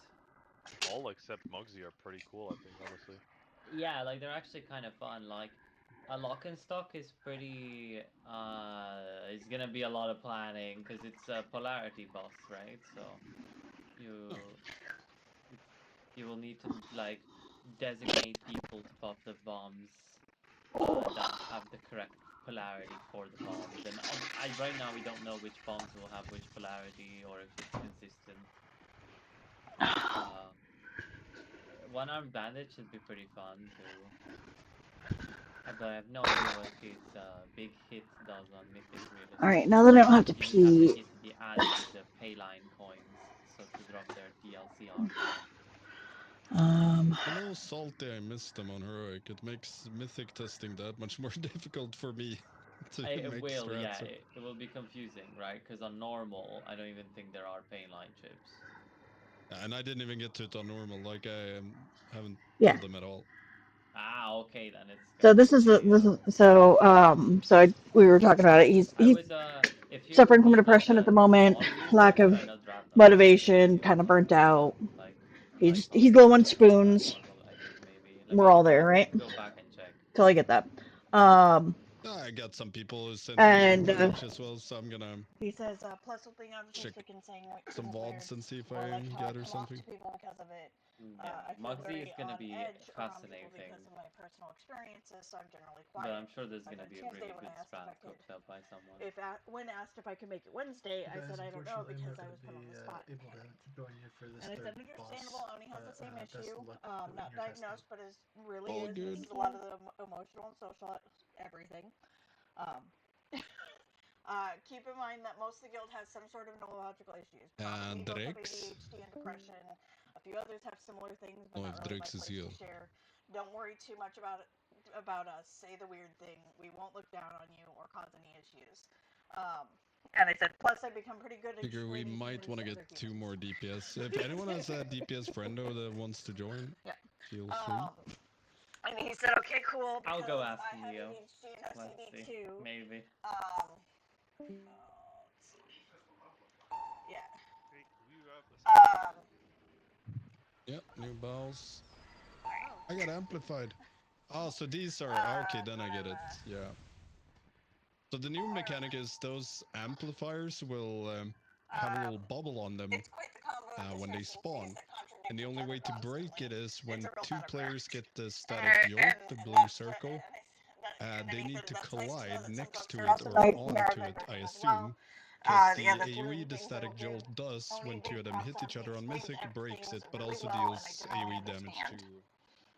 S18: All except Mugsy are pretty cool, I think, honestly.
S4: Yeah, like they're actually kind of fun. Like a Lock and Stock is pretty... it's gonna be a lot of planning because it's a polarity boss, right? So you will need to like designate people to pop the bombs that have the correct polarity for the bombs. And right now we don't know which bombs will have which polarity or if it's consistent. One-armed bandage should be pretty fun too. But I have no idea what his big hit does on Mythic realistically.
S5: Alright, now that I don't have to
S4: You just have to
S5: pee.
S4: hit the ads with the Payline coins, so to drop their DLC armor.
S1: I know salty I missed them on heroic. It makes mythic testing that much more difficult for me to
S4: It
S1: make
S4: will,
S1: strats.
S4: yeah, it will be confusing, right? Because on normal, I don't even think there are Payline chips.
S1: And I didn't even get to it on normal. Like I haven't
S5: Yeah.
S1: pulled them at all.
S4: Ah, okay then. It's
S5: So this is we were talking about it. He's
S4: if you
S5: suffering from
S4: need like
S5: depression at
S4: a
S5: the moment,
S4: small user,
S5: lack of
S4: I know Draft
S5: motivation, kind of burnt out.
S4: like
S5: He's low on spoons.
S4: normal edit maybe.
S5: We're all there, right?
S4: Go back and check.
S5: Till I get that.
S1: I got some people who sent
S5: And,
S1: me message as well, so I'm gonna
S5: he says, plus something
S1: check
S5: optimistic and saying what
S1: some
S5: isn't
S1: VODs
S5: weird,
S1: and see if
S5: or
S1: I
S5: like
S1: can
S5: how I
S1: gather
S5: come off
S1: something.
S5: to people because of it. I feel
S4: Mugsy
S5: very
S4: is gonna
S5: on
S4: be
S5: edge around people
S4: fascinating.
S5: because of my personal experiences, so I'm generally
S4: But
S5: quiet.
S4: I'm sure there's
S5: Like
S4: gonna
S5: on
S4: be a
S5: Tuesday
S4: really
S5: when
S4: good
S5: I asked if
S4: spam
S5: I could,
S4: cooked up by someone.
S5: when asked if I could make it Wednesday, I
S7: Guys,
S5: said I don't know
S7: unfortunately, I'm
S5: because
S7: not
S5: I
S7: going
S5: was
S7: to
S5: put on
S7: be
S5: the spot.
S7: able to join you for this
S5: And I said,
S7: third
S5: understandable,
S7: boss.
S5: Oni has the same
S7: Best
S5: issue.
S7: of luck
S5: Not
S7: in your
S5: diagnosed, but is really
S1: All
S5: is.
S1: good.
S5: Misses a lot of the emotional and social everything. Keep in mind that most of the guild has some sort of neurological issues. Probably both have ADHD and depression. A few others have similar things, but not really my place to share. Don't worry too much about us. Say the weird thing. We won't look down on you or cause any issues. And I said, plus I've become pretty good at
S1: Figure we might want to get 2 more DPS. If anyone has a DPS friendo that wants to join, feel free.
S5: And he said, okay, cool, because
S4: I'll go ask
S5: I have
S4: Leo.
S5: ADHD and
S4: Let's
S5: OCD
S4: see.
S5: too.
S4: Maybe.
S5: Yeah.
S1: Yep, new bows. I got amplified. Oh, so these are okay. Then I get it. Yeah. So the new mechanic is those amplifiers will have a little bubble on them when they spawn, and the only way to break it is when 2 players get the static jolt, the blue circle. They need to collide next to it or onto it, I assume. Because the AoE the static jolt does when 2 of them hit each other on Mythic breaks it, but also deals AoE damage to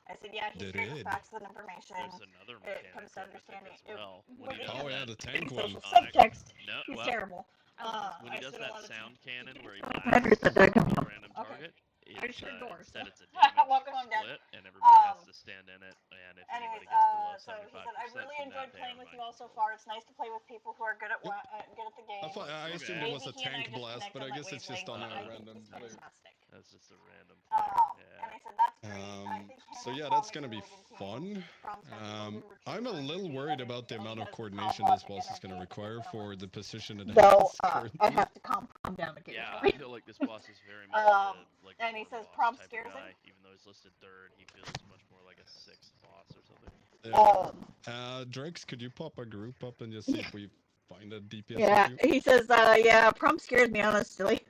S5: I said, yeah, he's great with facts and information.
S12: There's another mechanic
S5: comes to understanding.
S12: as well.
S1: Oh yeah, the tank one.
S5: Subtext.
S12: No,
S5: He's
S12: well,
S5: terrible.
S12: when he does that sound cannon where he
S5: Where's
S12: blasts
S5: that come
S12: a
S5: from?
S12: random target, it's, instead it's a
S5: Welcome, I'm
S12: damage
S5: dead.
S12: split, and everybody has to stand in it, and if anybody gets below 75%,
S5: So he said, I really
S12: then
S5: enjoyed
S12: they
S5: playing
S12: are
S5: with you
S12: mind
S5: all so far. It's nice to play with people who are good at the game.
S1: I assumed it was a tank blast, but I guess it's just on a random player.
S12: That's just a random player.
S5: And I said, that's great.
S1: So yeah, that's gonna be fun. I'm a little worried about the amount of coordination this boss is gonna require for the position it has currently.
S5: I have to calm down occasionally.
S12: Yeah, I feel like this boss is very much like
S5: and
S12: a
S5: he says,
S12: boss
S5: "Prob
S12: type
S5: scares
S12: of
S5: him."
S12: guy. Even though he's listed third, he feels much more like a 6th boss or something.
S1: Drex, could you pop a group up and just see if we find a DPS
S5: Yeah,
S1: issue?
S5: he says, yeah, Prompt scares me, honestly.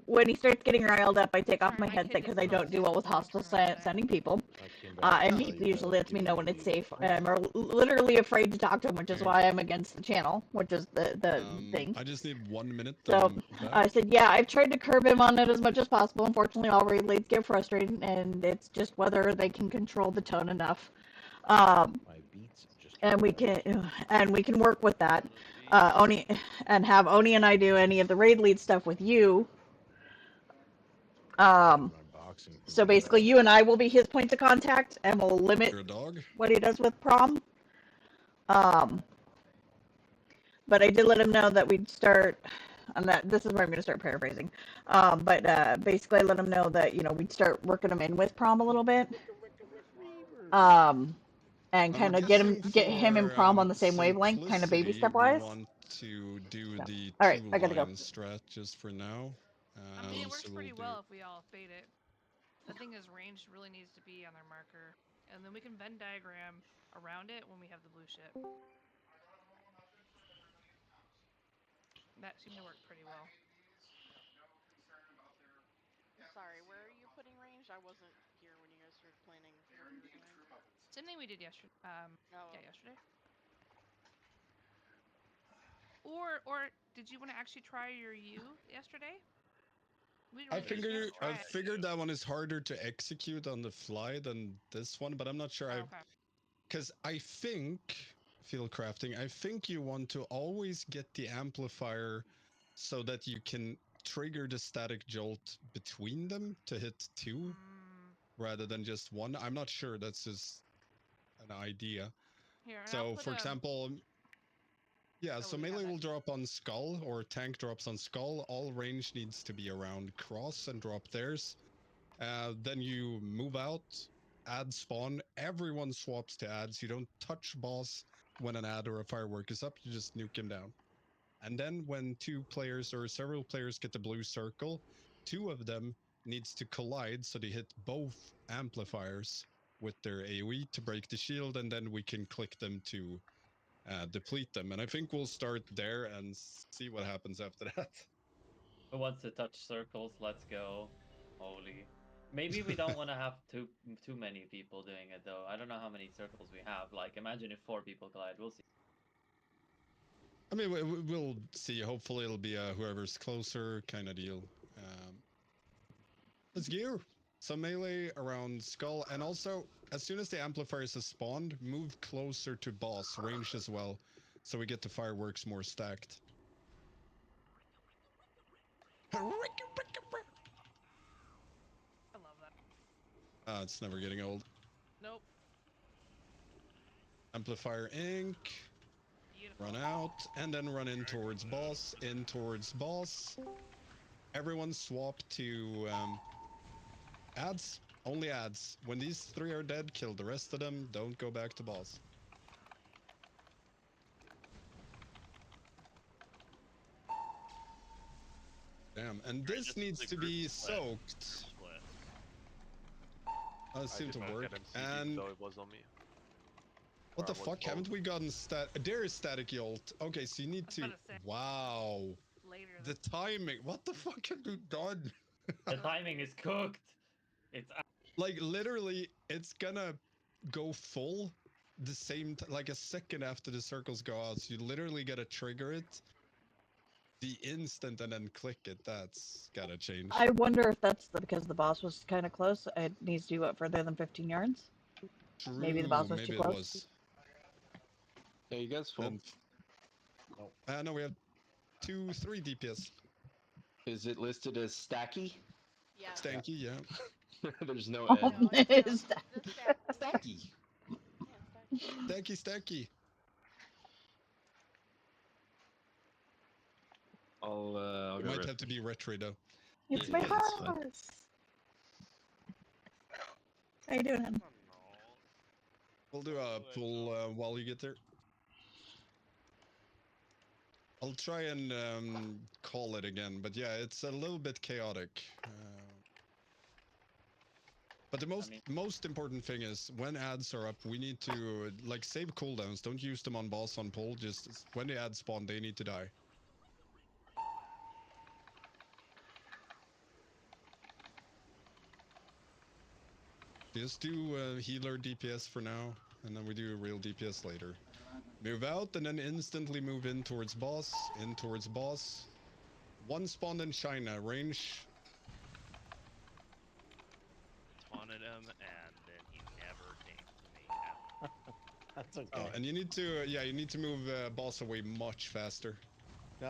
S5: When he starts getting riled up, I take off my headset because I don't do well with hostile sending people. And he usually lets me know when it's safe. I'm literally afraid to talk to him, which is why I'm against the channel, which is the thing.
S1: I just need 1 minute.
S5: So I said, yeah, I've tried to curb him on it as much as possible. Unfortunately, all raid leads get frustrated, and it's just whether they can control the tone enough.
S9: My beats just
S5: And we can work with that. Oni and have Oni and I do any of the raid lead stuff with you. So basically, you and I will be his points of contact, and we'll limit what he does with Prom. But I did let him know that we'd start. On that, this is where I'm going to start paraphrasing. But basically, I let him know that we'd start working him in with Prom a little bit. And kind of get him and Prom on the same wavelength, kind of baby step wise.
S1: We want to do the
S5: All right,
S1: two
S5: I gotta go.
S1: line strat just for now.
S11: I mean, it works
S1: so
S11: pretty
S1: we'll
S11: well if we all fade it. The thing is, range really needs to be on their marker, and then we can Venn diagram around it when we have the blue ship. That seemed to work pretty well.
S2: Sorry, where are you putting range? I wasn't here when you guys started planning what we were doing.
S11: Same thing we did yesterday. Yeah, yesterday. Or did you want to actually try your U yesterday?
S1: I figured that one is harder to execute on the fly than this one, but I'm not sure. Because I think, field crafting, I think you want to always get the amplifier so that you can trigger the static jolt between them to hit 2 rather than just 1. I'm not sure. That's just an idea.
S11: Here,
S1: so, for example, yeah, so melee will drop on skull, or tank drops on skull. All range needs to be around cross and drop theirs. Then you move out, add spawn. Everyone swaps to ads. You don't touch boss when an ad or a firework is up. You just nuke him down. And then when 2 players or several players get the blue circle, 2 of them needs to collide so they hit both amplifiers with their AoE to break the shield, and then we can click them to deplete them. And I think we'll start there and see what happens after that.
S4: Who wants to touch circles? Let's go. Holy. Maybe we don't want to have too many people doing it though. I don't know how many circles we have. Like, imagine if 4 people collide. We'll see.
S1: I mean, we'll see. Hopefully, it'll be a whoever's closer kind of deal. Let's go. Some melee around skull, and also as soon as the amplifiers have spawned, move closer to boss range as well, so we get the fireworks more stacked.
S11: I love that.
S1: It's never getting old.
S11: Nope.
S1: Amplifier ink.
S11: Beautiful.
S1: Run out, and then run in towards boss. In towards boss. Everyone swap to ads. Only ads. When these 3 are dead, kill the rest of them. Don't go back to boss. Damn, and this needs to be soaked. It seemed to work. And
S18: though it was on me.
S1: what the fuck? Haven't we gotten there is static jolt. Okay, so you need to. Wow. The timing. What the fuck have you done?
S4: The timing is cooked. It's
S1: like literally, it's gonna go full the same like a second after the circles go out. So you literally gotta trigger it the instant and then click it. That's gotta change.
S5: I wonder if that's because the boss was kind of close. It needs to be what, further than 15 yards?
S1: True.
S5: Maybe the boss was too close.
S1: Was.
S15: Yeah, you guys full?
S1: No, we have 3 DPS.
S15: Is it listed as stacky?
S2: Yeah.
S1: Stanky, yeah.
S15: There's no
S5: Oh,
S15: N.
S5: it is
S15: Stacky.
S1: Stacky.
S15: I'll go
S1: might have to be retro though.
S5: It's my house. How you doing, hon?
S1: We'll do a pull while you get there. I'll try and call it again, but yeah, it's a little bit chaotic. But the most
S4: mean-
S1: most important thing is when ads are up, we need to like save cooldowns. Don't use them on boss on pull. Just when the ads spawn, they need to die. Just do healer DPS for now, and then we do real DPS later. Move out and then instantly move in towards boss. In towards boss. One spawned in China. Range.
S12: Taunted him, and then he never came to me ever.
S9: That's
S1: Oh,
S9: okay.
S1: and you need to you need to move boss away much faster.
S9: No,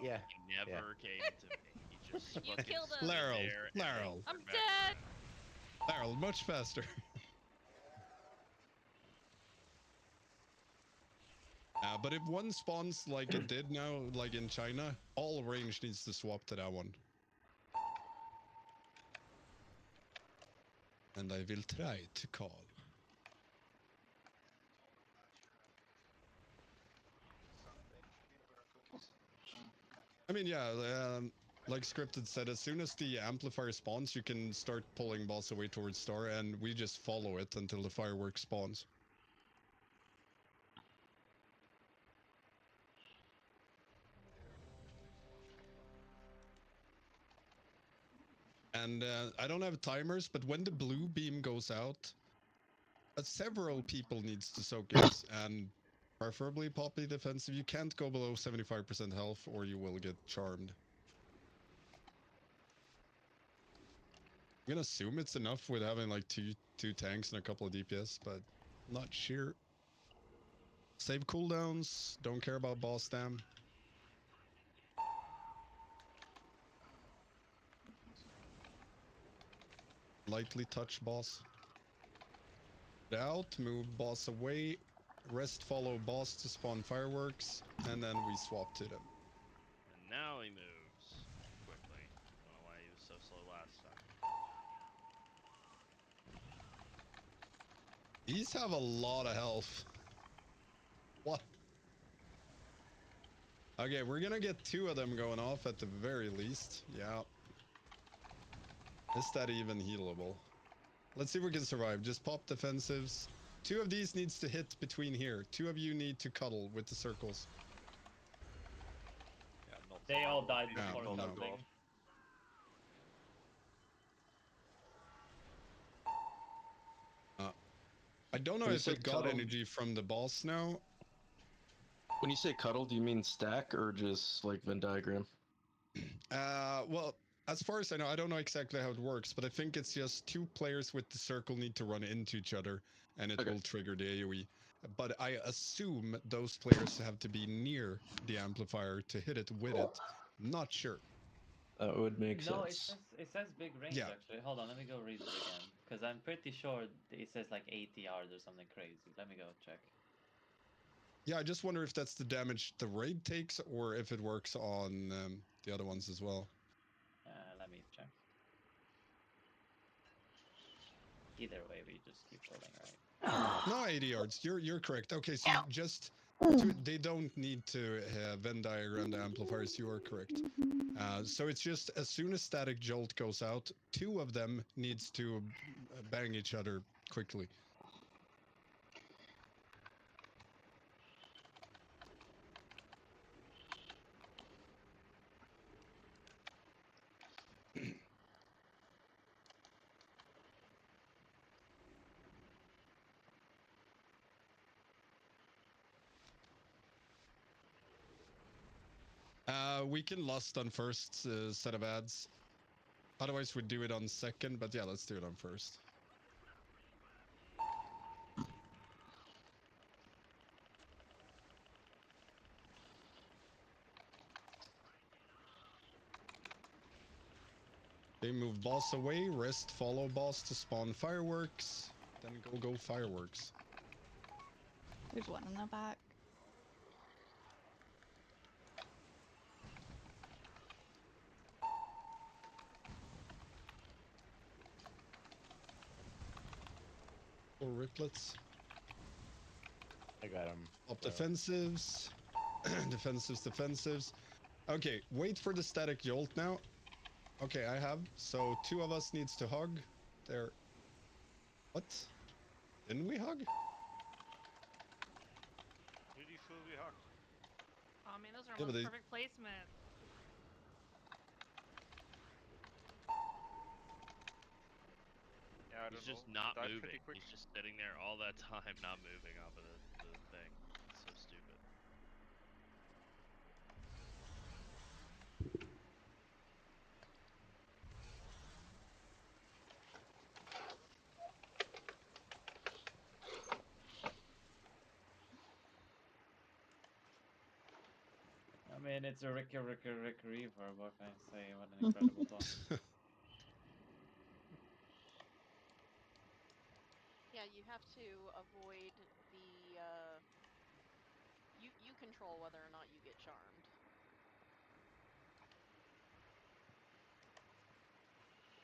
S9: yeah.
S12: He never came to me. He just
S11: You
S12: fucking
S11: killed him.
S12: stood
S1: Laryl,
S12: there and then
S1: Laryl,
S11: I'm
S12: turned back
S11: dead.
S12: around.
S1: Laryl, much faster. But if one spawns like it did now, like in China, all range needs to swap to that one. And I will try to call. I mean, yeah, like Scripted said, as soon as the amplifier spawns, you can start pulling boss away towards star, and we just follow it until the firework spawns. And I don't have timers, but when the blue beam goes out, several people needs to soak it, and preferably poppy defensive. You can't go below 75% health, or you will get charmed. I'm gonna assume it's enough with having like two tanks and a couple of DPS, but not sure. Save cooldowns. Don't care about boss dam. Lightly touch boss. Out, move boss away, rest follow boss to spawn fireworks, and then we swap to them.
S12: And now he moves quickly. Don't know why he was so slow last time.
S1: These have a lot of health. What? Okay, we're gonna get two of them going off at the very least. Yeah. Is that even healable? Let's see if we can survive. Just pop defensives. Two of these needs to hit between here. Two of you need to cuddle with the circles.
S18: Yeah, not
S4: They all died
S1: Yeah,
S4: before
S1: no.
S4: cuddling.
S1: I don't know
S15: When you
S1: if
S15: say
S1: it got
S15: cuddle-
S1: energy from the boss now.
S15: When you say cuddle, do you mean stack or just like Venn diagram?
S1: Well, as far as I know, I don't know exactly how it works, but I think it's just two players with the circle need to run into each other, and it will trigger the AoE. But I assume those players have to be near the amplifier to hit it with it. Not sure.
S15: That would make
S4: No,
S15: sense.
S4: it says big range
S1: Yeah.
S4: actually. Hold on, let me go read it again. Because I'm pretty sure it says like 80 yards or something crazy. Let me go check.
S1: Yeah, I just wonder if that's the damage the raid takes, or if it works on the other ones as well.
S4: Let me check. Either way, we just keep rolling, right?
S1: No, 80 yards. You're correct. Okay, so just they don't need to Venn diagram the amplifiers. You are correct. So it's just as soon as static jolt goes out, two of them needs to bang each other quickly. We can lust on first set of ads. Otherwise, we'd do it on second, but yeah, let's do it on first. They move boss away, rest, follow boss to spawn fireworks, then go fireworks.
S13: There's one in the back.
S1: Or riplets.
S9: I got him.
S1: Up defensives. defensives. Okay, wait for the static jolt now. Okay, I have. So two of us needs to hug. There. What? Didn't we hug?
S6: Really feel we hugged.
S11: Oh man, those are
S1: Yeah, but
S11: almost
S1: they...
S11: perfect placement.
S6: Yeah, I
S12: He's
S6: don't
S12: just
S6: know.
S12: not
S6: He died
S12: moving.
S6: pretty quick.
S12: He's just sitting there all that time, not moving off of the thing. It's so stupid.
S4: I mean, it's a Rick Reaver. What can I say? What an incredible boss.
S2: Yeah, you have to avoid the you control whether or not you get charmed.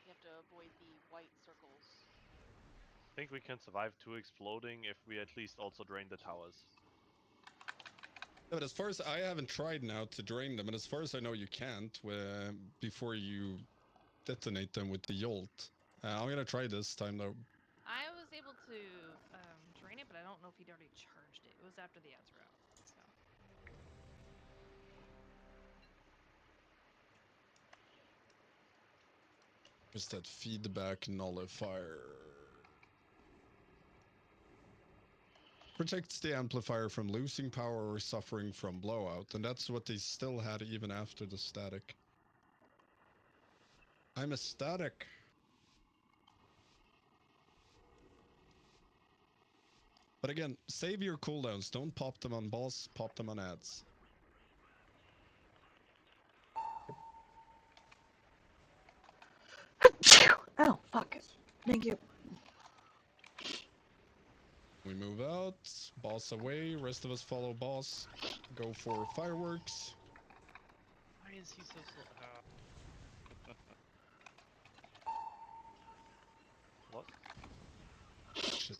S2: You have to avoid the white circles.
S18: I think we can survive 2 exploding if we at least also drain the towers.
S1: Yeah, but as far as I haven't tried now to drain them, and as far as I know, you can't before you detonate them with the Yolt. I'm gonna try this time though.
S11: I was able to drain it, but I don't know if he'd already charged it. It was after the ads were out, so.
S1: Just that feedback nullifier. Protects the amplifier from losing power or suffering from blowout, and that's what they still had even after the static. I'm a static. But again, save your cooldowns. Don't pop them on boss, pop them on ads.
S5: Oh, fuck. Thank you.
S1: We move out, boss away, rest of us follow boss, go for fireworks.
S12: Why is he so slow?
S18: Lost?
S1: Shit.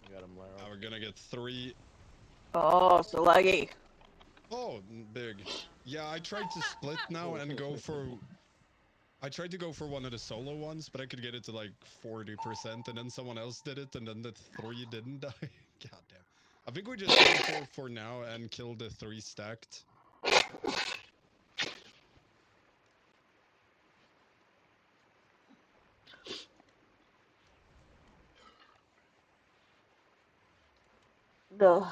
S9: We got him, Laro.
S1: Now we're gonna get 3.
S5: Oh, so laggy.
S1: Oh, big. Yeah, I tried to split now and go for... I tried to go for one of the solo ones, but I could get it to like 40%, and then someone else did it, and then the 3 didn't die. God damn. I think we just go for now and kill the 3 stacked.
S5: Ugh.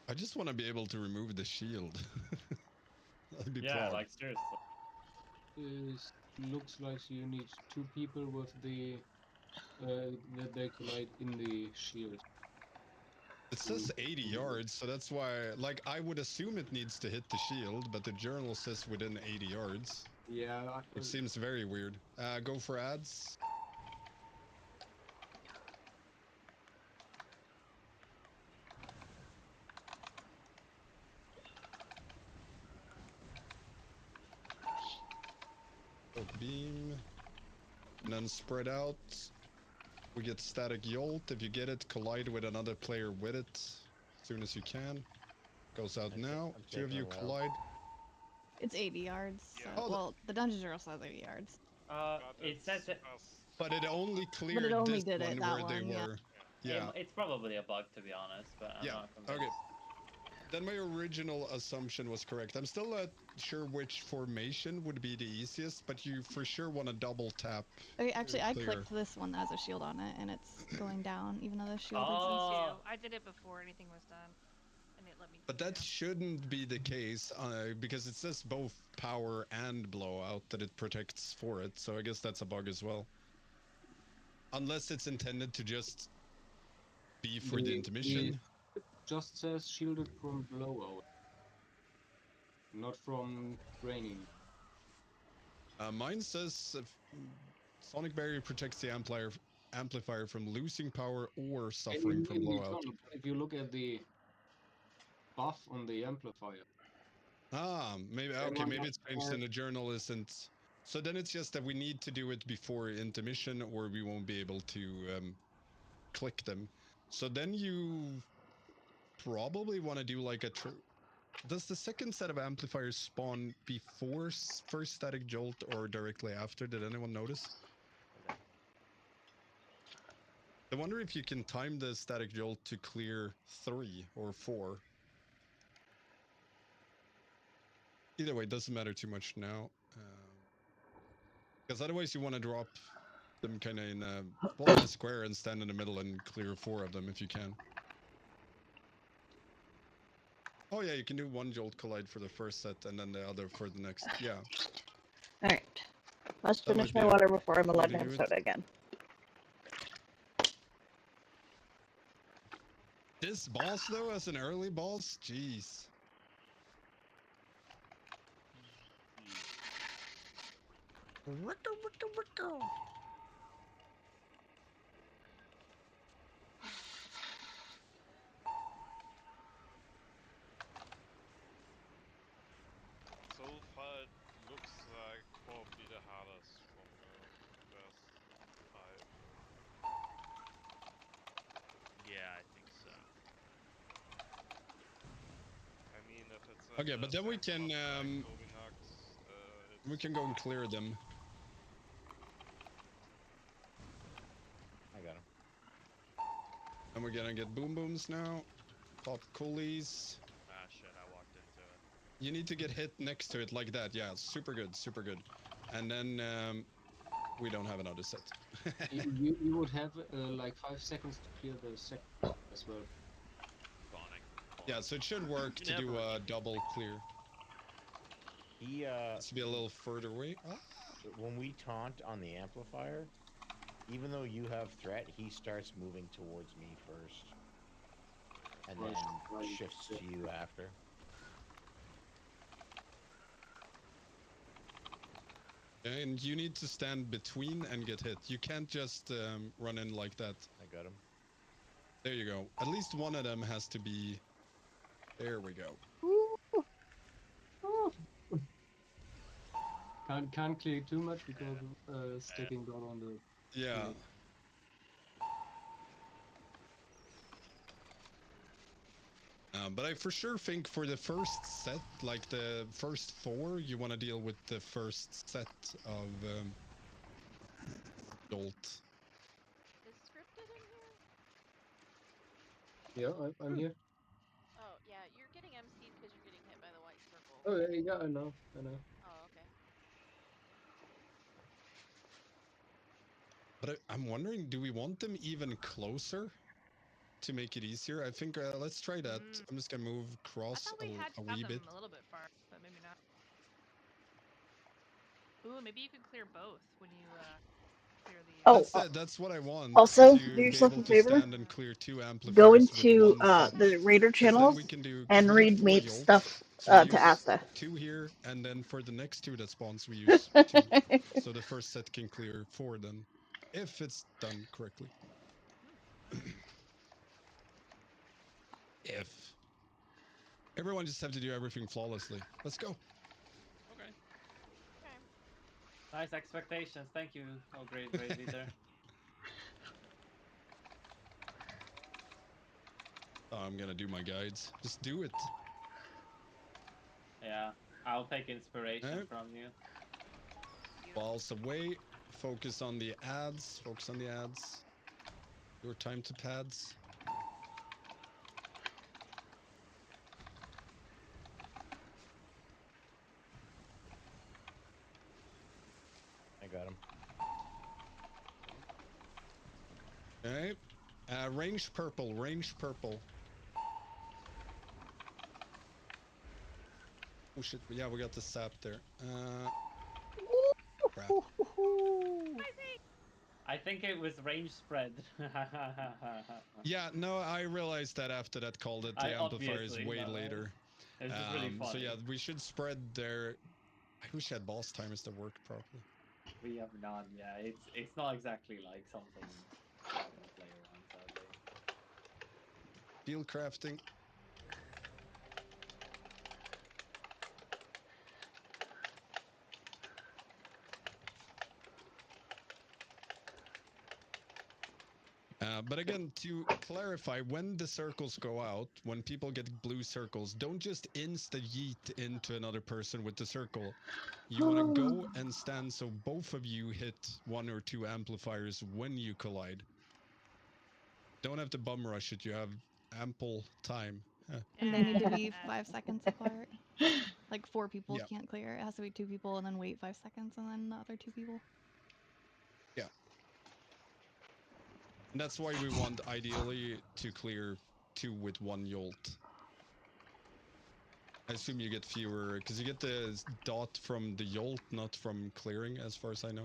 S1: I just want to be able to remove the shield. That'd be
S4: Yeah,
S1: proud.
S4: like seriously.
S15: It looks like you need 2 people with the that they collide in the shield.
S1: It says 80 yards, so that's why, like, I would assume it needs to hit the shield, but the journal says within 80 yards.
S15: Yeah.
S1: Which seems very weird. Go for ads. Go beam. And then spread out. We get static Yolt. If you get it, collide with another player with it as soon as you can. Goes out now.
S9: I'm
S1: 2 of
S9: taking
S1: you
S9: him, Laro.
S1: collide.
S13: It's 80 yards. So,
S1: Oh,
S13: well, the dungeon journal says 80 yards.
S4: It says it.
S1: but it only
S13: But
S1: cleared
S13: it only
S1: this
S13: did it
S1: one
S13: that
S1: where they
S13: one, yeah.
S1: were. Yeah.
S4: It's probably a bug, to be honest, but I'm
S1: Yeah.
S4: not convinced.
S1: Okay. Then my original assumption was correct. I'm still not sure which formation would be the easiest, but you for sure want to double tap.
S13: Okay, actually, I
S1: clear.
S13: clicked this one that has a shield on it, and it's going down, even though the shield
S11: Me
S13: exists.
S11: too. I did it before anything was done, and it let me.
S1: But that shouldn't be the case because it says both power and blowout that it protects for it. So I guess that's a bug as well. Unless it's intended to just be for the
S15: The
S1: intermission.
S15: just says shielded from blowout, not from draining.
S1: Mine says Sonic Barrier protects the amplifier from losing power or suffering from blowout.
S15: If you look at the buff on the amplifier.
S1: Maybe okay. Maybe it's changed in the journal isn't. So then it's just that we need to do it before intermission, or we won't be able to click them. So then you probably want to do like a. Does the second set of amplifiers spawn before first static jolt or directly after? Did anyone notice? I wonder if you can time the static jolt to clear 3 or 4. Either way, it doesn't matter too much now. Because otherwise you want to drop them kind of in a square and stand in the middle and clear 4 of them if you can. Oh yeah, you can do 1 jolt collide for the first set and then the other for the next. Yeah.
S5: Alright. Let's finish my water before I'm allowed to have soda again.
S1: This boss though, as an early boss, jeez.
S6: So far, it looks like probably the hardest from the first 5.
S12: Yeah, I think so.
S6: I mean, if it's
S1: Okay, but then we can we can go and clear them.
S9: I got him.
S1: And we're gonna get boom booms now. Pop coolies.
S12: Ah, shit, I walked into it.
S1: You need to get hit next to it like that. Yeah, super good, super good. And then we don't have another set.
S15: you would have like 5 seconds to clear the second as well.
S12: Spawning.
S1: Yeah, so it should work to do a double clear.
S9: He
S1: needs to be a little further away.
S9: When we taunt on the amplifier, even though you have threat, he starts moving towards me first. And then shifts to you after.
S1: And you need to stand between and get hit. You can't just run in like that.
S9: I got him.
S1: There you go. At least one of them has to be... There we go.
S15: Can't clear too much because sticking got on the...
S1: Yeah. But I for sure think for the first set, like the first 4, you want to deal with the first set of Jolt.
S2: Is scripted in here?
S15: Yeah, I'm here.
S2: Oh, yeah, you're getting MC'd because you're getting hit by the white circle.
S15: Oh, yeah, I know.
S2: Oh, okay.
S1: But I'm wondering, do we want them even closer to make it easier? I think let's try that. I'm just gonna move across a wee bit.
S11: A little bit far, but maybe not. Ooh, maybe you could clear both when you clear the.
S5: Oh,
S1: That's what I want.
S5: Also,
S1: to
S5: do
S1: be
S5: yourself
S1: able
S5: a
S1: to
S5: favor.
S1: stand and clear 2 amplifiers.
S5: Go
S1: with
S5: into
S1: one set.
S5: the Raider channels
S1: we can do
S5: and read
S1: 4
S5: Meat's
S1: jolts.
S5: stuff
S1: So we
S5: to
S1: use
S5: Asta.
S1: 2 here, and then for the next 2 that spawns, we use 2. So the first set can clear 4 then, if it's done correctly. If. Everyone just have to do everything flawlessly. Let's go.
S12: Okay.
S2: Okay.
S4: Nice expectations. Thank you, oh great leader.
S1: I'm gonna do my guides. Just do it.
S4: Yeah, I'll take inspiration from you.
S1: Balls away. Focus on the ads. Focus on the ads. Your time to pads.
S9: I got him.
S1: Okay. Range purple. Range purple. Oh shit. Yeah, we got the sap there. Crap.
S4: I think it was range spread.
S1: Yeah, no, I realized that after that call that the amplifier is way later.
S4: It's just really funny.
S1: So yeah, we should spread their. I wish I had boss timers that worked properly.
S4: We have none. Yeah, it's not exactly like something fun to play around, sadly.
S1: Field crafting. But again, to clarify, when the circles go out, when people get blue circles, don't just insta-yeet into another person with the circle. You want to go and stand so both of you hit 1 or 2 amplifiers when you collide. Don't have to bum rush it. You have ample time.
S13: And they need to be 5 seconds apart. Like 4 people can't clear. It has to be 2 people and then wait 5 seconds and then the other 2 people.
S1: Yeah. And that's why we want ideally to clear 2 with 1 Yolt. I assume you get fewer, because you get the dot from the Yolt, not from clearing, as far as I know.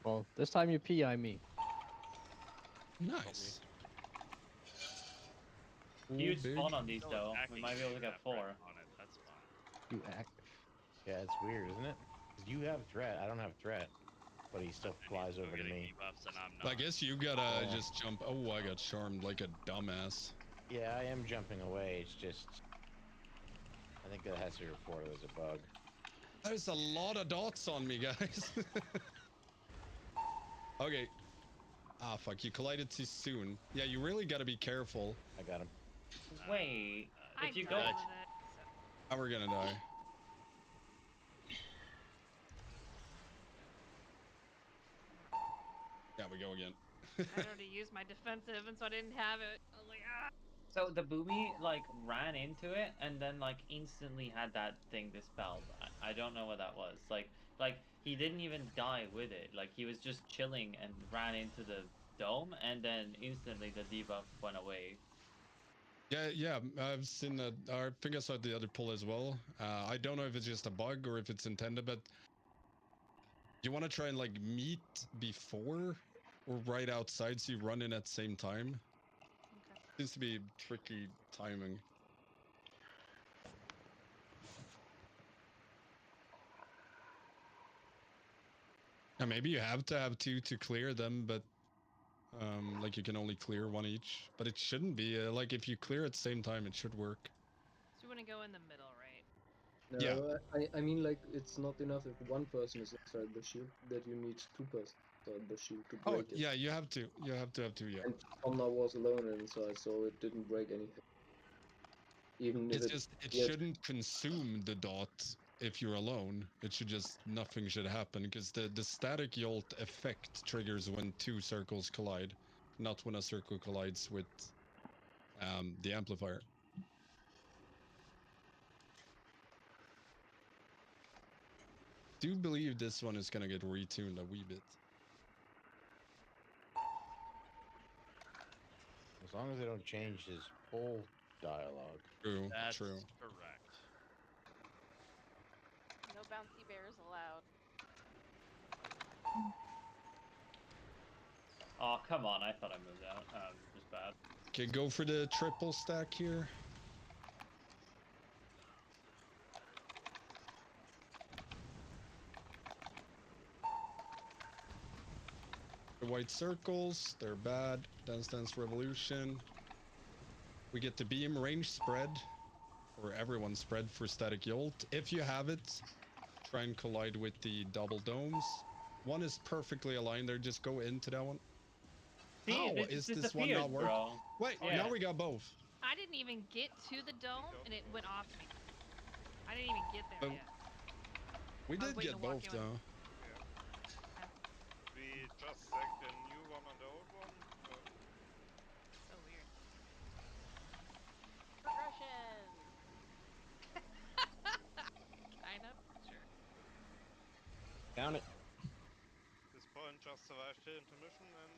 S3: Well, this time you PI me.
S1: Nice.
S4: Huge
S1: big.
S4: spawn on these
S12: Still
S4: though. We
S12: attacking
S4: might be able to
S12: you
S4: get
S12: after
S4: 4.
S12: I spawn it. That's fun.
S3: You act.
S9: Yeah, it's weird, isn't it? 'Cause you have threat. I don't have threat, but he still flies over to me.
S12: Debuffs and I'm not.
S1: I guess you gotta just jump. Oh, I got charmed like a dumbass.
S9: Yeah, I am jumping away. It's just, I think that has to be reported as a bug.
S1: There's a lot of dots on me, guys. Okay. Ah, fuck. You collided too soon. Yeah, you really gotta be careful.
S9: I got him.
S4: Wait, if you go...
S11: died with it.
S1: Now we're gonna die. Yeah, we go again.
S11: I already used my defensive, and so I didn't have it. I was like, ah.
S4: So the boomy like ran into it and then like instantly had that thing dispelled. I don't know what that was. Like he didn't even die with it. Like he was just chilling and ran into the dome and then instantly the debuff went away.
S1: Yeah, I've seen that. I think I saw the other pull as well. I don't know if it's just a bug or if it's intended, but you want to try and like meet before or right outside so you run in at the same time.
S11: Okay.
S1: Seems to be tricky timing. Yeah, maybe you have to have 2 to clear them, but like you can only clear 1 each. But it shouldn't be. Like if you clear at the same time, it should work.
S11: So you want to go in the middle, right?
S15: No, I mean, like, it's not enough if 1 person is inside the shield, that you need 2 persons inside the shield to break it.
S1: Yeah, you have to. You have to have 2, yeah.
S15: And Tomna was alone inside, so it didn't break anything. Even if
S1: It's just, it shouldn't consume the dot if you're alone. It should just, nothing should happen, because the static jolt effect triggers when 2 circles collide, not when a circle collides with the amplifier. Do believe this one is gonna get retuned a wee bit.
S9: As long as they don't change his whole dialogue.
S1: True,
S12: That's
S1: true.
S12: correct.
S2: No bouncy bears allowed.
S4: Oh come on, I thought I moved out. Just bad.
S1: Okay, go for the triple stack here. The white circles, they're bad. Dance Dance Revolution. We get the beam range spread, or everyone spread for static jolt. If you have it, try and collide with the double domes. 1 is perfectly aligned there, just go into that one.
S4: See,
S1: How
S4: it
S1: is
S4: just
S1: this one not
S4: disappeared,
S1: working?
S4: bro.
S1: Wait, now we got both.
S11: I didn't even get to the dome, and it went off me. I didn't even get there yet.
S1: We
S11: I was
S1: did
S11: waiting
S1: get
S11: to walk
S1: both
S11: in.
S1: though.
S6: We just sacked a new one on the old one.
S11: So weird.
S2: Progression.
S11: Kind of, sure.
S3: Down it.
S6: This point just survived the intermission and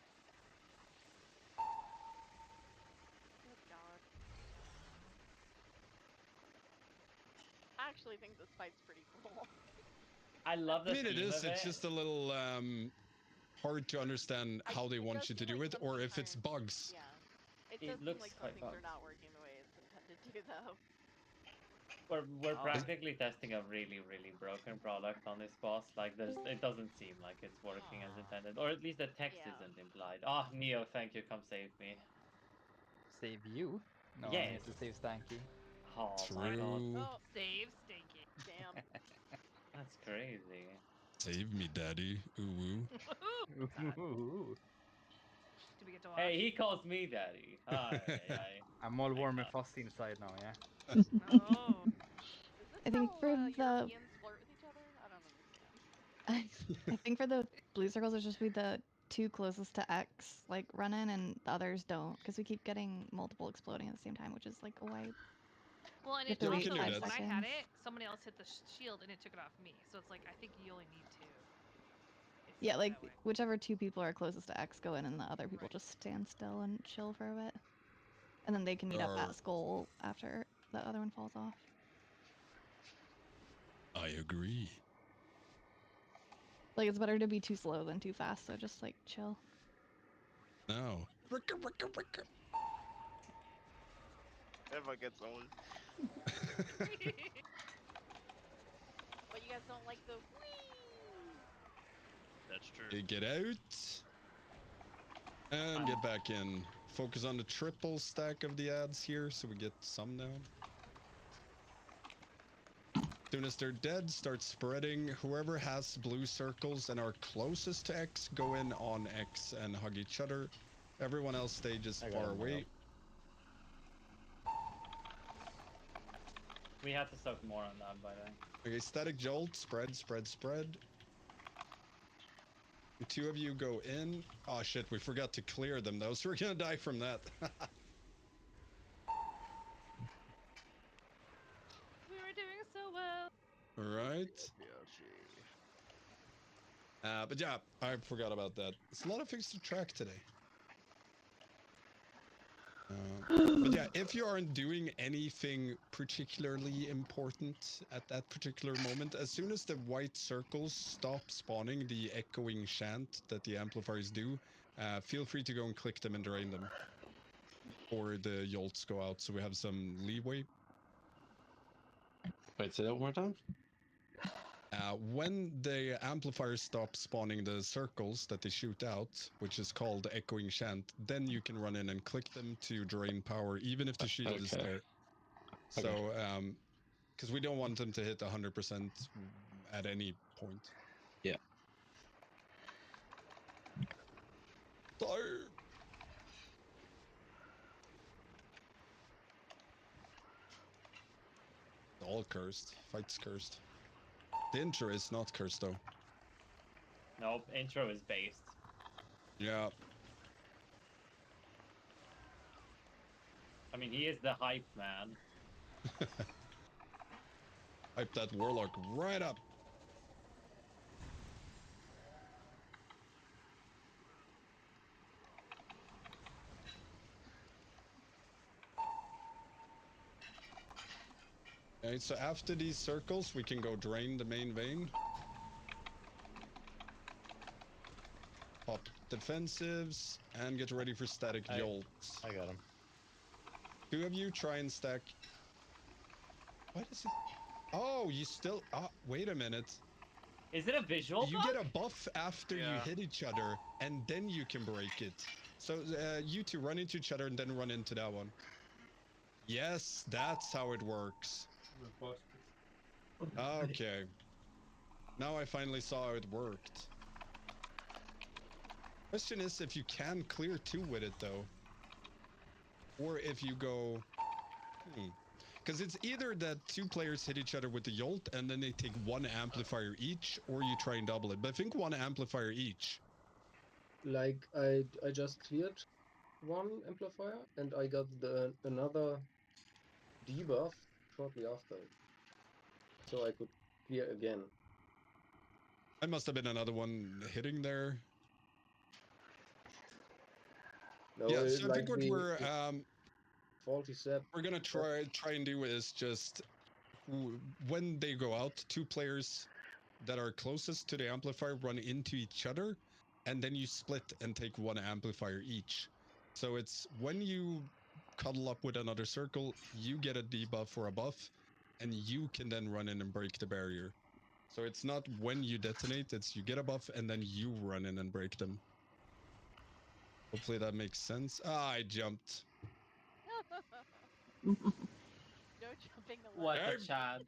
S2: Good God. actually think this fight's pretty cool.
S4: I love the
S1: I mean, it
S4: theme
S1: is.
S4: of
S1: It's
S4: it.
S1: just a little hard to understand how they
S2: It
S1: want
S2: does
S1: you to
S2: seem
S1: do
S2: like
S1: it,
S2: some
S1: or
S2: things
S1: if it's
S2: aren't-
S1: bugs.
S2: Yeah. It
S4: It
S2: does seem
S4: looks
S2: like some
S4: quite
S2: things are
S4: bugged.
S2: not working the way it's intended to, though.
S4: We're
S2: Oh.
S4: practically testing a really broken product on this boss. Like it doesn't seem like it's working as intended, or at least the text
S2: Yeah.
S4: isn't implied. Ah, Neo, thank you. Come save me.
S2: Save you? No, I
S4: Yes.
S2: need to save Stanky.
S4: Oh my god.
S2: Oh,
S11: Save Stinky.
S2: damn.
S4: That's crazy.
S1: Save me, daddy. Ooh woo.
S2: Ooh.
S11: Do we get to watch?
S4: Hey, he calls me daddy. Hi.
S2: I'm all warm and fuzzy inside now, yeah?
S11: Oh.
S2: Is this
S13: I think
S2: how
S13: for the
S2: Europeans flirt with each other? I don't understand.
S13: I think for the blue circles, it's just be the two closest to X, like run in, and the others don't, because we keep getting multiple exploding at the same time, which is like a wipe.
S11: Well, and
S13: You
S11: it
S13: have to wait
S11: also, like,
S13: 5
S11: when I had
S13: seconds.
S11: it, somebody else hit the shield and it took it off me. So it's like, I think you only need two.
S13: Yeah, like whichever two people are closest to X go in, and the other people just stand still and chill for a bit, and then they can meet up at Skull after the other one falls off.
S1: I agree.
S13: Like it's better to be too slow than too fast, so just like chill.
S1: No.
S18: If I get someone.
S2: But you guys don't like the whee!
S12: That's true.
S1: Okay, get out. And get back in. Focus on the triple stack of the ads here so we get some down. Soon as they're dead, start spreading. Whoever has blue circles and are closest to X, go in on X and hug each other. Everyone else stay just far away.
S4: We have to soak more on that, by the way.
S1: Okay, static jolt, spread. The two of you go in. Oh shit, we forgot to clear them though, so we're gonna die from that.
S11: We were doing so well.
S1: Right. But yeah, I forgot about that. It's a lot of things to track today. But yeah, if you aren't doing anything particularly important at that particular moment, as soon as the white circles stop spawning the echoing chant that the amplifiers do, feel free to go and click them and drain them. Or the yolts go out, so we have some leeway.
S21: Wait, say that one more time?
S1: When the amplifiers stop spawning the circles that they shoot out, which is called echoing chant, then you can run in and click them to drain power, even if the shield is there. So, because we don't want them to hit 100% at any point.
S21: Yeah.
S1: Fire. All cursed. Fight's cursed. The intro is not cursed though.
S4: Nope, intro is based.
S1: Yeah.
S4: I mean, he is the hype man.
S1: Hype that warlock right up. Okay, so after these circles, we can go drain the main vein. Pop defensives and get ready for static jolts.
S9: I got him.
S1: Two of you try and stack. Why does it? Oh, you still. Wait a minute.
S4: Is it a visual
S1: You
S4: bug?
S1: get a buff after you hit each other, and then you can break it. So you two run into each other and then run into that one. Yes, that's how it works. Okay. Now I finally saw how it worked. Question is if you can clear two with it though. Or if you go... Because it's either that two players hit each other with the Yolt and then they take one amplifier each, or you try and double it. But I think one amplifier each.
S15: Like I just cleared one amplifier and I got another debuff shortly after, so I could clear again.
S1: I must have been another one hitting there.
S15: No,
S1: Yeah, so I
S15: like
S1: think what we're
S15: faulty set.
S1: we're gonna try and do is just when they go out, 2 players that are closest to the amplifier run into each other, and then you split and take 1 amplifier each. So it's when you cuddle up with another circle, you get a debuff or a buff, and you can then run in and break the barrier. So it's not when you detonate, it's you get a buff and then you run in and break them. Hopefully that makes sense. Ah, I jumped.
S2: No jumping allowed.
S4: What a Chad.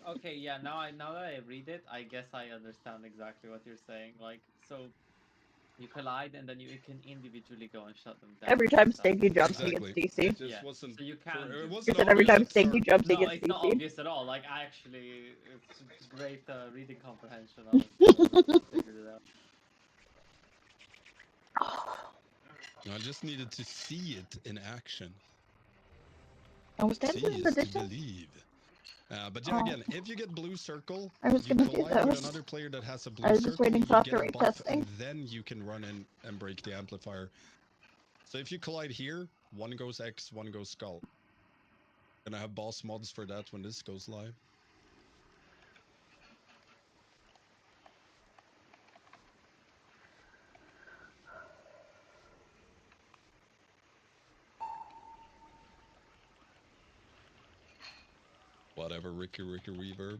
S4: Okay, yeah, now that I read it, I guess I understand exactly what you're saying. Like, so you collide and then you can individually go and shut them down.
S5: Every time
S4: yourself.
S5: Stinky jumps, he
S1: Exactly.
S5: gets
S1: It
S5: DC.
S1: just
S4: Yeah,
S1: wasn't.
S4: so you can
S1: It
S4: do.
S5: He
S1: wasn't
S5: said every
S1: obvious
S5: time
S1: at
S5: Stinky
S1: start.
S5: jumps, he
S4: No,
S5: gets
S4: it's not
S5: DC.
S4: obvious at all. Like, actually, it's great reading comprehension. Honestly, I figured it out.
S1: I just needed to see it in action.
S5: I was dancing
S1: See
S5: in the
S1: is to
S5: distance.
S1: believe. But yeah,
S5: Oh.
S1: again, if you get blue circle,
S5: I was
S1: you
S5: gonna do
S1: collide with
S5: those.
S1: another player that has a
S5: I
S1: blue
S5: was just
S1: circle,
S5: waiting
S1: you
S5: for
S1: get a
S5: to read
S1: buff, and
S5: testing.
S1: then you can run in and break the amplifier. So if you collide here, 1 goes X, 1 goes skull. Gonna have boss mods for that when this goes live. Whatever, Ricky reverb.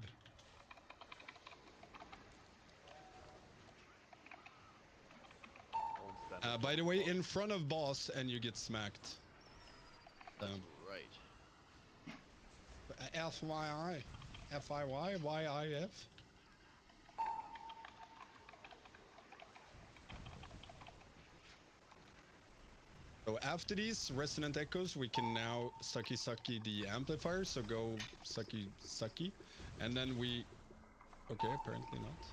S1: By the way, in front of boss, and you get smacked.
S12: That's right.
S1: FYI. FIY? YIF? So after these resonant echoes, we can now sucky the amplifier. So go sucky. And then we... Okay, apparently not.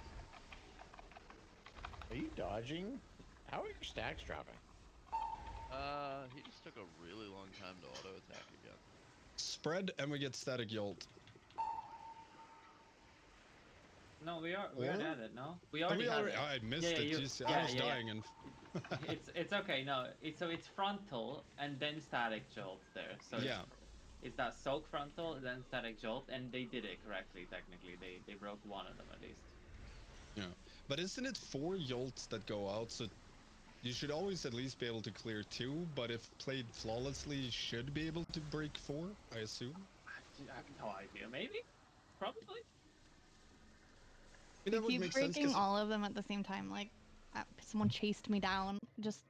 S9: Are you dodging? How are your stacks dropping?
S12: He just took a really long time to auto attack again.
S1: Spread and we get static jolt.
S4: No, we are at it. No, we already
S1: Oh,
S4: had it.
S1: I missed it.
S4: You,
S1: Jeez, I was dying and...
S4: it's okay. No, it's frontal and then static jolt there. So
S1: yeah.
S4: It's that soak frontal, then static jolt, and they did it correctly. Technically, they broke 1 of them at least.
S1: Yeah, but isn't it 4 jolts that go out? So you should always at least be able to clear 2. But if played flawlessly, you should be able to break 4. I assume.
S4: I have no idea. Maybe, probably.
S1: I mean, that would
S13: keep
S1: make sense.
S13: breaking all of them at the same time. Like, someone chased me down. Just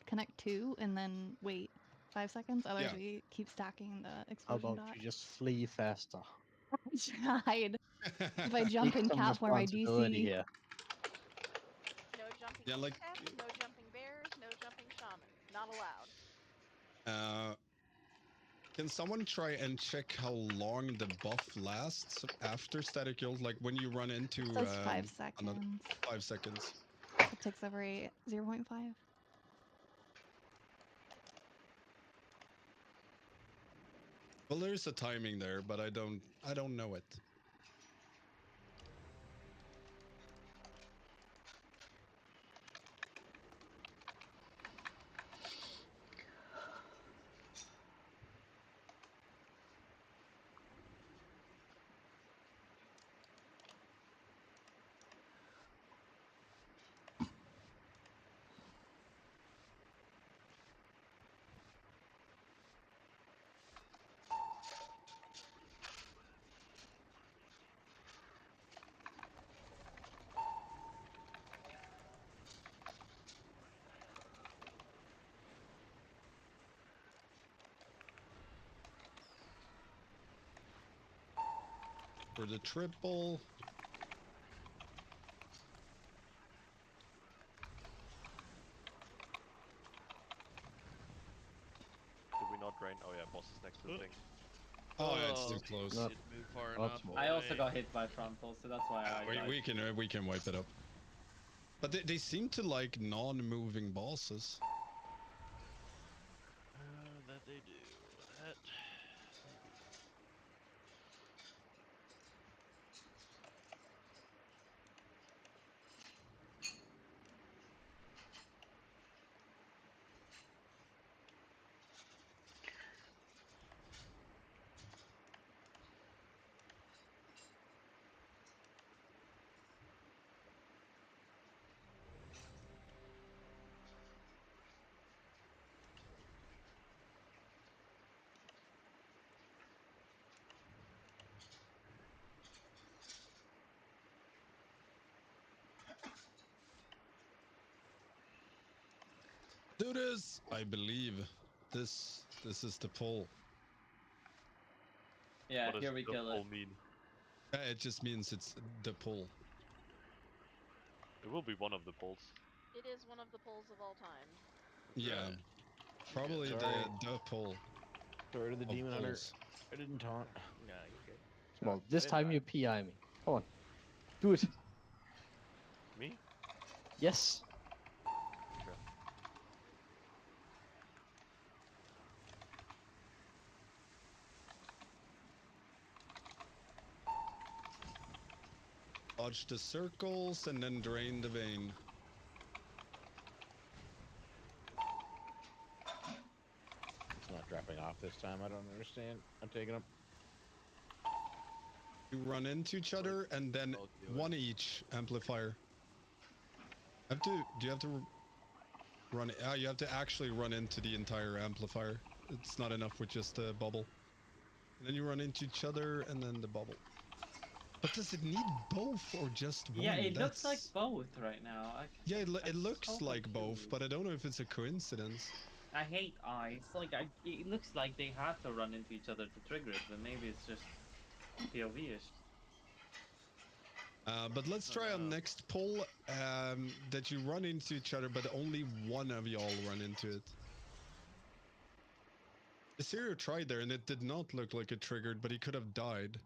S13: connect 2, and then wait 5 seconds. Otherwise, we keep stacking the
S3: How
S13: explosion
S3: about
S13: dot.
S3: you just flee faster?
S13: I tried. If I jump
S3: Take
S13: in
S3: some
S13: cat form, I
S3: responsibility
S13: DC.
S3: here.
S2: No jumping
S1: Yeah, like...
S2: steps, no jumping bears, no jumping shamans. Not allowed.
S1: Can someone try and check how long the buff lasts after static jolt? Like when you run into...
S13: It says 5 seconds.
S1: 5 seconds.
S13: It ticks every 0.5.
S1: Well, there's a timing there, but I don't know it. For the triple.
S18: Did we not drain? Oh yeah, boss is next to the thing.
S1: Oh, yeah, it's too close.
S12: Didn't move far enough.
S4: I also got hit by frontal, so that's why I died.
S1: We can wipe it up. But they seem to like non-moving bosses.
S12: That they do. That they do.
S1: Do this. I believe this is the pull.
S4: Yeah,
S18: What
S4: here
S18: does
S4: we
S18: the
S4: kill it.
S18: pull mean?
S1: It just means it's the pull.
S18: It will be one of the pulls.
S2: It is one of the polls of all time.
S1: Yeah,
S18: Yeah.
S1: probably
S9: Sorry.
S1: the pull.
S9: Sorry to the
S1: of
S9: demon hunter.
S1: pulls.
S9: I didn't taunt.
S20: No, you're good.
S3: Small.
S20: I
S3: This
S20: didn't
S3: time you
S20: either.
S3: PI me. Come on. Do it.
S18: Me?
S3: Yes.
S18: Okay.
S1: Dodge the circles and then drain the vein.
S9: It's not dropping off this time. I don't understand. I'm taking them.
S1: You run into each other and then
S18: I'll do
S1: one each amplifier. Do you have to run? You have to actually run into the entire amplifier. It's not enough with just a bubble. And then you run into each other and then the bubble. But does it need both or just one?
S4: Yeah, it looks like both right now.
S1: Yeah, it
S4: I'm
S1: looks
S4: so
S1: like both,
S4: confused.
S1: but I don't know if it's a coincidence.
S4: I hate eyes. Like, it looks like they have to run into each other to trigger it, but maybe it's just POV-ish.
S1: But let's try on next pull that you run into each other, but only one of y'all run into it. The Syrio tried there, and it did not look like it triggered, but he could have died.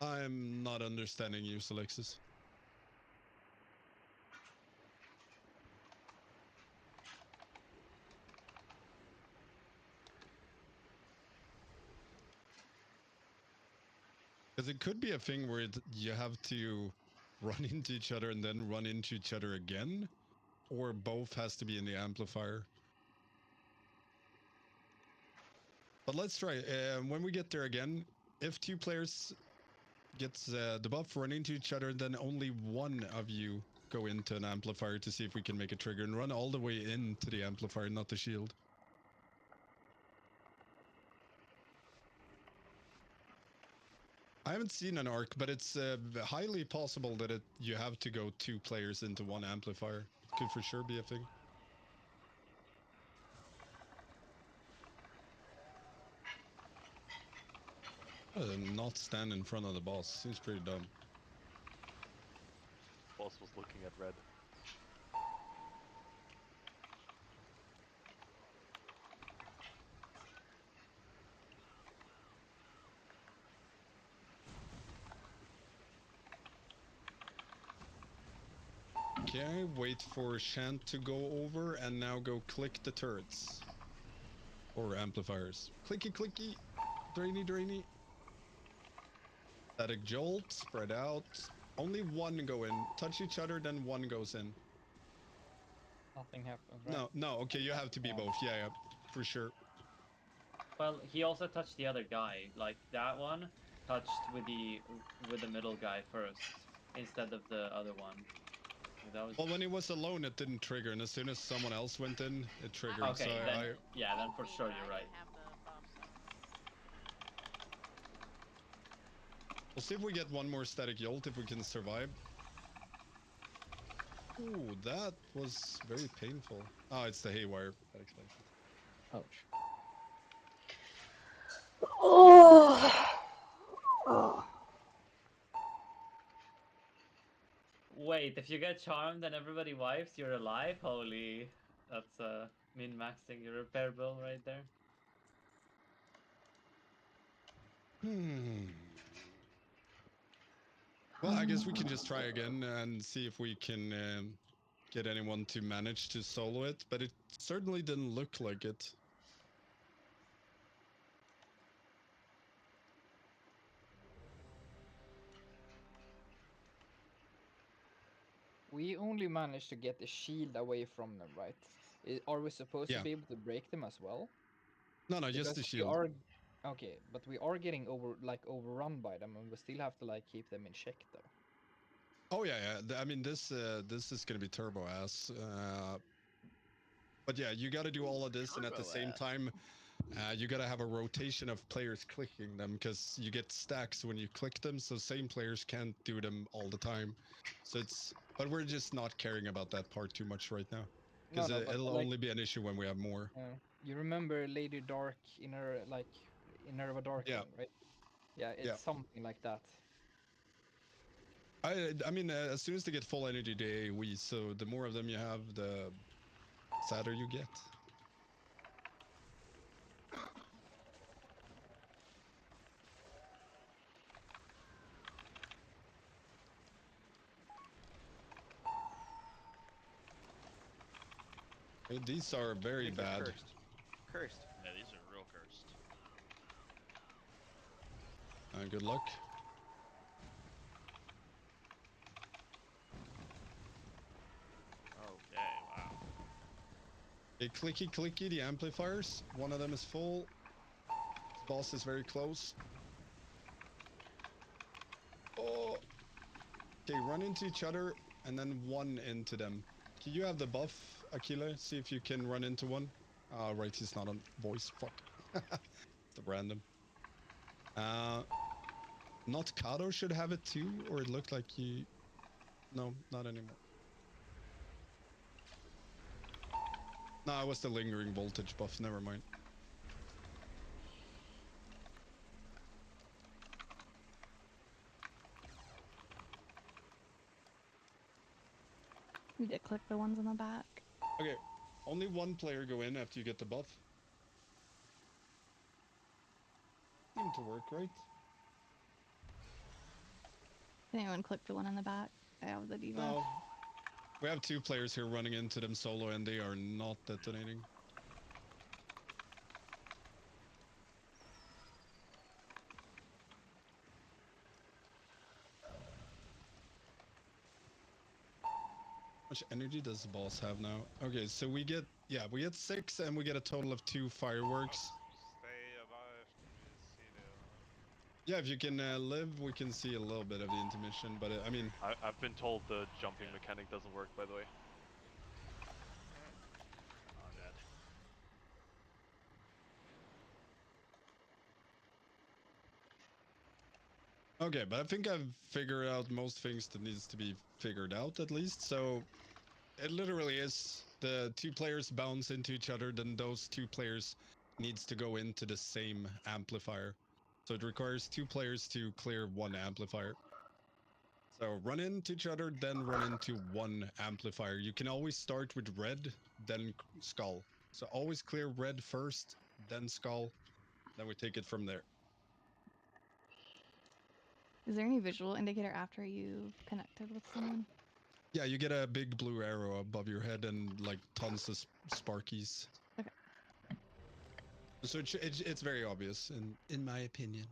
S1: I'm not understanding you, Alexis. Because it could be a thing where you have to run into each other and then run into each other again, or both has to be in the amplifier. But let's try. When we get there again, if two players gets the buff running into each other, then only one of you go into an amplifier to see if we can make a trigger and run all the way into the amplifier, not the shield. I haven't seen an arc, but it's highly possible that you have to go two players into one amplifier. It could for sure be a thing. Not stand in front of the boss seems pretty dumb.
S18: Boss was looking at red.
S1: Okay, wait for Shant to go over and now go click the turrets. Or amplifiers. Clicky clicky. Drainy drainy. Static jolt, spread out. Only one go in. Touch each other, then one goes in.
S21: Nothing happens, right?
S1: No, okay, you have to be both. Yeah, for sure.
S4: Well, he also touched the other guy. Like, that one touched with the middle guy first, instead of the other one. That was...
S1: Well, when he was alone, it didn't trigger, and as soon as someone else went in, it triggered.
S4: Okay,
S1: so
S4: then, yeah, then for sure you're right.
S2: Have the buff, so.
S1: We'll see if we get one more static jolt, if we can survive. Ooh, that was very painful. Oh, it's the haywire. That explains it.
S3: Ouch.
S5: Oh. Oh.
S4: Wait, if you get charmed and everybody wipes, you're alive? Holy, that's min-maxing your repair bill right there.
S1: Well, I guess we can just try again and see if we can get anyone to manage to solo it, but it certainly didn't look like it.
S21: We only managed to get the shield away from them, right? Are we supposed to be able to break them as well?
S1: No, just the shield.
S21: Okay, but we are getting overrun by them, and we still have to keep them in check, though.
S1: Oh yeah. I mean, this is gonna be turbo ass. But yeah, you got to do all of this, and at the same time, you got to have a rotation of players clicking them, because you get stacks when you click them, so same players can't do them all the time. So it's, but we're just not caring about that part too much right now, because
S21: No, but
S1: it'll
S21: like,
S1: only be an issue when we have more.
S21: you remember Lady Dark Inerva Darkling, right? Yeah, it's something like that.
S1: I mean, as soon as they get full energy, they AoE, so the more of them you have, the sadder you get. These are very
S20: Nick, they're
S1: bad.
S20: Cursed. Cursed.
S12: Yeah, these are real cursed.
S1: Good luck.
S12: Okay, wow.
S1: Okay, clicky clicky, the amplifiers. One of them is full. This boss is very close. Oh. Okay, run into each other and then one into them. Can you have the buff, Aquila? See if you can run into one. Right, he's not on voice. Fuck. The random. Not Kato should have it too, or it looked like he... No, not anymore. No, it was the lingering voltage buff. Never mind.
S13: We did click the ones in the back.
S1: Okay, only one player go in after you get the buff. Seemed to work, right?
S13: Did anyone click the one in the back? I have the debuff.
S1: No. We have two players here running into them solo, and they are not detonating. How much energy does the boss have now? Okay, so we get 6, and we get a total of 2 fireworks.
S6: Stay alive. We see the.
S1: Yeah, if you can live, we can see a little bit of the intermission, but I mean...
S18: I've been told the jumping mechanic doesn't work, by the way.
S12: Oh, God.
S1: Okay, but I think I've figured out most things that needs to be figured out, at least. So it literally is the 2 players bounce into each other, then those 2 players needs to go into the same amplifier. So it requires 2 players to clear 1 amplifier. So run into each other, then run into 1 amplifier. You can always start with red, then skull. So always clear red first, then skull, then we take it from there.
S13: Is there any visual indicator after you've connected with someone?
S1: Yeah, you get a big blue arrow above your head and like tons of sparkies.
S13: Okay.
S1: So it's very obvious, in my opinion.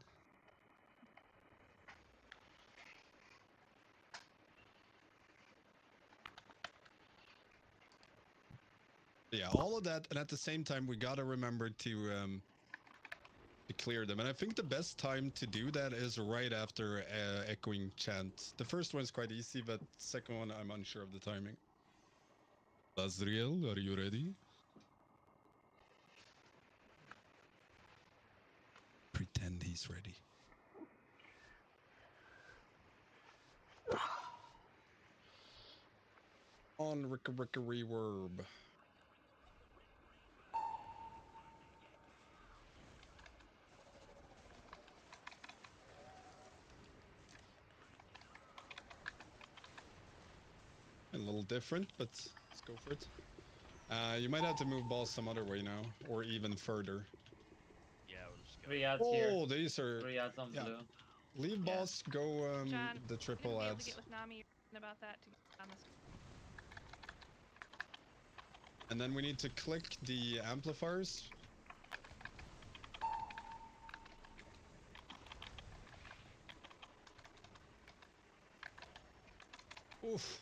S1: Yeah, all of that, and at the same time, we gotta remember to clear them. And I think the best time to do that is right after echoing chant. The first one's quite easy, but the second one, I'm unsure of the timing. Lazriel, are you ready? Pretend he's ready. On Ricka Reverb. A little different, but let's go for it. You might have to move balls some other way now, or even further.
S12: Yeah, we'll just go.
S4: 3 ads here.
S1: Oh, these are...
S4: 3 ads on
S1: yeah.
S4: blue.
S1: Leave boss, go
S11: John,
S1: the triple
S11: you're gonna be able to
S1: ads.
S11: get with Nami about that to get on this.
S1: And then we need to click the amplifiers. Oof,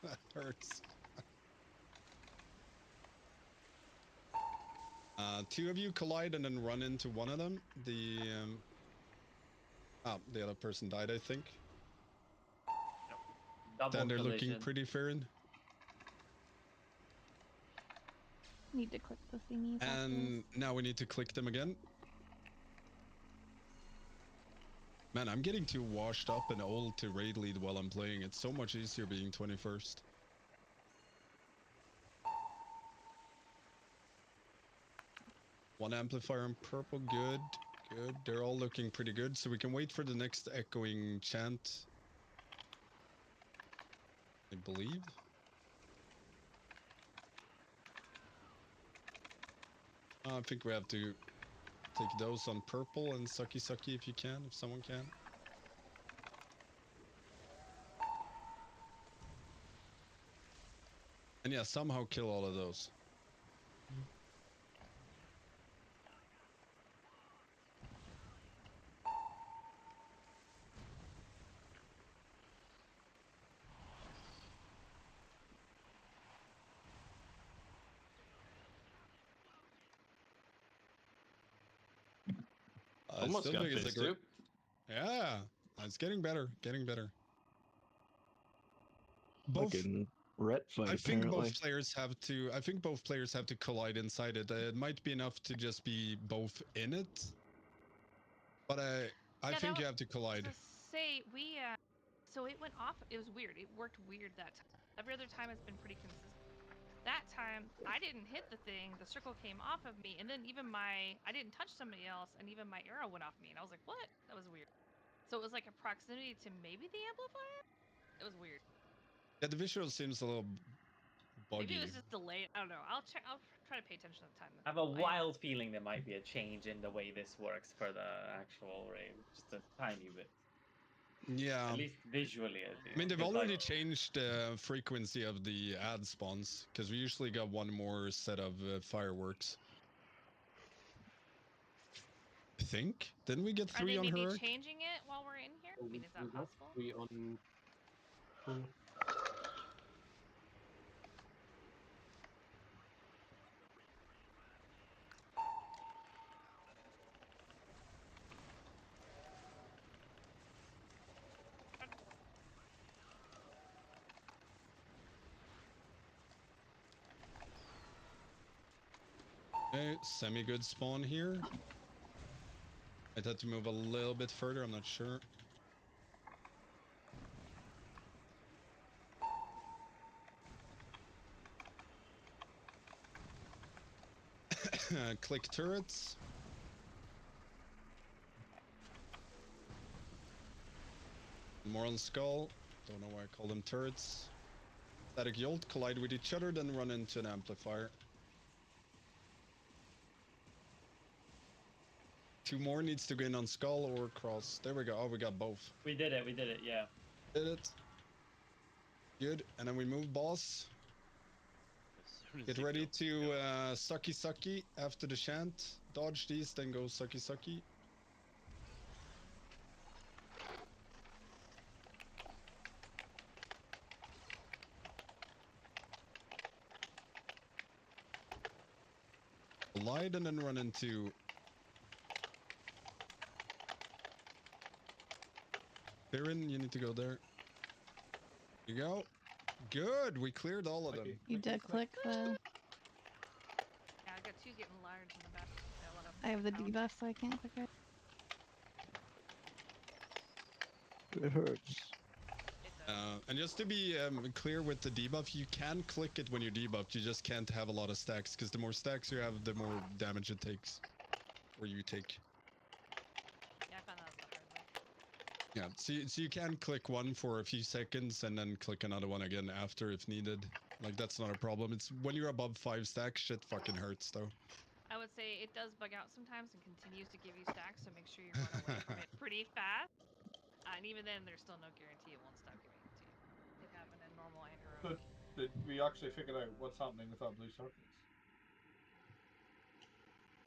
S1: that hurts. 2 of you collide and then run into one of them. The other person died, I think.
S4: Double
S1: Then they're
S4: collision.
S1: looking pretty fair.
S13: Need to click the thingies.
S1: And now we need to click them again. Man, I'm getting too washed up and old to raid lead while I'm playing. It's so much easier being 21st. One amplifier in purple, good, good. They're all looking pretty good, so we can wait for the next echoing chant. I believe. I think we have to take those on purple and sucky sucky if you can, if someone can. And yeah, somehow kill all of those.
S10: Almost
S1: Still
S10: got
S1: think it's
S10: phase
S1: a great...
S10: two.
S1: Yeah, it's getting better, getting better. Both
S10: Fucking ret fight,
S1: I think
S10: apparently.
S1: both players have to. I think both players have to collide inside it. It might be enough to just be both in it, but I think you have to collide.
S11: To say we, so it went off. It was weird. It worked weird that time. Every other time it's been pretty consistent. That time I didn't hit the thing. The circle came off of me, and then even I didn't touch somebody else, and even my arrow went off me, and I was like, what? That was weird. So it was like a proximity to maybe the amplifier. It was weird.
S1: Yeah, the visual seems a little buggy.
S11: Maybe it was just delayed. I don't know. I'll check. I'll try to pay attention to the time.
S4: I have a wild feeling there might be a change in the way this works for the actual raid, just a tiny bit.
S1: Yeah.
S4: At least visually.
S1: I mean, they've already changed the frequency of the ad spawns, because we usually got one more set of fireworks. I think. Didn't we get 3 on
S11: Are they maybe
S1: Heroic?
S11: changing it while we're in here? I mean, is that possible?
S15: 3 on.
S1: Okay, semi-good spawn here. I'd have to move a little bit further, I'm not sure. Click turrets. More on skull. Don't know why I call them turrets. Static Jolt, collide with each other, then run into an amplifier. 2 more needs to go in on skull or cross. There we go. Oh, we got both.
S4: We did it, yeah.
S1: Did it. Good. And then we move boss. Get ready to sucky sucky after the chant. Dodge these, then go sucky sucky. Collide and then run into... Baron, you need to go there. You go. Good, we cleared all of them.
S13: You did click the.
S11: Yeah, I got 2 getting large in the back.
S13: I have the debuff, so I can't click it.
S10: It hurts.
S1: And just to be clear with the debuff, you can click it when you're debuffed, you just can't have a lot of stacks, because the more stacks you have, the more damage it takes. Or you take.
S11: Yeah, I found that was the hard way.
S1: Yeah, so you can click one for a few seconds and then click another one again after if needed. Like, that's not a problem. It's when you're above 5 stacks, shit fucking hurts, though.
S11: I would say it does bug out sometimes and continues to give you stacks, so make sure you run away from it pretty fast. And even then, there's still no guarantee it won't stop giving it to you. It happened in normal and heroic.
S8: Did we actually figure out what's happening with our blue circles?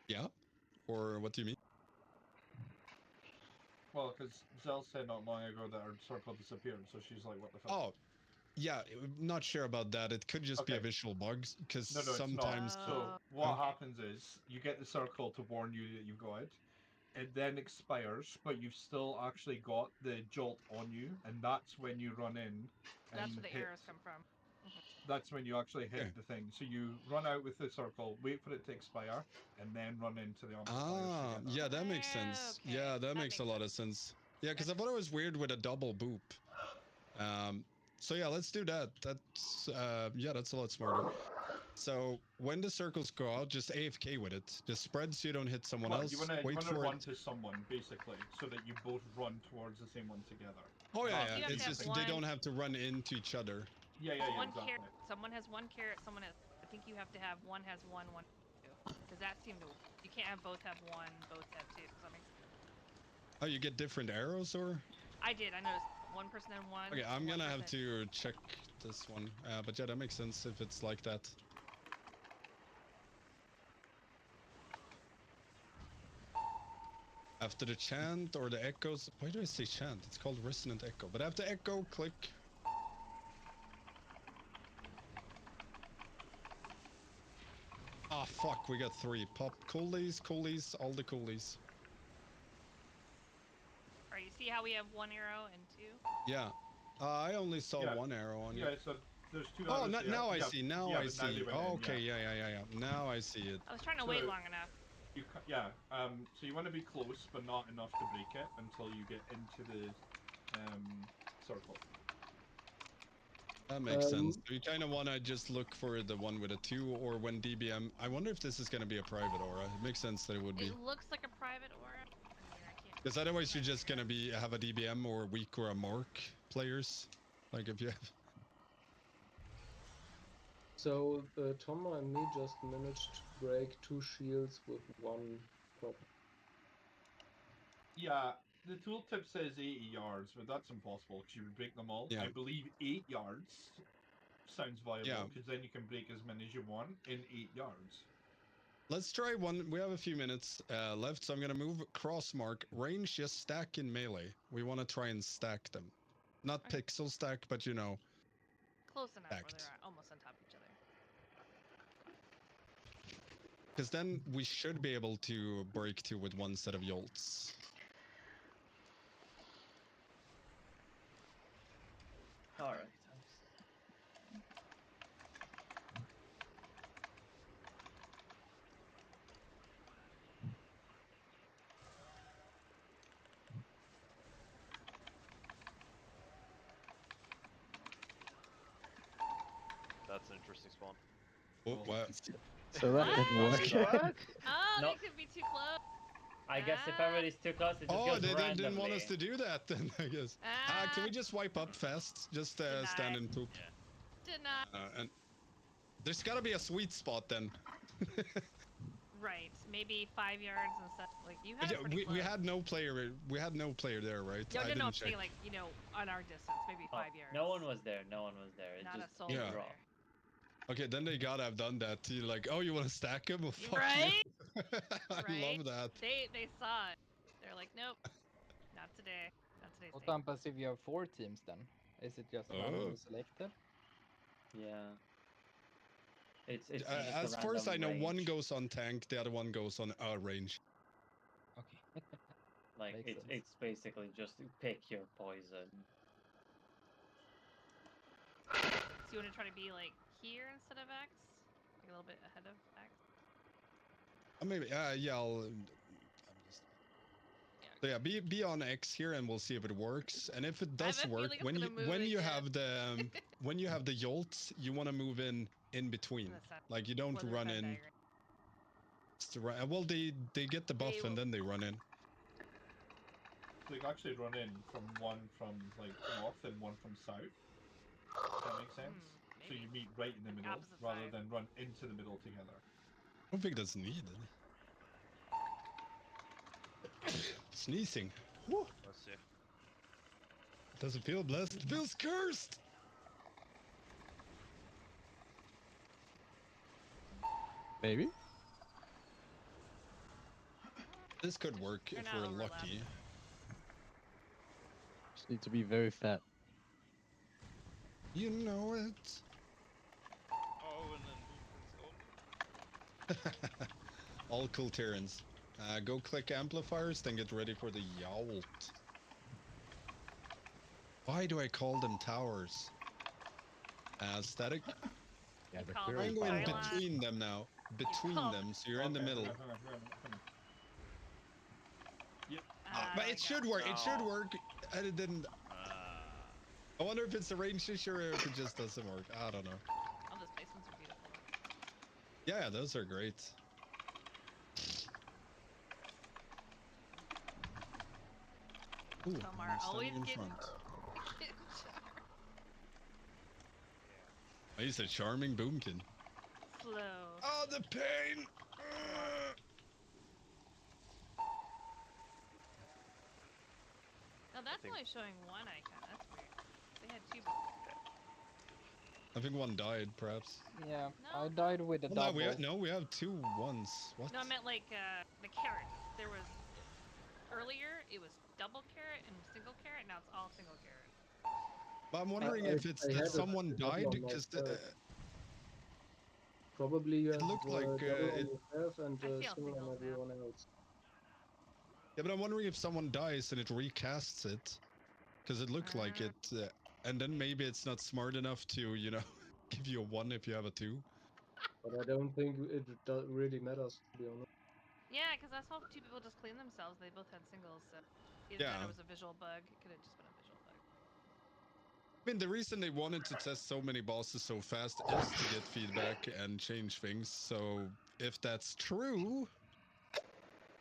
S1: Yeah? Or what do you mean?
S8: Well, because Zell said not long ago that her circle disappeared, so she's like, what the fuck?
S1: Oh, yeah, not sure about that. It could just be a visual bug, because
S8: No,
S1: sometimes...
S8: it's not. So what happens is, you get the circle to warn you that you've got it. It then expires, but you've still actually got the jolt on you, and that's when you run in and
S11: That's where the
S8: hit.
S11: arrows come from.
S8: That's when you actually hit
S1: Okay.
S8: the thing. So you run out with the circle, wait for it to expire, and then run into the amplifiers
S1: Ah,
S8: together.
S1: yeah, that makes sense.
S11: Okay,
S1: Yeah, that
S11: that
S1: makes a
S11: makes
S1: lot of sense. Yeah, because I thought it was weird with a double boop. So yeah, let's do that. That's yeah, that's a lot smarter. So when the circles go out, just AFK with it. Just spread so you don't hit someone
S8: Well,
S1: else.
S8: you wanna
S1: Wait for
S8: run
S1: it.
S8: to someone basically, so that you both run towards the same one together.
S1: Oh yeah,
S11: You
S1: yeah.
S11: have to
S1: It's
S11: have
S1: just they
S11: one-
S1: don't have to run into each other.
S8: Yeah, yeah, yeah,
S11: One
S8: exactly.
S11: carrot. Someone has one carrot. Someone has. I think you have to have one has one, one has two. Because that seemed to. You can't have both have one, both have two. Does that make sense?
S1: Oh, you get different arrows, or?
S11: I did. I noticed one person had one.
S1: Okay, I'm
S11: one
S1: gonna have
S11: person
S1: to check this one. But yeah, that makes sense if it's like that. After the chant or the echoes, why do I say chant? It's called resonant echo. But after echo, click. Ah, fuck, we got 3. Pop coolies, coolies, all the coolies.
S11: Alright, you see how we have one arrow and two?
S1: Yeah. I only saw
S8: Yeah.
S1: one arrow on you.
S8: Yeah, so there's two
S1: Oh,
S8: arrows there.
S1: now I
S8: Yeah,
S1: see. Now
S8: yeah,
S1: I
S8: but now they
S1: see.
S8: went
S1: Oh,
S8: in,
S1: okay, yeah. Now I see it.
S11: I was trying to wait long enough.
S8: So you want to be close, but not enough to break it until you get into the circle.
S1: That makes sense. So you kind of want to just look for the one with a 2, or when DBM. I wonder if this is going to be a private aura. It makes sense that it would be.
S11: It looks like a private aura. I mean, I can't.
S1: Because otherwise you're just going to have a DBM or a weak or a mark players. Like if you have...
S15: So Tom and me just managed to break 2 shields with 1 prop.
S8: Yeah, the tooltip says 80 yards, but that's impossible because you would break them all.
S1: Yeah.
S8: I believe 8 yards sounds viable
S1: Yeah.
S8: because then you can break as many as you want in 8 yards.
S1: Let's try one. We have a few minutes left, so I'm going to move cross mark. Range, just stack in melee. We want to try and stack them. Not pixel stack, but you know.
S11: Close enough where
S1: Stacked.
S11: they're almost on top of each other.
S1: Because then we should be able to break 2 with 1 set of yolts.
S4: Alright.
S18: That's an interesting spawn.
S1: Oh, what?
S3: So that didn't work.
S11: Oh,
S4: No.
S11: they could be too close.
S4: I guess if everybody's too close, it just
S1: Oh,
S4: goes
S1: they
S4: randomly.
S1: didn't want us to do that then, I guess. Can we just wipe up fast? Just stand and poop.
S11: Did not.
S1: And there's got to be a sweet spot then.
S11: Right. Maybe 5 yards and stuff. Like you had
S1: Yeah,
S11: it pretty close.
S1: we had no player. We had no player there, right?
S11: No,
S1: I
S11: no,
S1: didn't
S11: I'm
S1: check.
S11: saying like on our distance, maybe 5 yards.
S4: No one was there. No one was there. It
S11: Not
S4: just
S11: a soul
S1: Yeah.
S11: was
S1: Okay, then they gotta have done that. You're like, oh, you want to stack them? Well, fuck
S11: Right?
S1: you. I
S11: Right?
S1: love that.
S11: They saw it. They're like, nope, not today. Not today's
S21: What
S11: day.
S21: happens if you have 4 teams then? Is it just randomly selected?
S4: Yeah. It's just
S1: As
S4: a
S1: far as I
S4: random
S1: know, one
S4: range.
S1: goes on tank, the other one goes on range.
S21: Okay.
S4: Like
S21: Makes sense.
S4: it's basically just pick your poison.
S11: So you want to try to be like here instead of X? Like a little bit ahead of X?
S1: Maybe. Yeah. So yeah, be on X here, and we'll see if it works. And if it does
S11: have a
S1: work,
S11: feeling it's
S1: when
S11: gonna move
S1: when you
S11: again.
S1: have the when you have the yolts, you want to move in between. Like you don't
S11: Well, the
S1: run
S11: Venn
S1: in.
S11: diagram.
S1: Well, they get the buff and then they run in.
S8: So you can actually run in from one from like north and one from south. Does that make sense? So you meet right in the middle
S11: opposite
S8: rather
S11: side.
S8: than run into the middle together.
S1: I don't think that's needed. Sneezing. Whew.
S18: Let's see.
S1: Doesn't feel blessed. It feels cursed.
S3: Maybe.
S1: This could work
S11: They're
S1: if
S11: not
S1: we're
S11: overlapping.
S1: lucky.
S3: Just need to be very fat.
S1: You know it.
S18: Oh, and then movements only.
S1: All cool Terrans. Go click amplifiers, then get ready for the Yolt. Why do I call them towers? Static.
S9: Yeah,
S11: You
S9: they're
S11: call
S9: clearly
S1: I'm
S11: them
S1: going
S11: pylons.
S1: between them now. Between
S11: call
S1: them, so you're in the
S8: Okay,
S1: middle.
S8: coming. Yep.
S1: But it should work. It should
S12: No.
S1: work. And it didn't. I wonder if it's a range issue or if it just doesn't work. I don't know.
S11: All those placements are beautiful.
S1: Yeah, those are great. Ooh,
S11: Tomar
S1: I'm
S11: always
S1: standing in
S11: getting
S1: front. Oh, he's a charming boomkin.
S11: slow.
S1: Oh, the pain!
S11: No, that's only showing one icon. That's weird. They had two.
S1: I think one died, perhaps.
S21: Yeah, I died with a
S1: Well,
S21: double.
S1: we have two ones. What?
S11: No, I meant like the carrot. There was earlier it was double carrot and single carrot. Now it's all single carrot.
S1: But I'm wondering if it's
S15: I
S1: that
S15: had
S1: someone
S15: a double
S1: died
S15: on
S1: because
S15: myself. Probably you
S1: it
S15: have
S1: looked like
S15: double on
S1: it.
S15: yourself and
S11: I see all
S15: single on
S11: singles now.
S15: everyone else.
S1: Yeah, but I'm wondering if someone dies and it recasts it, because it looked like it, and then maybe it's not smart enough to, you know, give you a 1 if you have a 2.
S15: But I don't think it really matters, to be honest.
S11: Yeah, because I saw two people just clean themselves. They both had singles, so either that
S1: Yeah.
S11: or it was a visual bug. It could have just been a visual bug.
S1: I mean, the reason they wanted to test so many bosses so fast is to get feedback and change things. So if that's true,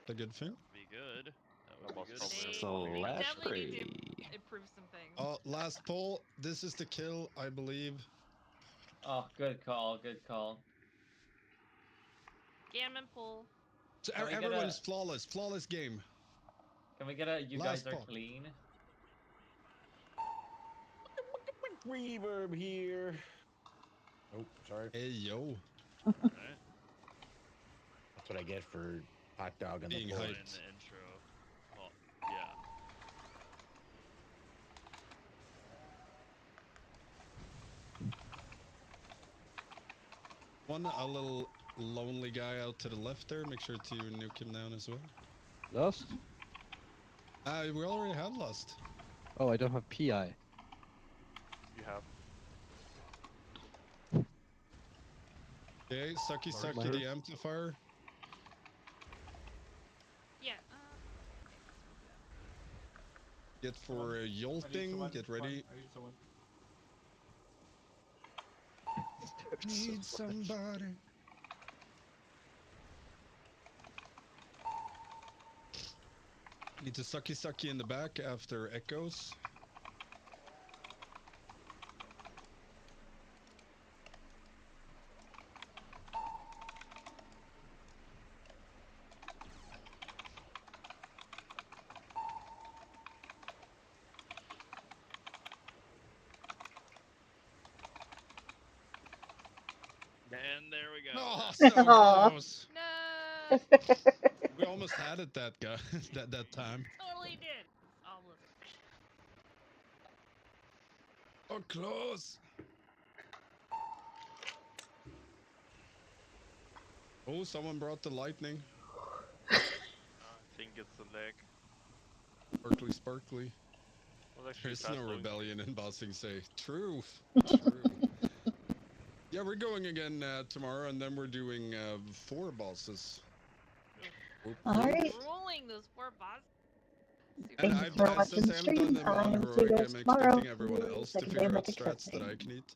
S1: a good thing.
S12: Be good. That
S18: That
S12: would be
S18: boss
S12: good.
S18: probably
S11: They
S18: has
S11: definitely need to improve some things.
S1: Oh, last pull. This is the kill, I believe.
S4: Oh, good call. Good call.
S11: Gammon pull.
S1: So
S4: Can we get
S1: everyone's flawless. Flawless game.
S4: Can we get a you
S1: Last
S4: guys are
S1: pull.
S4: clean?
S9: Reverb here. Oh, sorry.
S1: Hey, yo.
S12: Alright.
S9: That's what I get for hot dog on
S1: Being
S9: the floor.
S12: In the intro. Oh, yeah.
S1: One, a little lonely guy out to the left there. Make sure to nuke him down as well.
S3: Lost?
S1: We already have lost.
S3: Oh, I don't have PI.
S18: You have.
S1: Okay, sucky
S3: Sorry,
S1: sucky the
S3: Myra.
S1: amplifier.
S11: Yeah.
S1: Get for yolting. Get ready.
S8: I need someone.
S1: Need somebody. Need to sucky in the back after echoes.
S12: And there we go.
S1: Oh, so
S5: Aw.
S1: close.
S11: No.
S1: We almost had it that guy that time.
S11: Totally did. All of
S1: Oh, close. Oh, someone brought the lightning.
S18: I think it's the leg.
S1: Sparkly, sparkly.
S18: Well, actually
S1: There's
S18: fast
S1: no
S18: moving.
S1: rebellion in bossing say. Truth. True. Yeah, we're going again tomorrow, and then we're doing 4 bosses.
S5: Alright.
S11: Ruling those 4 bosses.
S1: And
S5: Thank you for watching
S1: since
S5: the
S1: I haven't done
S5: stream.
S1: them on
S5: See you
S1: heroic,
S5: guys
S1: I'm
S5: tomorrow.
S1: expecting everyone else to
S5: Second
S1: figure
S5: game
S1: out
S5: of
S1: strats that I
S5: accepting.
S1: can eat.